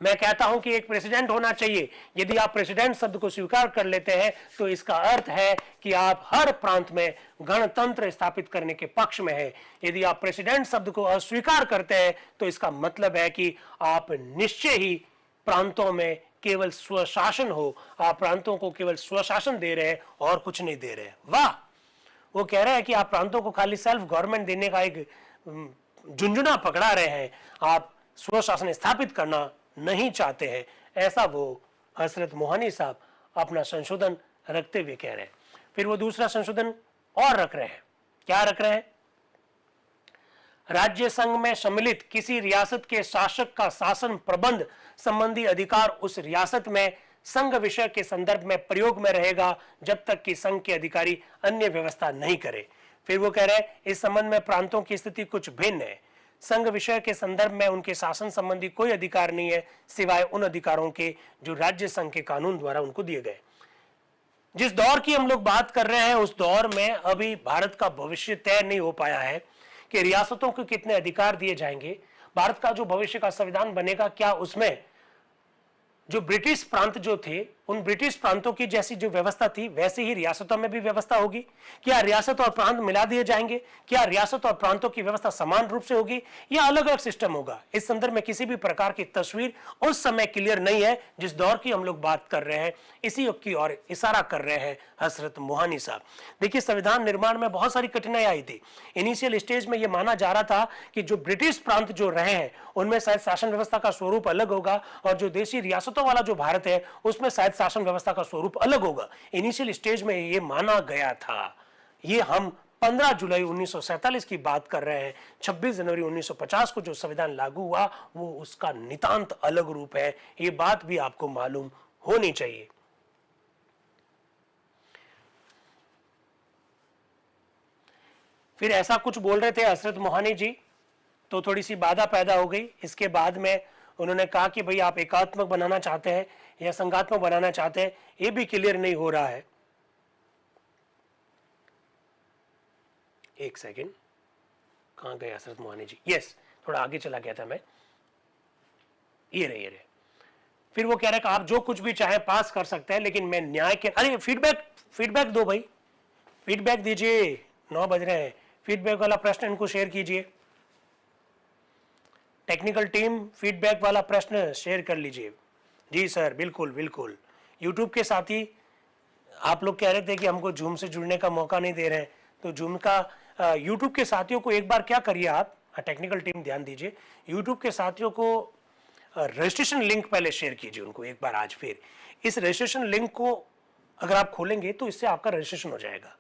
मैं कहता हूं कि एक प्रेसिडेंट होना चाहिए। यदि आप प्रेसिडेंट शब्द को स्वीकार कर लेते हैं तो इसका अर्थ है कि आप हर प्रांत में गणतंत्र स्थापित करने के पक्ष में हैं। यदि आप प्रेसिडेंट शब्द को अस्वीकार करते हैं तो इसका मतलब है कि आप निश्चय ही प्रांतों में केवल स्वशासन हो, आप प्रांतों को केवल स्वशासन दे रहे हैं और कुछ नहीं दे रहे। वाह, वो कह रहे हैं कि आप प्रांतों को खाली सेल्फ गवर्नमेंट देने का एक झुंझुना पकड़ा रहे हैं, आप स्वशासन स्थापित करना नहीं चाहते हैं। ऐसा वो हजरत मोहानी साहब अपना संशोधन रखते हुए कह रहे हैं। फिर वो दूसरा संशोधन और रख रहे हैं। क्या रख रहे हैं? राज्य संघ में सम्मिलित किसी रियासत के शासक का शासन प्रबंध संबंधी अधिकार उस रियासत में संघ विषय के संदर्भ में प्रयोग में रहेगा जब तक कि संघ के अधिकारी अन्य व्यवस्था नहीं करे। फिर वो कह रहे हैं इस संबंध में प्रांतों की स्थिति कुछ भिन्न है। संघ विषय के संदर्भ में उनके शासन संबंधी कोई अधिकार नहीं है सिवाय उन अधिकारों के जो राज्य संघ के कानून द्वारा उनको दिए गए। जिस दौर की हम लोग बात कर रहे हैं उस दौर में अभी भारत का भविष्य तय नहीं हो पाया है कि रियासतों को कितने अधिकार दिए जाएंगे। भारत का जो भविष्य का संविधान बनेगा, क्या उसमें जो ब्रिटिश प्रांत जो थे उन ब्रिटिश प्रांतों की जैसी जो व्यवस्था थी वैसे ही रियासतों में भी व्यवस्था होगी? क्या रियासत और प्रांत मिला दिए जाएंगे? क्या रियासत और प्रांतों की व्यवस्था समान रूप से होगी या अलग अलग सिस्टम होगा? इस संदर्भ में किसी भी प्रकार की तस्वीर उस समय क्लियर नहीं है जिस दौर की हम लोग बात कर रहे हैं। इसी युग की ओर इशारा कर रहे हैं हजरत मोहानी साहब। देखिए, संविधान निर्माण में बहुत सारी कठिनाई आई थी। इनिशियल स्टेज में यह माना जा रहा था कि जो ब्रिटिश प्रांत जो रहे हैं उनमें शायद शासन व्यवस्था का स्वरूप अलग होगा और जो देशी रियासतों वाला जो भारत है उसमें शायद शासन व्यवस्था का स्वरूप अलग होगा। इनिशियल स्टेज में ये माना गया था। ये हम 15 जुलाई 1947 की बात कर रहे हैं। 26 जनवरी 1950 को जो संविधान लागू हुआ वो उसका नितांत अलग रूप है। ये बात भी आपको मालूम होनी चाहिए। फिर ऐसा कुछ बोल रहे थे हजरत मोहानी जी तो थोड़ी सी बाधा पैदा हो गई। इसके बाद में उन्होंने कहा कि भाई आप एकात्मक बनाना चाहते हैं या संघात्मक बनाना चाहते हैं, ये भी क्लियर नहीं हो रहा है। एक सेकेंड, कहां गए हसरत मोहानी जी? यस, थोड़ा आगे चला गया था मैं। ये रहे। फिर वो कह रहे कि आप जो कुछ भी चाहे पास कर सकते हैं, लेकिन मैं न्याय के, अरे फीडबैक दो भाई, फीडबैक दीजिए, 9 बज रहे हैं। फीडबैक वाला प्रश्न इनको शेयर कीजिए। टेक्निकल टीम फीडबैक वाला प्रश्न शेयर कर लीजिए। जी सर, बिल्कुल बिल्कुल। यूट्यूब के साथी आप लोग कह रहे थे कि हमको जूम से जुड़ने का मौका नहीं दे रहे हैं, तो जूम का यूट्यूब के साथियों को एक बार क्या करिए आप, टेक्निकल टीम ध्यान दीजिए, यूट्यूब के साथियों को रजिस्ट्रेशन लिंक पहले शेयर कीजिए उनको एक बार आज। फिर इस रजिस्ट्रेशन लिंक को अगर आप खोलेंगे तो इससे आपका रजिस्ट्रेशन हो जाएगा।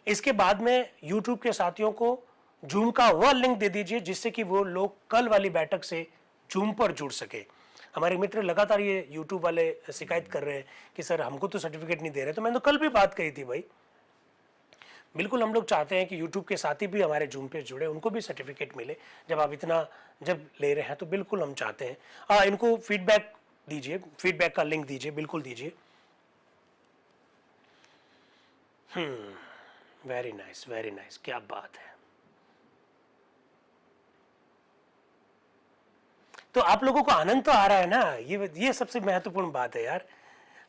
इसके बाद में यूट्यूब के साथियों को जूम का वह लिंक दे दीजिए जिससे कि वो लोग कल वाली बैठक से जूम पर जुड़ सके। हमारे मित्र लगातार ये यूट्यूब वाले शिकायत कर रहे हैं कि सर हमको तो सर्टिफिकेट नहीं दे रहे, तो मैंने तो कल भी बात कही थी भाई, बिल्कुल हम लोग चाहते हैं कि यूट्यूब के साथी भी हमारे जूम पे जुड़े, उनको भी सर्टिफिकेट मिले। जब आप इतना जब ले रहे हैं तो बिल्कुल हम चाहते हैं। इनको फीडबैक दीजिए, फीडबैक का लिंक दीजिए, बिल्कुल दीजिए। वेरी नाइस, वेरी नाइस, क्या बात है। तो आप लोगों को आनंद तो आ रहा है ना, ये सबसे महत्वपूर्ण बात है यार।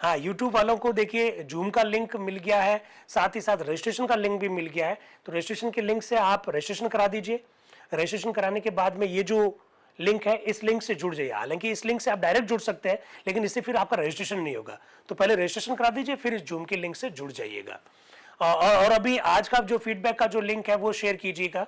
हाँ, यूट्यूब वालों को देखिए जूम का लिंक मिल गया है, साथ ही साथ रजिस्ट्रेशन का लिंक भी मिल गया है। तो रजिस्ट्रेशन के लिंक से आप रजिस्ट्रेशन करा दीजिए। रजिस्ट्रेशन कराने के बाद में ये जो लिंक है, इस लिंक से जुड़ जाइए। हालांकि इस लिंक से आप डायरेक्ट जुड़ सकते हैं, लेकिन इससे फिर आपका रजिस्ट्रेशन नहीं होगा। तो पहले रजिस्ट्रेशन करा दीजिए, फिर इस जूम के लिंक से जुड़ जाइएगा। और अभी आज का जो फीडबैक का जो लिंक है वो शेयर कीजिएगा,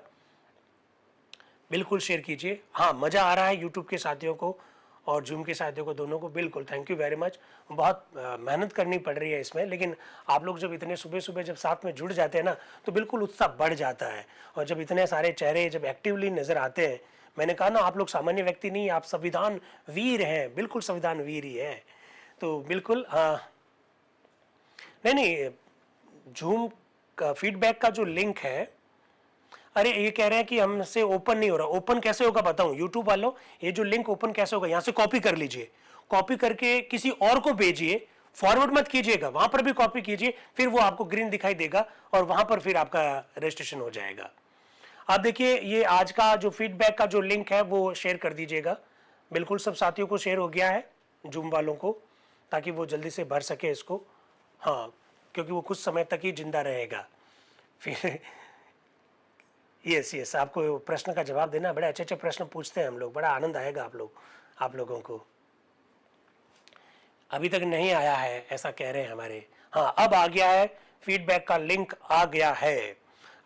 बिल्कुल शेयर कीजिए। हाँ, मज़ा आ रहा है यूट्यूब के साथियों को और जूम के साथियों को, दोनों को बिल्कुल थैंक यू वेरी मच। बहुत मेहनत करनी पड़ रही है इसमें, लेकिन आप लोग जब इतने सुबह सुबह जब साथ में जुड़ जाते हैं ना, तो बिल्कुल उत्साह बढ़ जाता है। और जब इतने सारे चेहरे जब एक्टिवली नज़र आते हैं, मैंने कहा ना आप लोग सामान्य व्यक्ति नहीं, आप संविधान वीर हैं, बिल्कुल संविधान वीर ही है। तो बिल्कुल हाँ, नहीं, जूम का फीडबैक का जो लिंक है, अरे ये कह रहे हैं कि हमसे ओपन नहीं हो रहा। ओपन कैसे होगा बताऊं यूट्यूब वालों, ये जो लिंक ओपन कैसे होगा, यहां से कॉपी कर लीजिए, कॉपी करके किसी और को भेजिए, फॉरवर्ड मत कीजिएगा, वहां पर भी कॉपी कीजिए, फिर वो आपको ग्रीन दिखाई देगा और वहां पर फिर आपका रजिस्ट्रेशन हो जाएगा। अब देखिए ये आज का जो फीडबैक का जो लिंक है वो शेयर कर दीजिएगा, बिल्कुल सब साथियों को शेयर हो गया है, जूम वालों को, ताकि वो जल्दी से भर सके इसको। हाँ, क्योंकि वो कुछ समय तक ही जिंदा रहेगा फिर। यस, आपको प्रश्न का जवाब देना, बड़े अच्छे अच्छे प्रश्न पूछते हैं हम लोग, बड़ा आनंद आएगा आप लोगों को। अभी तक नहीं आया है ऐसा कह रहे हैं हमारे, हाँ अब आ गया है, फीडबैक का लिंक आ गया है।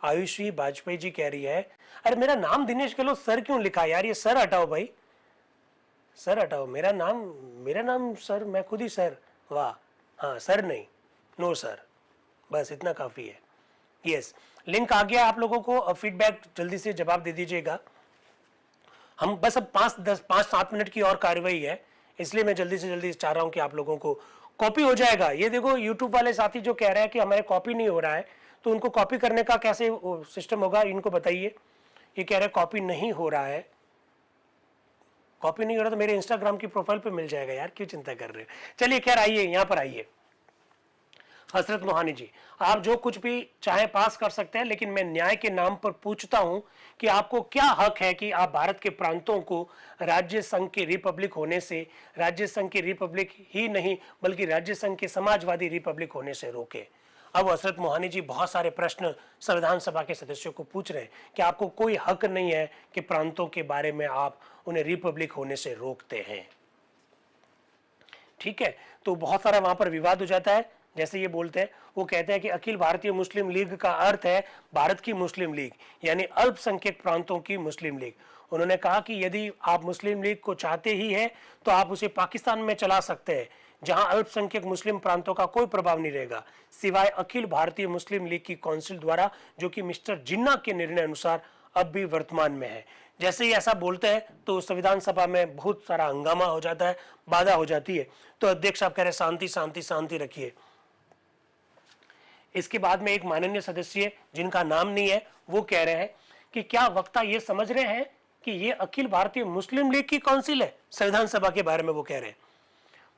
आयुषी वाजपेयी जी कह रही है, अरे मेरा नाम दिनेश गहलोत सर क्यों लिखा यार, ये सर हटाओ भाई, सर हटाओ, मेरा नाम सर, मैं खुद ही सर, वाह। हाँ सर नहीं, नो सर, बस इतना काफ़ी है। यस, लिंक आ गया आप लोगों को। अब फीडबैक जल्दी से जवाब दे दीजिएगा। हम बस अब 5-7 मिनट की और कार्रवाई है, इसलिए मैं जल्दी से जल्दी चाह रहा हूं कि आप लोगों को कॉपी हो जाएगा। ये देखो यूट्यूब वाले साथी जो कह रहे हैं कि हमारे कॉपी नहीं हो रहा है, तो उनको कॉपी करने का कैसे सिस्टम होगा इनको बताइए। ये कह रहे हैं कॉपी नहीं हो रहा है, कॉपी नहीं हो रहा तो मेरे इंस्टाग्राम की प्रोफाइल पे मिल जाएगा यार, क्यों चिंता कर रहे हो। चलिए खैर आइए, यहाँ पर आइए। हसरत मोहानी जी, आप जो कुछ भी चाहे पास कर सकते हैं, लेकिन मैं न्याय के नाम पर पूछता हूं कि आपको क्या हक है कि आप भारत के प्रांतों को राज्य संघ की रिपब्लिक होने से, राज्य संघ की रिपब्लिक ही नहीं बल्कि राज्य संघ के समाजवादी रिपब्लिक होने से रोके। अब हसरत मोहानी जी बहुत सारे प्रश्न संविधान सभा के सदस्यों को पूछ रहे हैं कि आपको कोई हक नहीं है कि प्रांतों के बारे में आप उन्हें रिपब्लिक होने से रोकते हैं। ठीक है, तो बहुत सारा वहां पर विवाद हो जाता है। जैसे ये बोलते हैं, वो कहते हैं कि अखिल भारतीय मुस्लिम लीग का अर्थ है भारत की मुस्लिम लीग, यानी अल्पसंख्यक प्रांतों की मुस्लिम लीग। उन्होंने कहा कि यदि आप मुस्लिम लीग को चाहते ही हैं तो आप उसे पाकिस्तान में चला सकते हैं, जहां अल्पसंख्यक मुस्लिम प्रांतों का कोई प्रभाव नहीं रहेगा, सिवाय अखिल भारतीय मुस्लिम लीग की काउंसिल द्वारा, जो कि मिस्टर जिन्ना के निर्णय अनुसार अब भी वर्तमान में है। जैसे ही ऐसा बोलते हैं तो संविधान सभा में बहुत सारा हंगामा हो जाता है, बाधा हो जाती है। तो अध्यक्ष साहब कह रहे शांति शांति शांति रखिए। इसके बाद में एक माननीय सदस्य जिनका नाम नहीं है, वो कह रहे हैं कि क्या वक्ता ये समझ रहे हैं कि ये अखिल भारतीय मुस्लिम लीग की काउंसिल है, संविधान सभा के बारे में वो कह रहे हैं।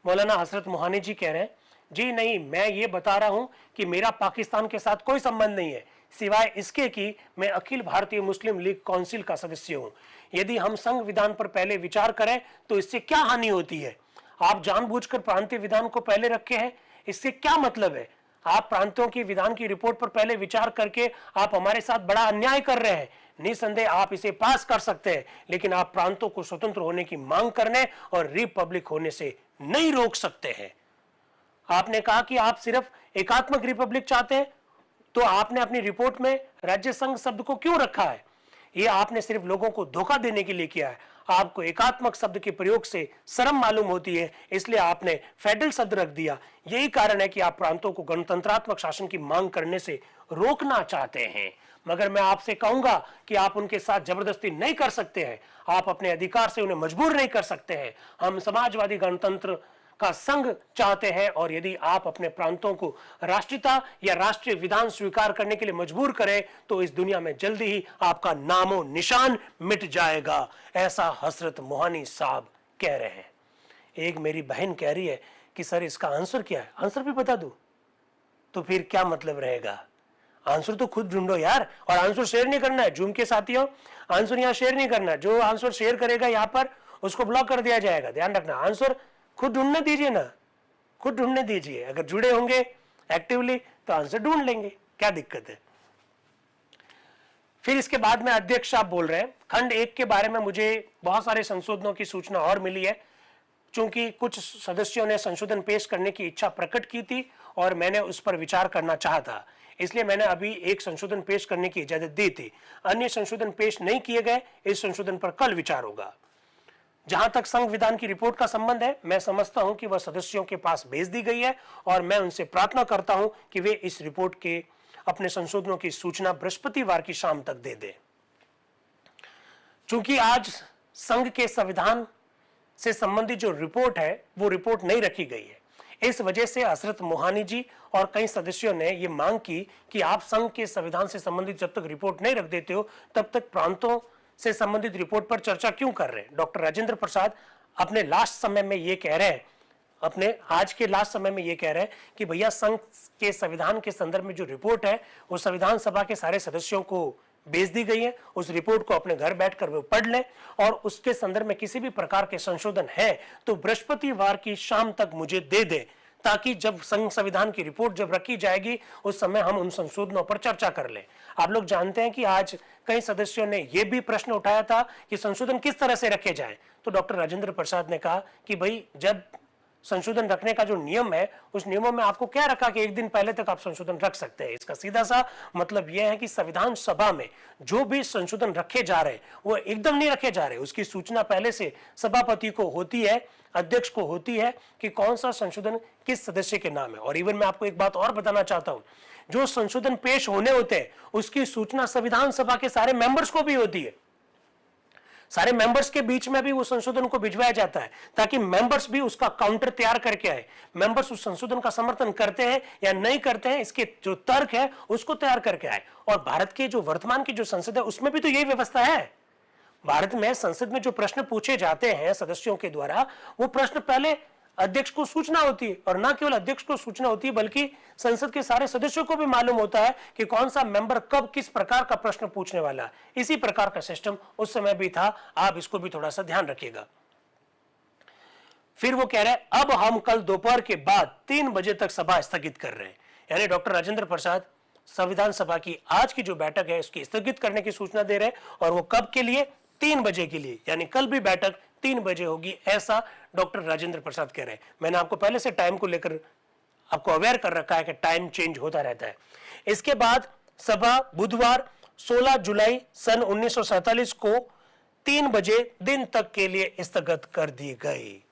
मौलाना हसरत मोहानी जी कह रहे हैं, जी नहीं, मैं ये बता रहा हूं कि मेरा पाकिस्तान के साथ कोई संबंध नहीं है, सिवाय इसके कि मैं अखिल भारतीय मुस्लिम लीग काउंसिल का सदस्य हूं। यदि हम संविधान पर पहले विचार करें तो इससे क्या हानि होती है? आप जानबूझकर प्रांतीय विधान को पहले रखे हैं, इससे क्या मतलब है? आप प्रांतों की विधान की रिपोर्ट पर पहले विचार करके आप हमारे साथ बड़ा अन्याय कर रहे हैं। निसंदेह आप इसे पास कर सकते हैं, लेकिन आप प्रांतों को स्वतंत्र होने की मांग करने और रिपब्लिक होने से नहीं रोक सकते हैं। आपने कहा कि आप सिर्फ एकात्मक रिपब्लिक चाहते हैं, तो आपने अपनी रिपोर्ट में राज्य संघ शब्द को क्यों रखा है? यह आपने सिर्फ लोगों को धोखा देने के लिए किया है। आपको एकात्मक शब्द के प्रयोग से शर्म मालूम होती है, इसलिए आपने फेडरल शब्द रख दिया। यही कारण है कि आप प्रांतों को गणतंत्रात्मक शासन की मांग करने से रोकना चाहते हैं। मगर मैं आपसे कहूंगा कि आप उनके साथ जबरदस्ती नहीं कर सकते हैं, आप अपने अधिकार से उन्हें मजबूर नहीं कर सकते हैं। हम समाजवादी गणतंत्र का संघ चाहते हैं, और यदि आप अपने प्रांतों को राष्ट्रीयता या राष्ट्रीय विधान स्वीकार करने के लिए मजबूर करें तो इस दुनिया में जल्दी ही आपका नामो निशान मिट जाएगा, ऐसा हसरत मोहानी साहब कह रहे हैं। एक मेरी बहन कह रही है कि सर इसका आंसर क्या है? आंसर भी बता दूं तो फिर क्या मतलब रहेगा? आंसर तो खुद ढूंढो यार, और आंसर शेयर नहीं करना है। जूम के साथियों, आंसर यहां शेयर नहीं करना। जो आंसर शेयर करेगा यहां पर उसको ब्लॉक कर दिया जाएगा, ध्यान रखना। आंसर खुद ढूंढने दीजिए ना, खुद ढूंढने दीजिए। अगर जुड़े होंगे एक्टिवली तो आंसर ढूंढ लेंगे, क्या दिक्कत है? फिर इसके बाद में अध्यक्ष साहब बोल रहे हैं, खंड 1 के बारे में मुझे बहुत सारे संशोधनों की सूचना और मिली है। चूंकि कुछ सदस्यों ने संशोधन पेश करने की इच्छा प्रकट की थी और मैंने उस पर विचार करना चाहा था, इसलिए मैंने अभी एक संशोधन पेश करने की इजाजत दी थी। अन्य संशोधन पेश नहीं किए गए। इस संशोधन पर कल विचार होगा। जहां तक संविधान की रिपोर्ट का संबंध है, मैं समझता हूं कि वह सदस्यों के पास भेज दी गई है, और मैं उनसे प्रार्थना करता हूं कि वे इस रिपोर्ट के अपने संशोधनों की सूचना बृहस्पतिवार की शाम तक दे दें। चूंकि आज संघ के संविधान से संबंधित जो रिपोर्ट है वो रिपोर्ट नहीं रखी गई है, इस वजह से हसरत मोहानी जी और कई सदस्यों ने यह मांग की कि आप संघ के संविधान से संबंधित जब तक रिपोर्ट नहीं रख देते हो तब तक प्रांतों से संबंधित रिपोर्ट पर चर्चा क्यों कर रहे हैं। डॉक्टर राजेंद्र प्रसाद अपने लास्ट समय में ये कह रहे हैं, अपने आज के लास्ट समय में ये कह रहे हैं कि भैया संघ के संविधान के संदर्भ में जो रिपोर्ट है वो संविधान सभा के सारे सदस्यों को भेज दी गई है। उस रिपोर्ट को अपने घर बैठकर वो पढ़ लें, और उसके संदर्भ में किसी भी प्रकार के संशोधन है तो बृहस्पतिवार की शाम तक मुझे दे दे, ताकि जब संघ संविधान की रिपोर्ट जब रखी जाएगी उस समय हम उन संशोधनों पर चर्चा कर लें। आप लोग जानते हैं कि आज कई सदस्यों ने यह भी प्रश्न उठाया था कि संशोधन किस तरह से रखे जाए, तो डॉक्टर राजेंद्र प्रसाद ने कहा कि भाई जब संशोधन रखने का जो नियम है उस नियमों में आपको क्या रखा कि एक दिन पहले तक आप संशोधन रख सकते हैं। इसका सीधा सा मतलब यह है कि संविधान सभा में जो भी संशोधन रखे जा रहे हैं वो एकदम नहीं रखे जा रहे, उसकी सूचना पहले से सभापति को होती है, अध्यक्ष को होती है कि कौन सा संशोधन किस सदस्य के नाम है। और इवन मैं आपको एक बात और बताना चाहता हूं, जो संशोधन पेश होने होते हैं उसकी सूचना संविधान सभा के सारे मेंबर्स को भी होती है। सारे मेंबर्स के बीच में भी वो संशोधन को भिजवाया जाता है ताकि मेंबर्स भी उसका काउंटर तैयार करके आए। मेंबर्स उस संशोधन का समर्थन करते हैं या नहीं करते हैं, इसके जो तर्क है उसको तैयार करके आए। और भारत के जो वर्तमान की जो संसद है उसमें भी तो यही व्यवस्था है। भारत में संसद में जो प्रश्न पूछे जाते हैं सदस्यों के द्वारा, वो प्रश्न पहले अध्यक्ष को सूचना होती है, और न केवल अध्यक्ष को सूचना होती है बल्कि संसद के सारे सदस्यों को भी मालूम होता है कि कौन सा मेंबर कब किस प्रकार का प्रश्न पूछने वाला है। इसी प्रकार का सिस्टम उस समय भी था, आप इसको भी थोड़ा सा ध्यान रखिएगा। फिर वो कह रहे हैं अब हम कल दोपहर के बाद 3 बजे तक सभा स्थगित कर रहे हैं। यानी डॉक्टर राजेंद्र प्रसाद संविधान सभा की आज की जो बैठक है उसकी स्थगित करने की सूचना दे रहे हैं, और वो कब के लिए? 3 बजे के लिए, यानी कल भी बैठक 3 बजे होगी, ऐसा डॉक्टर राजेंद्र प्रसाद कह रहे हैं। मैंने आपको पहले से टाइम को लेकर आपको अवेयर कर रखा है कि टाइम चेंज होता रहता है। इसके बाद सभा बुधवार 16 जुलाई सन 1947 को 3 बजे दिन तक के लिए स्थगित कर दी गई।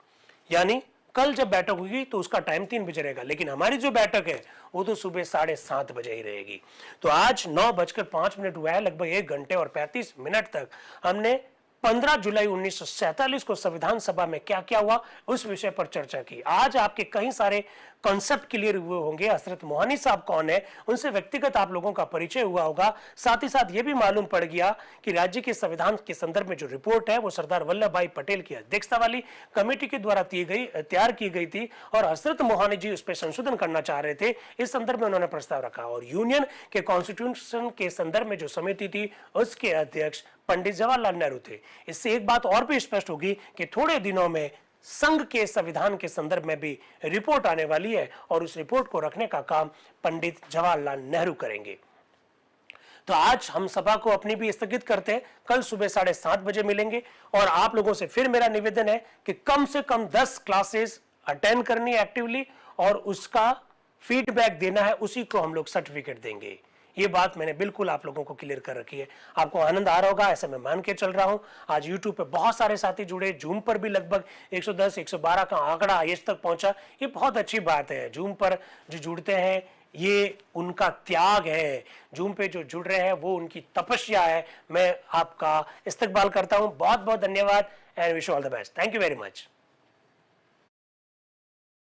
यानी कल जब बैठक होगी तो उसका टाइम 3 बजे रहेगा, लेकिन हमारी जो बैठक है वो तो सुबह 7:30 बजे ही रहेगी। तो आज 9:05 हुआ है, लगभग 1 घंटे और 35 मिनट तक हमने 15 जुलाई 1947 को संविधान सभा में क्या क्या हुआ उस विषय पर चर्चा की। आज आपके कई सारे कॉन्सेप्ट क्लियर हुए होंगे। हजरत मोहानी साहब कौन है, उनसे व्यक्तिगत आप लोगों का परिचय हुआ होगा। साथ ही साथ यह भी मालूम पड़ गया कि राज्य के संविधान के संदर्भ में जो रिपोर्ट है वो सरदार वल्लभ भाई पटेल की अध्यक्षता वाली कमेटी के द्वारा तैयार की गई थी और हजरत मोहानी जी उस पर संशोधन करना चाह रहे थे। इस संदर्भ में उन्होंने प्रस्ताव रखा और यूनियन के कॉन्स्टिट्यूशन के संदर्भ में जो समिति थी उसके अध्यक्ष पंडित जवाहरलाल नेहरू थे। इससे एक बात और भी स्पष्ट होगी कि थोड़े दिनों में संघ के संविधान के संदर्भ में भी रिपोर्ट आने वाली है और उस रिपोर्ट को रखने का काम पंडित जवाहरलाल नेहरू करेंगे। तो आज हम सभा को अपनी भी स्थगित करते हैं। कल सुबह 7:30 बजे मिलेंगे और आप लोगों से फिर मेरा निवेदन है कि कम से कम 10 क्लासेस अटेंड करनी है एक्टिवली और उसका फीडबैक देना है, उसी को हम लोग सर्टिफिकेट देंगे। ये बात मैंने बिल्कुल आप लोगों को क्लियर कर रखी है। आपको आनंद आ रहा होगा ऐसा मैं मान के चल रहा हूं। आज YouTube पे बहुत सारे साथी जुड़े, जूम पर भी लगभग 110 112 का आंकड़ा आईएएस तक पहुंचा। ये बहुत अच्छी बात है। जूम पर जो जुड़ते हैं ये उनका त्याग है, जूम पे जो जुड़ रहे हैं वो उनकी तपस्या है। मैं आपका इस्तकबाल करता हूं। बहुत बहुत धन्यवाद and wish you all the best. Thank you very much.